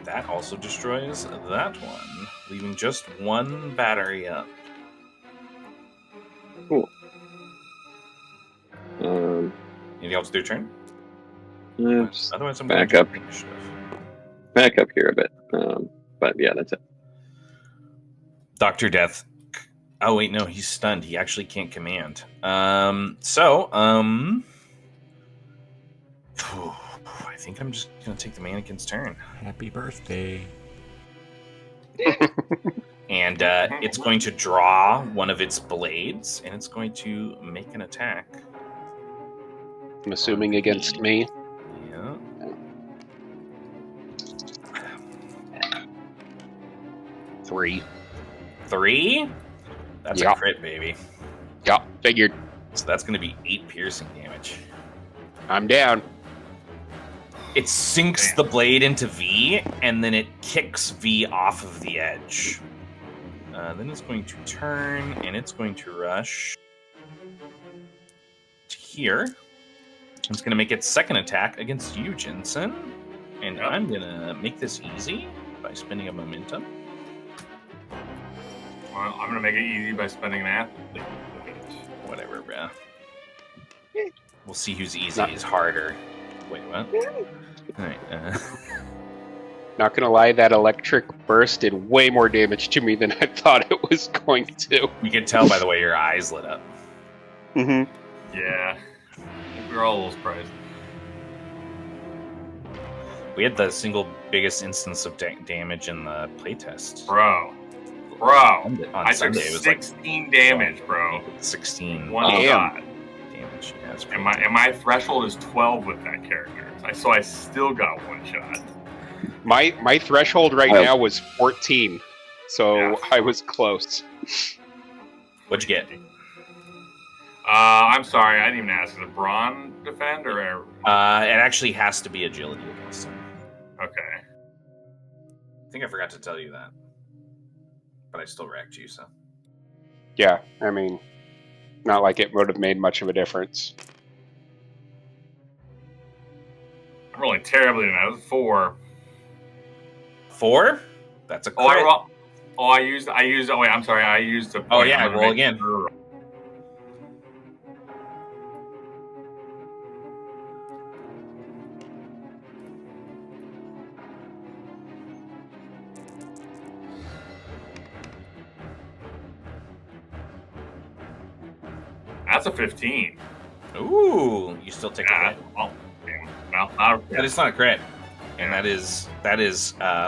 That also destroys that one, leaving just one battery up. Cool. Anything else to do your turn? Just Otherwise, I'm back going up. to initiative. Back up here a bit. But yeah, that's it. Dr. Death. Oh, wait, no, he's stunned. He actually can't command. I think I'm just going to take the mannequin's turn. Happy birthday. And it's going to draw one of its blades, and it's going to make an attack. I'm assuming against me. Yeah. Three. 3? That's Yeah. a crit, baby. Yeah, figured. So that's going to be 8 piercing damage. I'm down. It sinks the blade into V, and then it kicks V off of the edge. Then it's going to turn, and it's going to rush to here. It's going to make its second attack against you, Jensen. And I'm going to make this easy by spending a momentum. Well, I'm going to make it easy by spending an athlete. Whatever, bruh. We'll see who's easy is harder. Wait, what? Alright, Not gonna lie, that electric burst did way more damage to me than I thought it was going to. you can tell by the way your eyes lit up. Mm-hmm. Yeah. We were all a little surprised. We had the single biggest instance of damage in the playtest. Bro. On I took Sunday, it was like 16 damage, bro. 16 One shot. damage. Yeah, that's And my threshold is 12 with that character. So I still got one shot. My threshold right now was 14, so Yeah. I was close. What'd you get? I'm sorry, I didn't even ask. Is it brawn defend or? It actually has to be agility against him. Okay. I think I forgot to tell you that. But I still wrecked you, so. Yeah, I mean, not like it would have made much of a difference. I'm rolling terribly tonight. That was 4. 4? That's a Oh, crit. I used. Oh wait, I'm sorry. I used a. Oh, yeah, roll again. That's a 15. Ooh, you still take a Yeah. hit. Well, damn. Well, not a But it's not a crit. And that is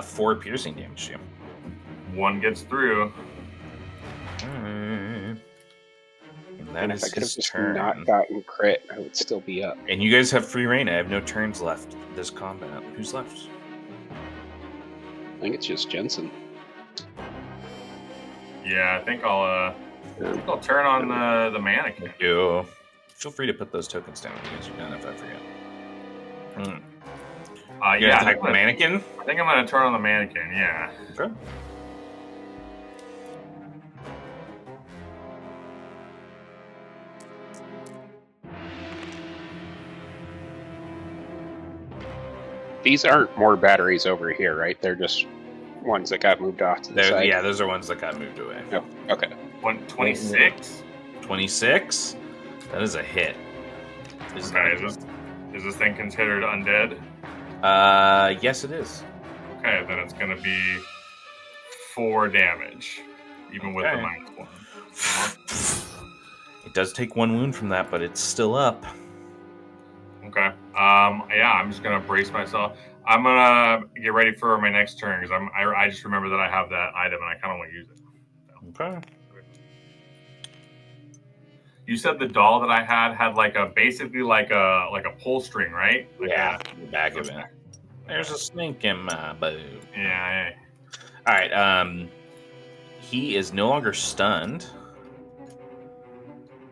4 piercing damage to you. one gets through. And that And is if I could have his just turn. not gotten crit, I would still be up. And you guys have free reign. I have no turns left this combat. Who's left? I think it's just Jensen. Yeah, I think I'll turn on the mannequin. You. Feel free to put those tokens down when you guys are done if I forget. You Yeah, attack the mannequin? I think I'm gonna turn on the mannequin. Yeah. Okay. These aren't more batteries over here, right? They're just ones that got moved off to the side. Yeah, those are ones that got moved away. Oh, okay. 26. 26? That is a hit. Okay, is this thing considered undead? Yes, it is. Okay, then it's gonna be 4 damage, even with the Okay. -1. It does take 1 wound from that, but it's still up. Okay. Yeah, I'm just gonna brace myself. I'm gonna get ready for my next turn because I just remember that I have that item and I kind of want to use it. Okay. You said the doll that I had like basically like a pull string, right? Like Yeah, the back of it. Okay. There's a snake in my boot. Yeah. All right. He is no longer stunned.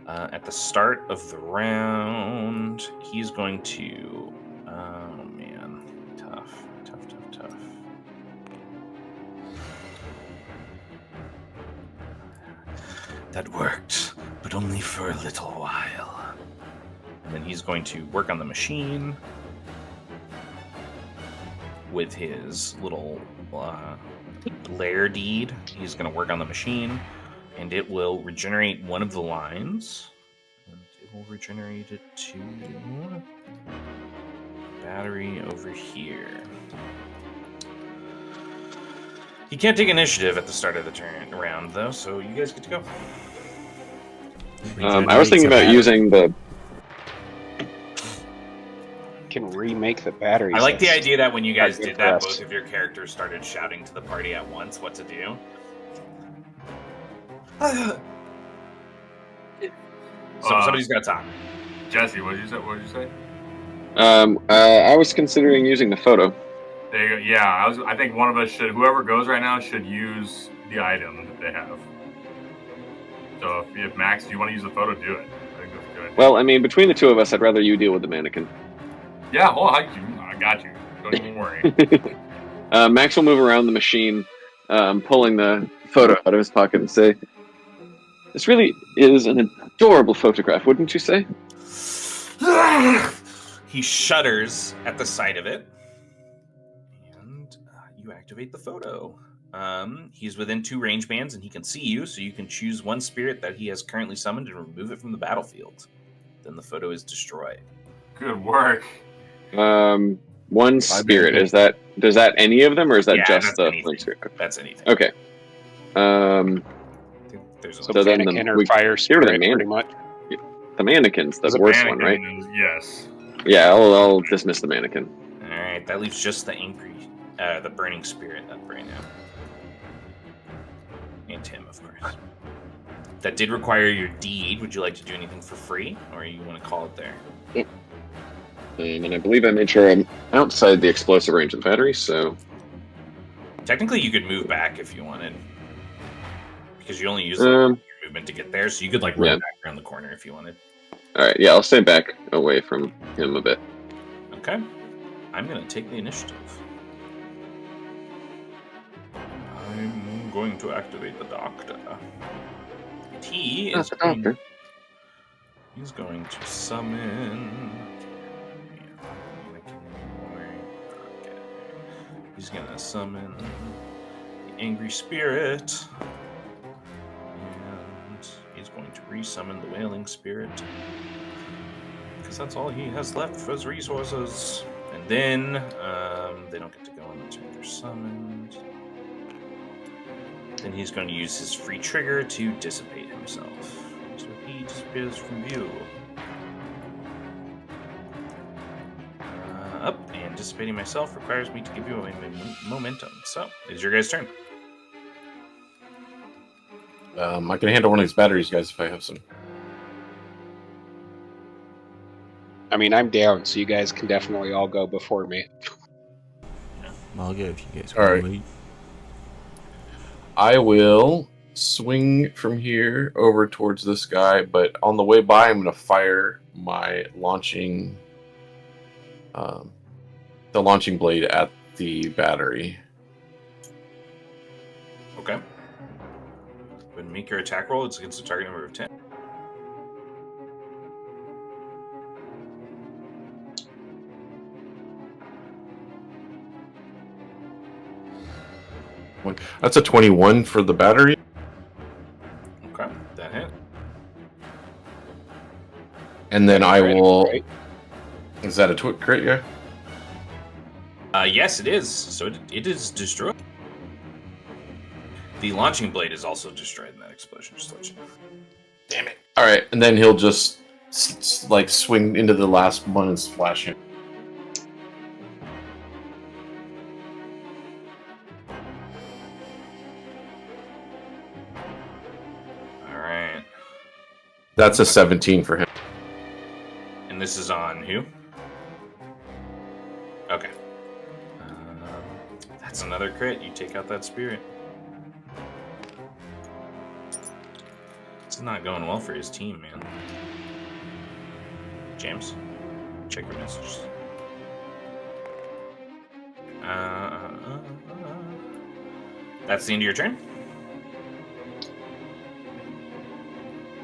At the start of the round, he's going to. Oh man, tough. That worked, but only for a little while. And then he's going to work on the machine with his little lair deed. He's going to work on the machine, and it will regenerate one of the lines. And it will regenerate it to battery over here. He can't take initiative at the start of the round, though, so you guys get to go. I was thinking about using the. Can remake the batteries. I like the That's idea that when you guys good did for that, us. both of your characters started shouting to the party at once what to do. So somebody's got to talk. Jesse, what did you say? I was considering using the photo. There you go. Yeah, I think one of us should. Whoever goes right now should use the item that they have. So if Max, you want to use the photo, do it. I think that's good. Well, I mean, between the two of us, I'd rather you deal with the mannequin. Yeah, well, I got you. Don't even worry. Max will move around the machine, pulling the photo out of his pocket and say, "This really is an adorable photograph, wouldn't you say?" He shudders at the sight of it, and you activate the photo. He's within 2 range bands, and he can see you, so you can choose one spirit that he has currently summoned and remove it from the battlefield. Then the photo is destroyed. Good work. One spirit. Does that any of them, or is that just the anything. flame spirit? That's anything. Okay. There's a So So then mannequin the- or we- fire here are the spirit, man- pretty much. The mannequin's the The worst one, right? mannequin is- yes. Yeah, I'll dismiss the mannequin. All right, that leaves just the the burning spirit up right now, and him, of course. That did require your deed. Would you like to do anything for free, or you want to call it there? And I believe I made sure I'm outside the explosive range of the battery, so... Technically, you could move back if you wanted, because you only use your movement to get there. So you could run back around the corner if you wanted. Alright, yeah, I'll stay back away from him a bit. Okay, I'm gonna take the initiative. I'm going to activate the doctor. He's going to summon. He's gonna summon the angry spirit, and he's going to resummon the wailing spirit, because that's all he has left for his resources. And then they don't get to go on the turn they're summoned. Then he's going to use his free trigger to dissipate himself. So he disappears from view. And dissipating myself requires me to give you a momentum. So, it's your guys' turn. I can handle one of these batteries, guys, if I have some. I mean, I'm down, so you guys can definitely all go before me. I'll go if you guys All want right. to lead. I will swing from here over towards this guy, but on the way by, I'm going to fire my launching, the launching blade at the battery. Okay. When you make your attack roll, it's against a target number of 10. That's a 21 for the battery. Okay, that hit. And then I Crit, will... right? Is that a crit, yeah? Yes, it is. So it is destroyed. The launching blade is also destroyed in that explosion. Just to let you know. Damn it. All right, and then he'll just swing into the last one and splash him. That's a 17 for him. And this is on who? Okay. That's another crit. You take out that spirit. It's not going well for his team, man. James, check your messages. That's the end of your turn.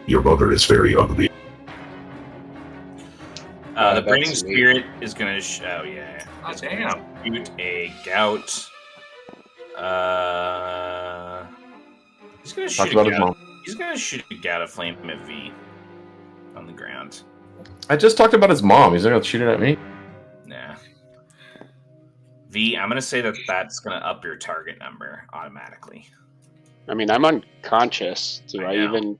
Your mother is very ugly. The That's burning me. spirit is gonna. Oh yeah. Oh, It's gonna damn. shoot a gout. He's gonna Talked shoot a about his gout. mom. He's gonna shoot a gout of flame at V on the ground. I just talked about his mom. He's not going to shoot it at me. Nah. V, I'm gonna say that that's gonna up your target number automatically. I mean, I'm unconscious. Do I I know. even?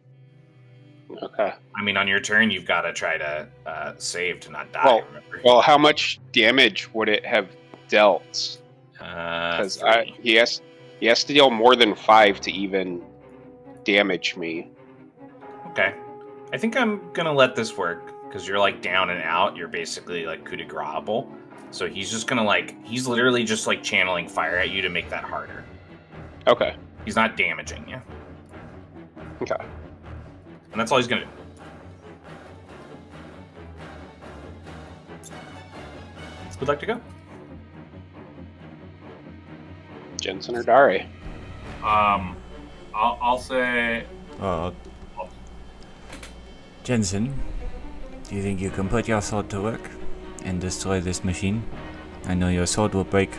Okay. I mean, on your turn, you've got to try to save to not die. Well- remember? Well, how much damage would it have dealt? Because 3. he has to deal more than 5 to even damage me. Okay. I think I'm gonna let this work because you're like down and out. You're basically like coup de grace. So he's just gonna he's literally just like channeling fire at you to make that harder. Okay. He's not damaging you. Okay. And that's all he's gonna do. Who'd like to go? Jensen or Dari? I'll say Jensen, do you think you can put your sword to work and destroy this machine? I know your sword will break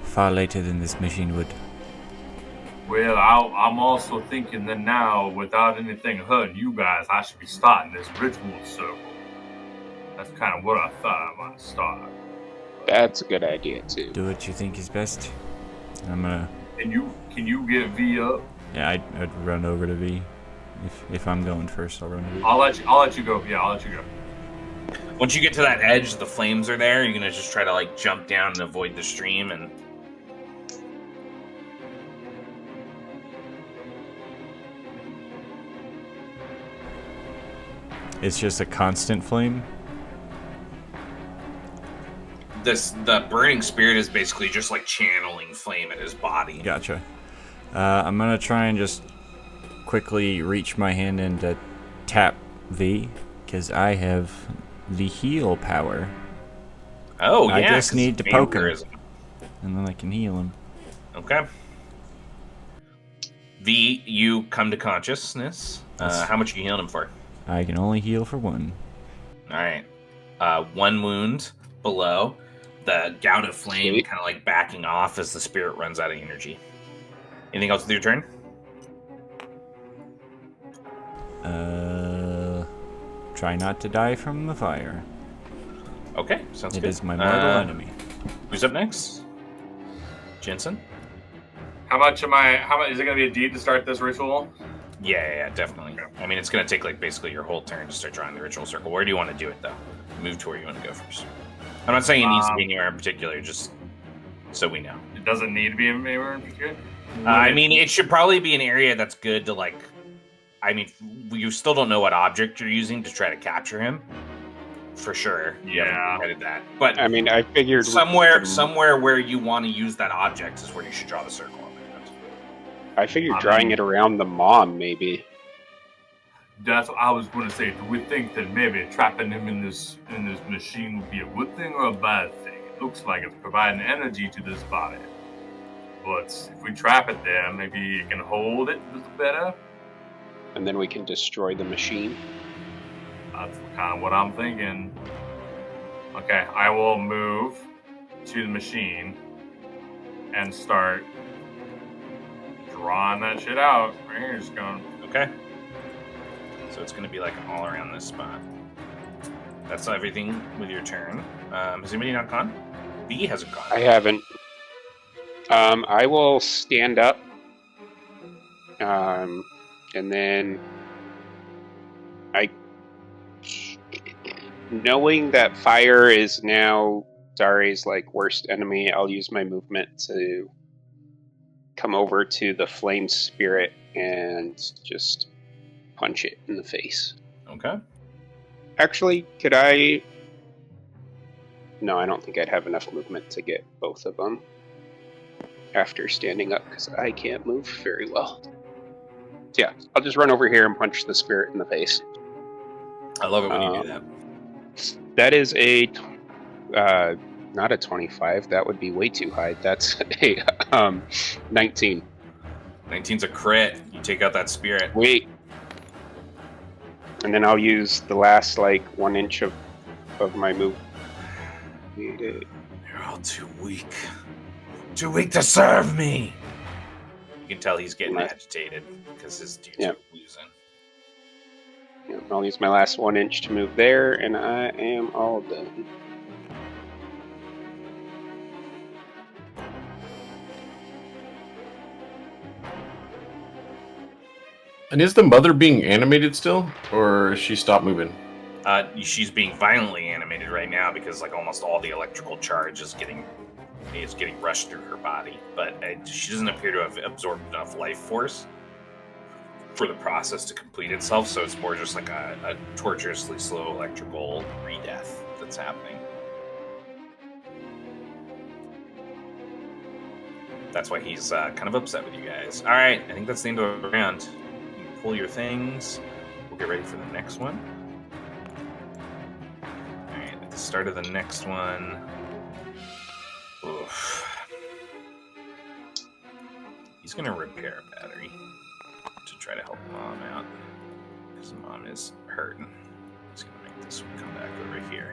far later than this machine would. Well, I'm also thinking that now, without anything hurting you guys, I should be starting this ritual circle. That's kind of what I thought I might start. That's a good idea too. Do what you think is best. I'm gonna. Can you get V up? Yeah, I'd run over to V. If I'm going first, I'll run to V. I'll let you go. Yeah, I'll let you go. Once you get to that edge, the flames are there. You're gonna just try to jump down and avoid the stream and. It's just a constant flame. The burning spirit is basically just channeling flame at his body. Gotcha. I'm gonna try and just quickly reach my hand in to tap V, because I have the heal power. Oh, yeah. I just 'cause need to poke him, vampirism. and then I can heal him. Okay. V, you come to consciousness. How much are you healing him for? I can only heal for 1. All right. 1 wound below. The gout of flame Sweet. kind of backing off as the spirit runs out of energy. Anything else with your turn? Try not to die from the fire. Okay, sounds It good. is my mortal enemy. Who's up next? Jensen? How much is it going to be a deed to start this ritual? Yeah, definitely. I mean, it's going to take basically your whole turn to start drawing the ritual circle. Where do you want to do it, though? Move to where you want to go first. I'm not saying it needs to be anywhere in particular, just so we know. It doesn't need to be anywhere in particular? I mean, it should probably be an area that's good to I mean, you still don't know what object you're using to try to capture him, for sure. You haven't Yeah. decided that, but I mean, I figured somewhere where you want to use that object is where you should draw the circle on that. I figured drawing it around the mom, maybe. That's what I was going to say. Do we think that maybe trapping him in this machine would be a good thing or a bad thing? It looks like it's providing energy to this body. But if we trap it there, maybe it can hold it a little better. And then we can destroy the machine. That's kind of what I'm thinking. Okay, I will move to the machine and start drawing that shit out. Right here, just going. Okay. So it's going to be all around this spot. That's everything with your turn. Has anybody not gone? B hasn't gone. I haven't. I will stand up. And then knowing that fire is now Dari's worst enemy, I'll use my movement to come over to the flame spirit and just punch it in the face. Okay. Actually, could I? No, I don't think I'd have enough movement to get both of them after standing up because I can't move very well. So yeah, I'll just run over here and punch the spirit in the face. I love it when you do that. That is a not a 25. That would be way too high. That's a 19. 19's a crit. You take out that spirit. Wait. And then I'll use the last, 1 inch of my move. You're all too weak. Too weak to serve me! You can tell he's getting agitated because his dudes are losing. Yeah, I'll use my last 1 inch to move there, and I am all done. And is the mother being animated still, or has she stopped moving? She's being violently animated right now because almost all the electrical charge is getting rushed through her body, but she doesn't appear to have absorbed enough life force for the process to complete itself. So it's more just like a torturously slow electrical re-death that's happening. That's why he's kind of upset with you guys. All right, I think that's the end of the round. You can pull your things. We'll get ready for the next one. All right, at the start of the next one. Oof. He's gonna repair a battery to try to help Mom out because Mom is hurting. He's gonna make this one come back over here,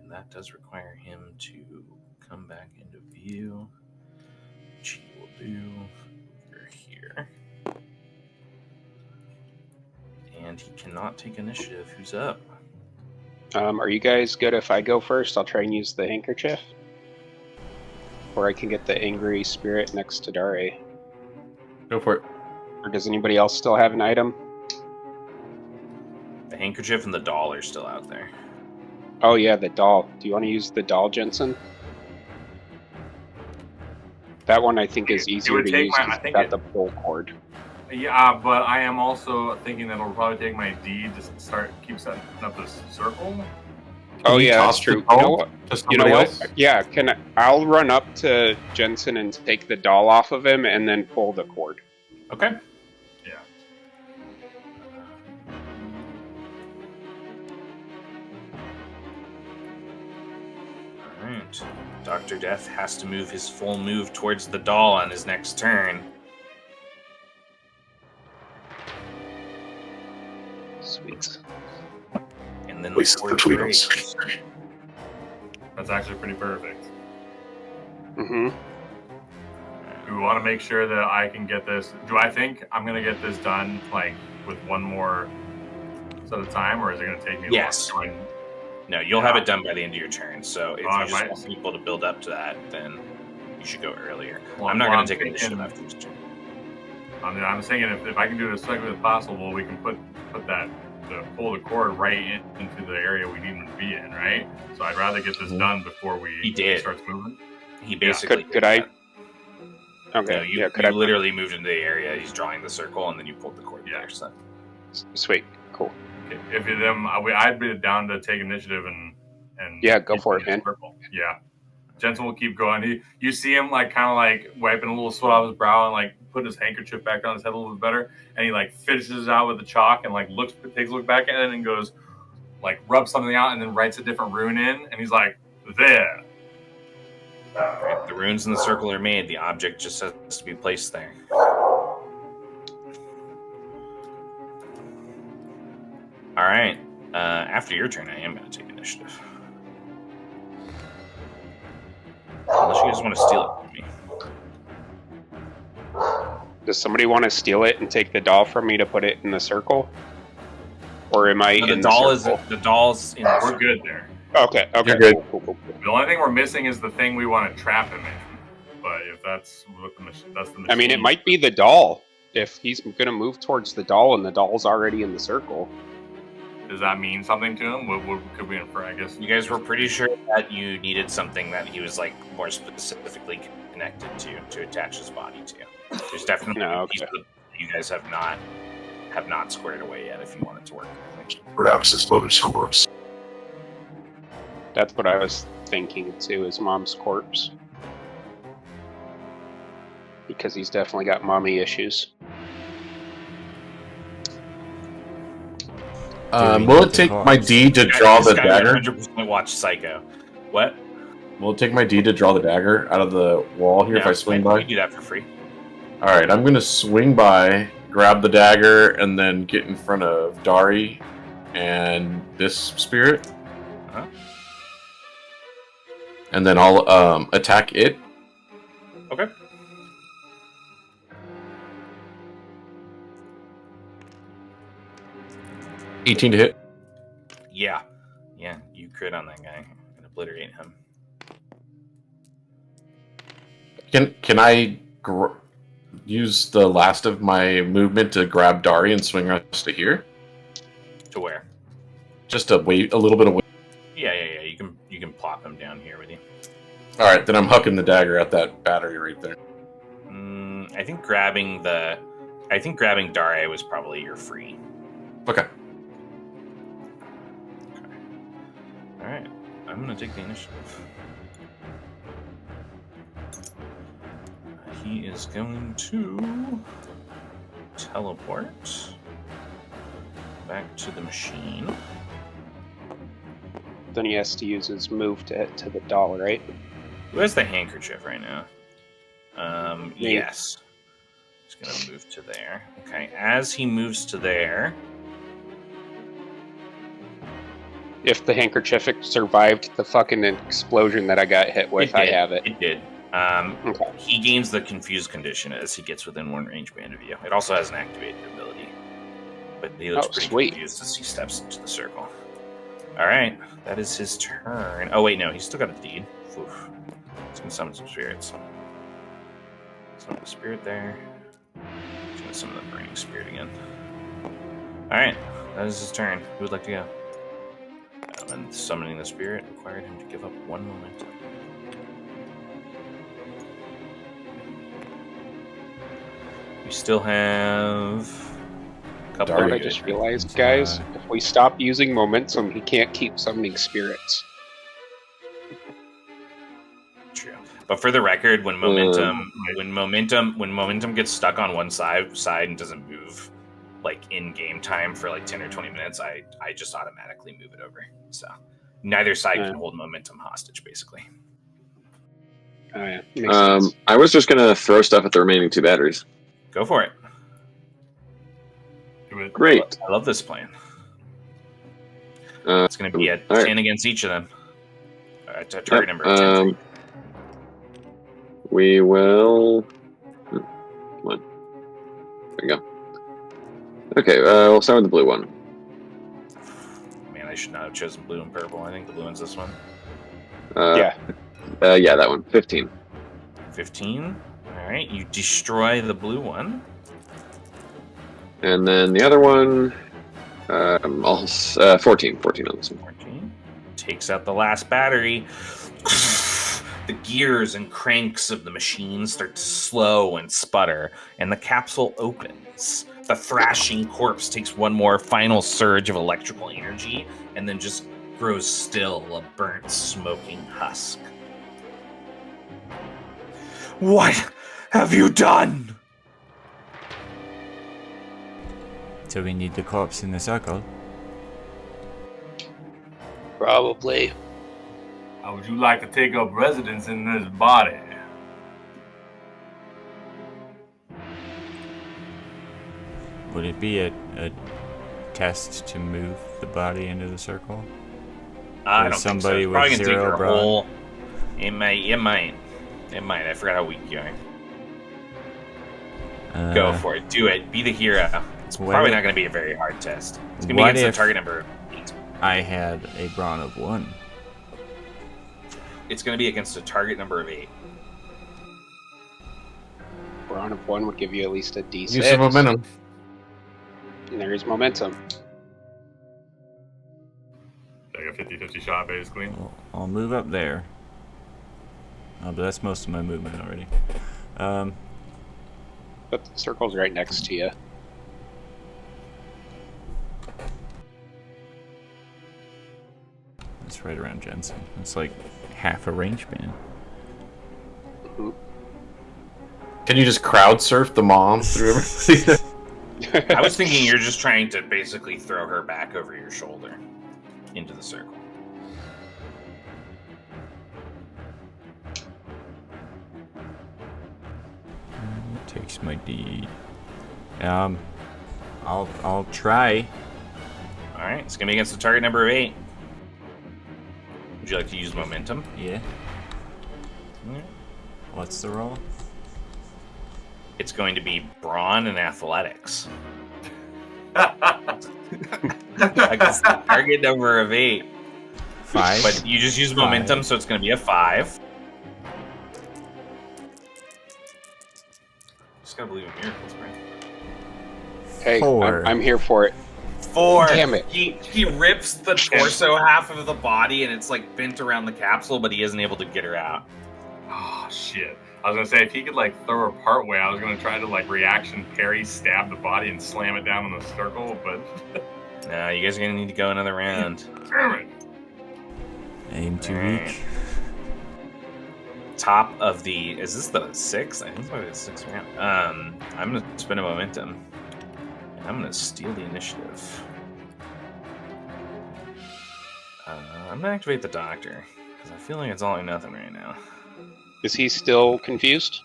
and that does require him to come back into view, which he will do over here. And he cannot take initiative. Who's up? Are you guys good if I go first? I'll try and use the handkerchief. Or I can get the angry spirit next to Dare. Go for it. Or does anybody else still have an item? The handkerchief and the doll are still out there. Oh yeah, the doll. Do you want to use the doll, Jensen? That one I think is easier to use because it's got the pull cord. Yeah, but I am also thinking that it'll probably take my D to keep setting up this circle. Oh yeah, that's true. You know what? Yeah, I'll run up to Jensen and take the doll off of him and then pull the cord. Okay. Yeah. Alright. Dr. Death has to move his full move towards the doll on his next turn. Sweet. And then Place the between cord us. breaks. That's actually pretty perfect. Mm-hmm. We want to make sure that I can get this. Do I think I'm going to get this done, with one more set of time, or is it going to take me Yes. long? No, you'll have it done by the end of your turn. So if you just might- want people to build up to that, then you should go earlier. Well, I'm not well, going to I'm take initiative thinking- after this turn. I'm thinking if I can do it as quickly as possible, we can put pull the cord right into the area we need him to be in, right? So I'd rather get this done before He did. starts moving. He basically Could I? Okay. No, you literally moved into the area. He's drawing the circle, and then you pulled the cord there. So. Sweet. Cool. If you them, I'd be down to take initiative and yeah, go for it, man. Circle. Yeah, Jensen will keep going. You see him kind of wiping a little sweat off his brow and putting his handkerchief back on his head a little bit better, and he finishes out with the chalk and takes a look back at it and goes rubs something out and then writes a different rune in, and he's like, there. Right, the runes in the circle are made. The object just has to be placed there. All right. After your turn, I am going to take initiative. Unless you guys want to steal it from me. Does somebody want to steal it and take the doll from me to put it in the circle? Or am I in the circle? The doll's in the We're circle. good there. Okay. You're good. Cool. The only thing we're missing is the thing we want to trap him in. But if that's the machine. I mean, it might be the doll. If he's going to move towards the doll and the doll's already in the circle. Does that mean something to him? What could we infer? I guess You guys were pretty sure that you needed something that he was more specifically connected to attach his body to. There's definitely No, okay. pieces that you guys have not have not squared away yet if you want it to work. Perhaps his mother's corpse. That's what I was thinking too, is mom's corpse. Because he's definitely got mommy issues. Will it take my D to draw the dagger? 100% watch Psycho. What? Will it take my D to draw the dagger out of the wall here if I swing by? You can do that for free. Alright, I'm gonna swing by, grab the dagger, and then get in front of Dari and this spirit. Uh-huh. And then I'll attack it. Okay. $18 to hit. Yeah. Yeah, you crit on that guy and obliterate him. Can I use the last of my movement to grab Dari and swing us to here? To where? Just a little bit away. Yeah. You can plop him down here with you. All right, then I'm hucking the dagger at that battery right there. I think grabbing Daria was probably your free. Okay. All right, I'm gonna take the initiative. He is going to teleport back to the machine. Then he has to use his move to hit to the doll, right? Who has the handkerchief right now? Me. Yes. He's gonna move to there. Okay, as he moves to there, If the handkerchief survived the fucking explosion that I got hit with, I have it. It did. Okay. He gains the confused condition as he gets within one range band of you. It also has an activated ability. But he looks pretty sweet. confused as he steps into the circle. Alright, that is his turn. Oh wait, no, he's still got a deed. Oof. He's gonna summon some spirits. Summon the spirit there. He's gonna summon the burning spirit again. Alright, that is his turn. Who would like to go? And summoning the spirit required him to give up one momentum. We still have a couple. What I just realized, guys, if we stop using momentum, he can't keep summoning spirits. True, but for the record, when momentum gets stuck on one side and doesn't move, like in game time for like 10 or 20 minutes, I just automatically move it over. So neither side can hold momentum hostage, basically. Oh, yeah. Makes sense. I was just gonna throw stuff at the remaining two batteries. Go for it. Do it. Great. I love this plan. It's going to be a 10 right. against each of them. Target number 10. We will. Come on. There we go. Okay, we'll start with the blue one. Man, I should not have chosen blue and purple. I think the blue one's this one. Yeah. Yeah, that one. 15. 15. All right, you destroy the blue one. And then the other one, 14. 14 on this one. 14. Takes out the last battery. The gears and cranks of the machine start to slow and sputter, and the capsule opens. The thrashing corpse takes one more final surge of electrical energy, and then just grows still, a burnt, smoking husk. What have you done? So we need the corpse in the circle. Probably. How would you like to take up residence in this body? Would it be a test to move the body into the circle? I Or don't somebody think so. Probably with gonna take zero your brawn? whole. It might. I forgot how weak you are. Go for it. Do it. Be the hero. It's what probably if- not going to be a very hard test. It's going to be what against the if- target number 8. I had a brawn of 1. It's going to be against a target number of 8. Brawn of 1 would give you at least a D6. Use some momentum. And there is momentum. Like a 50-50 shot, basically. Well, I'll move up there. Oh, but that's most of my movement already. But the circle's right next to you. right around Jensen. It's like half a range band. Can you just crowd surf the mom through everything? I was thinking you're just trying to basically throw her back over your shoulder into the circle. Takes my deed. I'll try. All right, it's gonna be against the target number of 8. Would you like to use momentum? Yeah. Yeah. What's the roll? It's going to be brawn and athletics. Against the target number of 8. 5. But you just use momentum, so it's going to be a 5. Just gotta believe in miracles, right? Hey, 4. I'm here for it. 4. Damn it. He rips the torso half of the body, and it's like bent around the capsule, but he isn't able to get her out. Oh shit! I was gonna say if he could like throw her part way, I was gonna try to like reaction parry, stab the body, and slam it down in the circle. But No, you guys are gonna need to go another round. damn it! Aim to Alright. reach. Top of the is this the 6th? I think it's probably the 6th round. I'm gonna spend a momentum. And I'm gonna steal the initiative. I'm gonna activate the doctor because I feel like it's all or nothing right now. Is he still confused?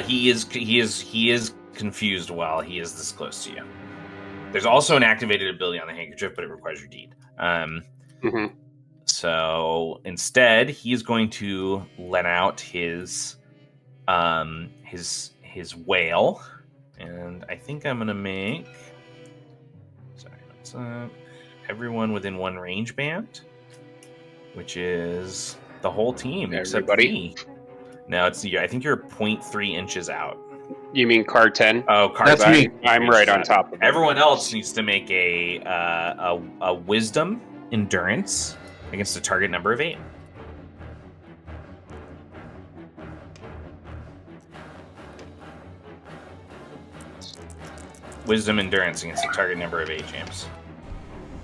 He is confused while he is this close to you. There's also an activated ability on the handkerchief, but it requires your deed. So instead, he's going to let out his wail, and I think I'm gonna make. Sorry, what's up? Everyone within 1 range band, which is the whole team except Everybody? me. No, it's I think you're 0.3 inches out. You mean card 10? Oh, card That's 10. me. I'm right on top of it. Everyone else needs to make a wisdom endurance against a target number of 8. Wisdom endurance against a target number of 8, James.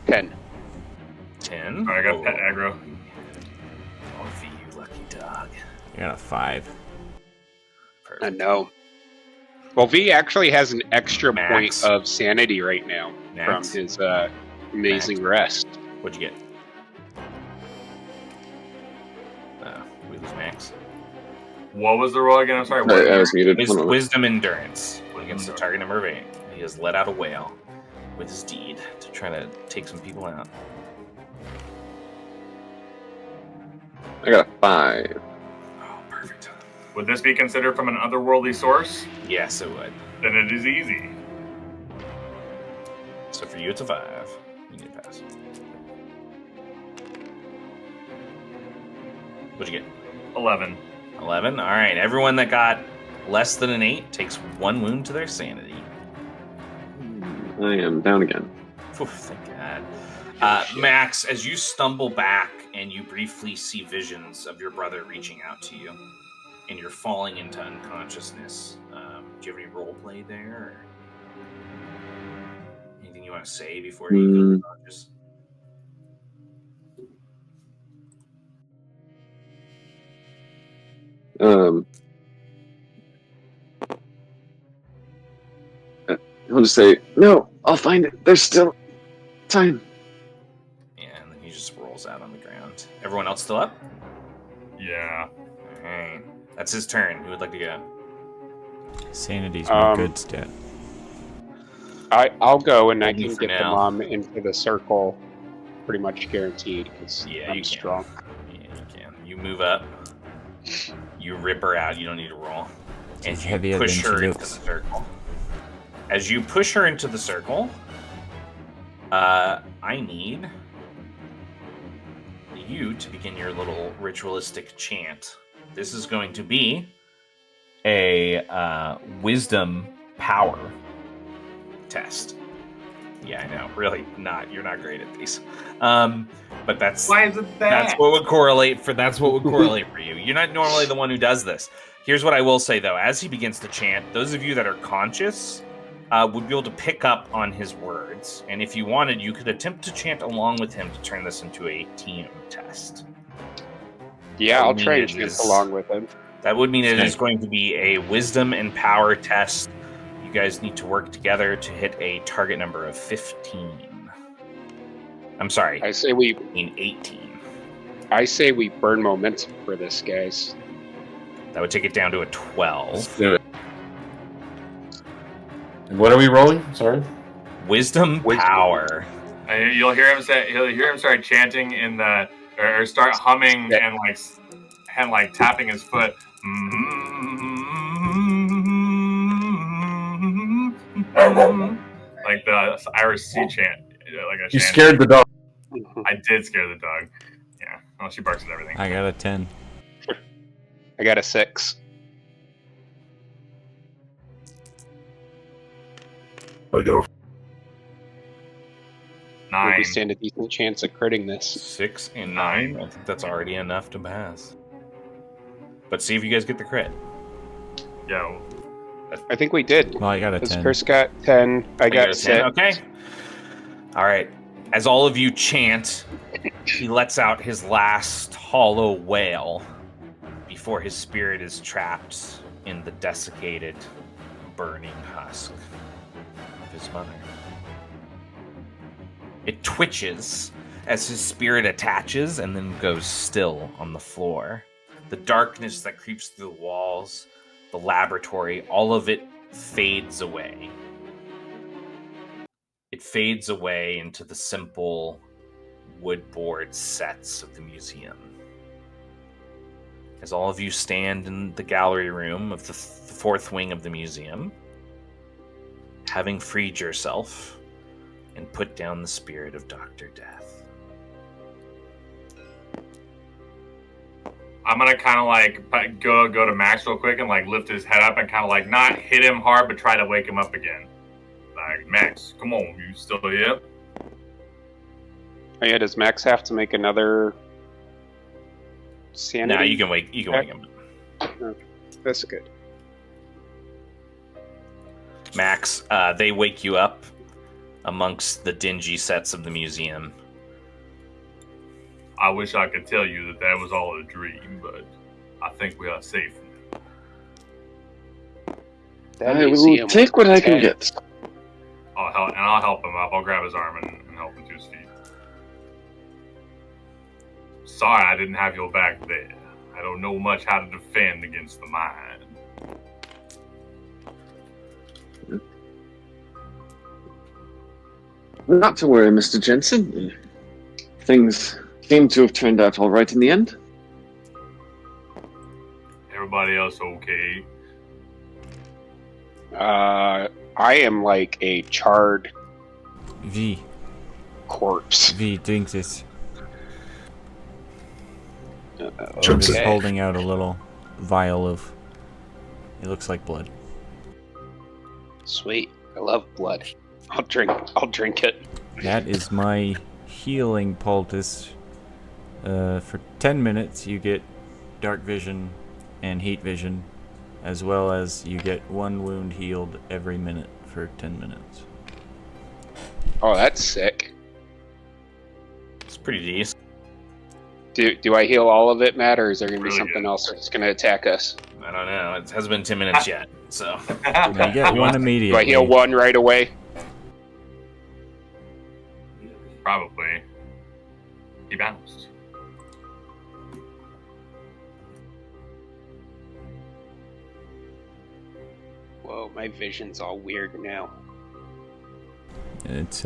10. 10. I got pet aggro. Oh, for you lucky dog. You got a 5. Perfect. No. Well, V actually has an extra Max. point of sanity right now Max. from his amazing rest. What'd you get? We lose Max. What was the roll again? I'm sorry. I was muted. Hold on. Wisdom endurance against a target number of 8. He has let out a wail with his deed to try to take some people out. I got a 5. Oh, perfect. Would this be considered from an otherworldly source? Yes, it would. Then it is easy. So for you, it's a 5. You need to pass. What'd you get? 11. 11. All right. Everyone that got less than an 8 takes 1 wound to their sanity. I am down again. Oof, thank God. Max, as you stumble back and you briefly see visions of your brother reaching out to you, and you're falling into unconsciousness, do you have any role play there? Or anything you want to say before you go unconscious? I'll just say, no, I'll find it. There's still time. Yeah, and then he just rolls out on the ground. Everyone else still up? Yeah. All right. That's his turn. Who would like to go? Sanity's my good stat. I'll go and I You can for get the now. mom into the circle pretty much guaranteed because Yeah, I'm you can. strong. Yeah, you can. You move up. You rip her out. You don't need to roll. And She's you heavier push than her she into the looks. circle. As you push her into the circle, I need you to begin your little ritualistic chant. This is going to be a wisdom power test. Yeah, I know. Really, not. You're not great at these. But that's Why is it that? that's what would correlate for you. You're not normally the one who does this. Here's what I will say though: as he begins to chant, those of you that are conscious would be able to pick up on his words, and if you wanted, you could attempt to chant along with him to turn this into a team test. Yeah, I'll try to chant along with him. That would mean it is going to be a wisdom and power test. You guys need to work together to hit a target number of 15. I'm sorry. I say we 18. I say we burn momentum for this, guys. That would take it down to a 12. Let's do it. And what are we rolling? Sorry. Wisdom. Power. And you'll hear him say. He'll hear him start chanting in the, or start humming and like tapping his foot. Like the Irish sea chant. Like You scared the dog. I did scare the dog. Yeah. Well, she barks at everything. I got a 10. I got a 6. I go. 9. We stand a decent chance of critting this. 6 and 9. I think that's already enough to pass. But see if you guys get the crit. Yeah. I think we did. Well, I got a 10. Chris got 10. I got 6. Okay. All right. As all of you chant, he lets out his last hollow wail before his spirit is trapped in the desiccated, burning husk of his mother. It twitches as his spirit attaches and then goes still on the floor. The darkness that creeps through the walls, the laboratory, all of it fades away. It fades away into the simple wood-board sets of the museum. As all of you stand in the gallery room of the fourth wing of the museum, having freed yourself and put down the spirit of Dr. Death. I'm gonna kind of like go to Max real quick and like lift his head up and kind of like not hit him hard, but try to wake him up again. Like, Max, come on, you still here? Oh yeah, does Max have to make another sanity? No, you can wake him up. Okay. That's good. Max, they wake you up amongst the dingy sets of the museum. I wish I could tell you that was all a dream, but I think we are safe now. I will take what I can get. I'll help him up. I'll grab his arm and help him to his feet. Sorry I didn't have your back there. I don't know much how to defend against the mind. Not to worry, Mr. Jensen. Things seem to have turned out all right in the end. Everybody else okay? I am like a charred V, corpse. drink this. I'm Jensen. just holding out a little vial of, it looks like blood. Sweet. I love blood. I'll drink it. That is my healing poultice. For 10 minutes you get dark vision and heat vision, as well as you get 1 wound healed every minute for 10 minutes. Oh, that's sick. It's pretty decent. Do I heal all of it, Matt, or is there going to be Really something good. else that's going to attack us? I don't know. It hasn't been 10 minutes yet, so. Now you get 1 immediately. Do I heal 1 right away? Probably. He bounced. Whoa, my vision's all weird now. It's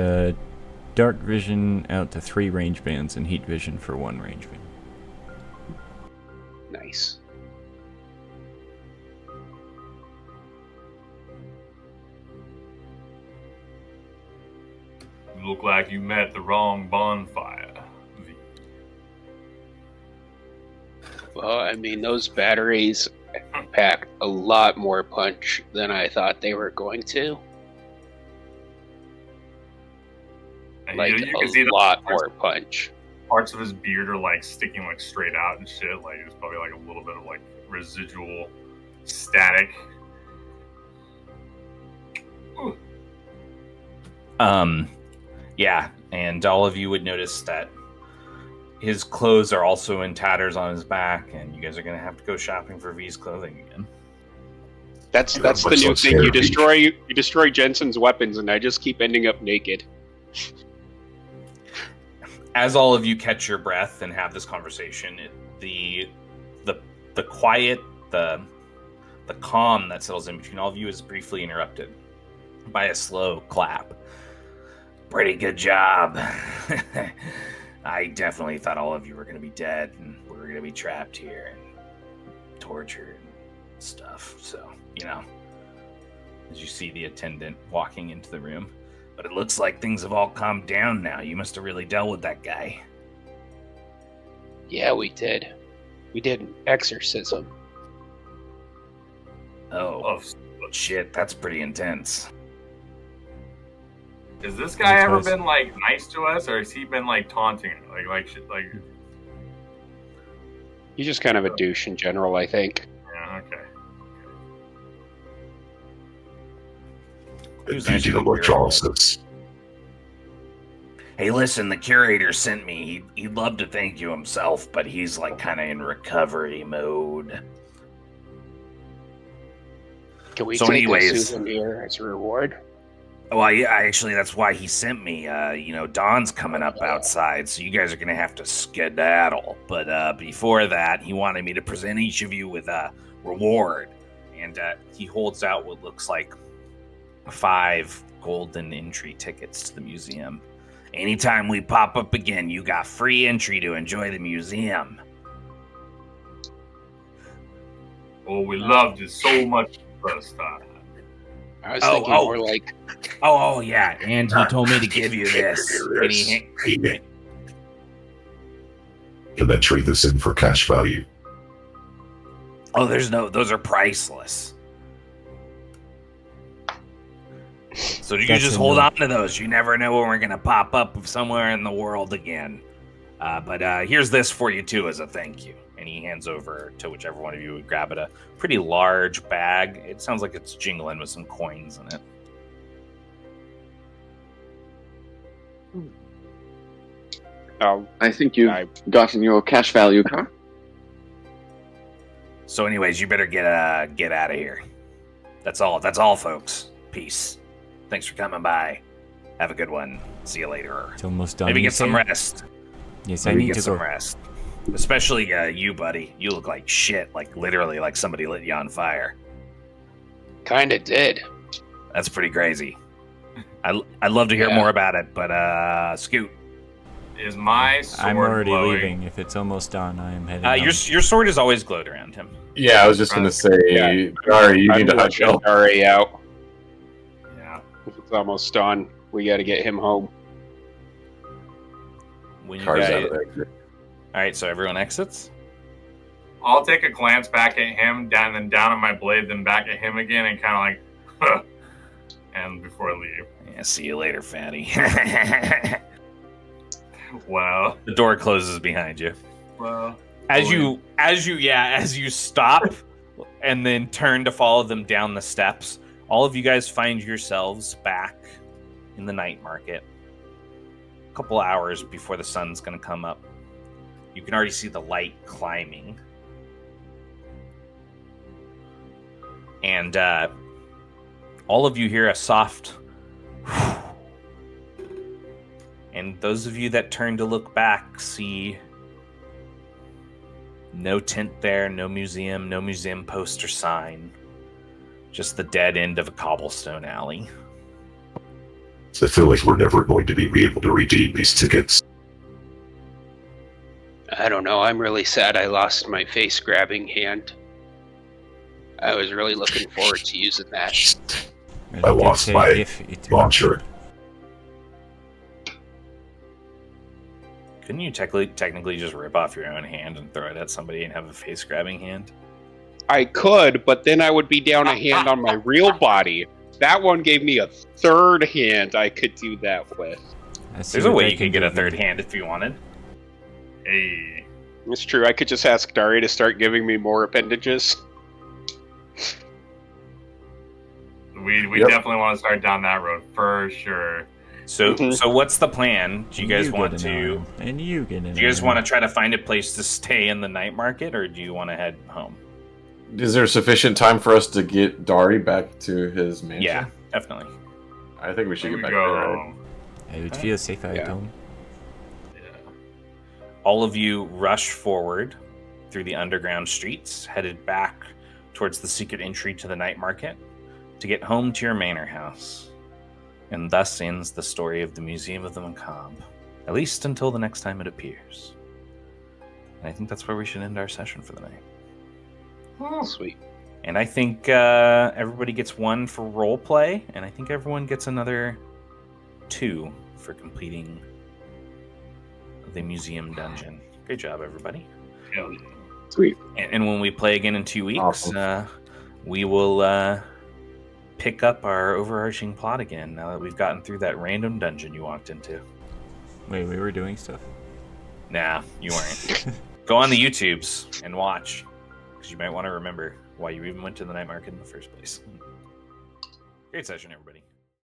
dark vision out to 3 range bands and heat vision for 1 range band. Nice. You look like you met the wrong bonfire. Well, I mean, those batteries pack a lot more punch than I thought they were going to. And Like, you can see a the lot more punch. parts of his beard are like sticking like straight out and shit. Like there's probably like a little bit of like residual static. Ooh. Yeah, and all of you would notice that his clothes are also in tatters on his back, and you guys are going to have to go shopping for V's clothing again. That's the new thing. You destroy Jensen's weapons, and I just keep ending up naked. As all of you catch your breath and have this conversation, the quiet, the calm that settles in between all of you is briefly interrupted by a slow clap. Pretty good job. I definitely thought all of you were going to be dead and we were going to be trapped here and tortured and stuff. So, as you see the attendant walking into the room. But it looks like things have all calmed down now. You must have really dealt with that guy. Yeah, we did. We did an exorcism. Oh, shit, that's pretty intense. Has this guy ever been like nice to us, or has he been like taunting, like shit, like? He's just kind of a douche in general, I think. Yeah. Okay. Using electrolysis. Hey, listen, the curator sent me. He'd love to thank you himself, but he's like kind of in recovery mode. Can we So take anyways- a souvenir as a reward? Well, yeah, actually, that's why he sent me. Dawn's coming up outside, so you guys are going to have to skedaddle. But before that, he wanted me to present each of you with a reward. And he holds out what looks like 5 golden entry tickets to the museum. Anytime we pop up again, you got free entry to enjoy the museum. Oh, we loved it so much the first time. I was thinking more like... Oh, yeah, and he told me to give you this. And Can then trade this in for cash value? Oh, those are priceless. So you can just hold on to those. You never know when we're going to pop up somewhere in the world again. But here's this for you, too, as a thank you. And he hands over to whichever one of you would grab it, a pretty large bag. It sounds like it's jingling with some coins in it. I think you've gotten your cash value car. So anyways, you better get out of here. That's all, folks. Peace. Thanks for coming by. Have a good one. See you later. It's almost done. Maybe get some rest. Yes, Maybe I need get to some go. rest. Especially you, buddy. You look like shit. Like literally like somebody lit you on fire. Kinda did. That's pretty crazy. I'd love to hear more about it, but Scoot. Is my sword I'm already glowing? leaving. If it's almost done, I am heading. Your sword is always glowed around him. Yeah, I was just going to say, Dari, you need to hush up. Dari out. Yeah. It's almost done. We gotta get him home. When you Car's guys... out of there. All right, so everyone exits. I'll take a glance back at him, down at my blade, then back at him again, and kind of like, huh. And before I leave. Yeah, see you later, fatty. Wow. The door closes behind you. Well. As you stop and then turn to follow them down the steps, all of you guys find yourselves back in the night market. A couple hours before the sun's going to come up. You can already see the light climbing. And all of you hear a soft and those of you that turn to look back see no tent there, no museum poster sign. Just the dead end of a cobblestone alley. So I feel like we're never going to be able to redeem these tickets. I don't know. I'm really sad I lost my face-grabbing hand. I was really looking forward to using that. I lost my launcher. Couldn't you technically just rip off your own hand and throw it at somebody and have a face-grabbing hand? I could, but then I would be down a hand on my real body. That one gave me a third hand I could do that with. There's a way you could get a third hand if you wanted. Hey. It's true. I could just ask Dari to start giving me more appendages. We definitely want to start down that road for sure. So, Mhm. so what's the plan? Do you guys get want an to? arm, and you get an Do you guys arm. want to try to find a place to stay in the night market, or do you want to head home? Is there sufficient time for us to get Dari back to his mansion? Yeah, definitely. I think we should Here get we back go. there. I would feel safer at Yeah. home. Yeah. All of you rush forward through the underground streets, headed back towards the secret entry to the night market to get home to your manor house. And thus ends the story of the Museum of the Macabre, at least until the next time it appears. And I think that's where we should end our session for the night. Sweet. And I think everybody gets 1 for role play, and I think everyone gets another 2 for completing the museum dungeon. Great job, everybody. Hell yeah. Sweet. And when we play again in 2 weeks, Awesome. we will pick up our overarching plot again now that we've gotten through that random dungeon you walked into. Wait, we were doing stuff? Nah, you weren't. Go on the YouTubes and watch, because you might want to remember why you even went to the night market in the first place. Great session, everybody.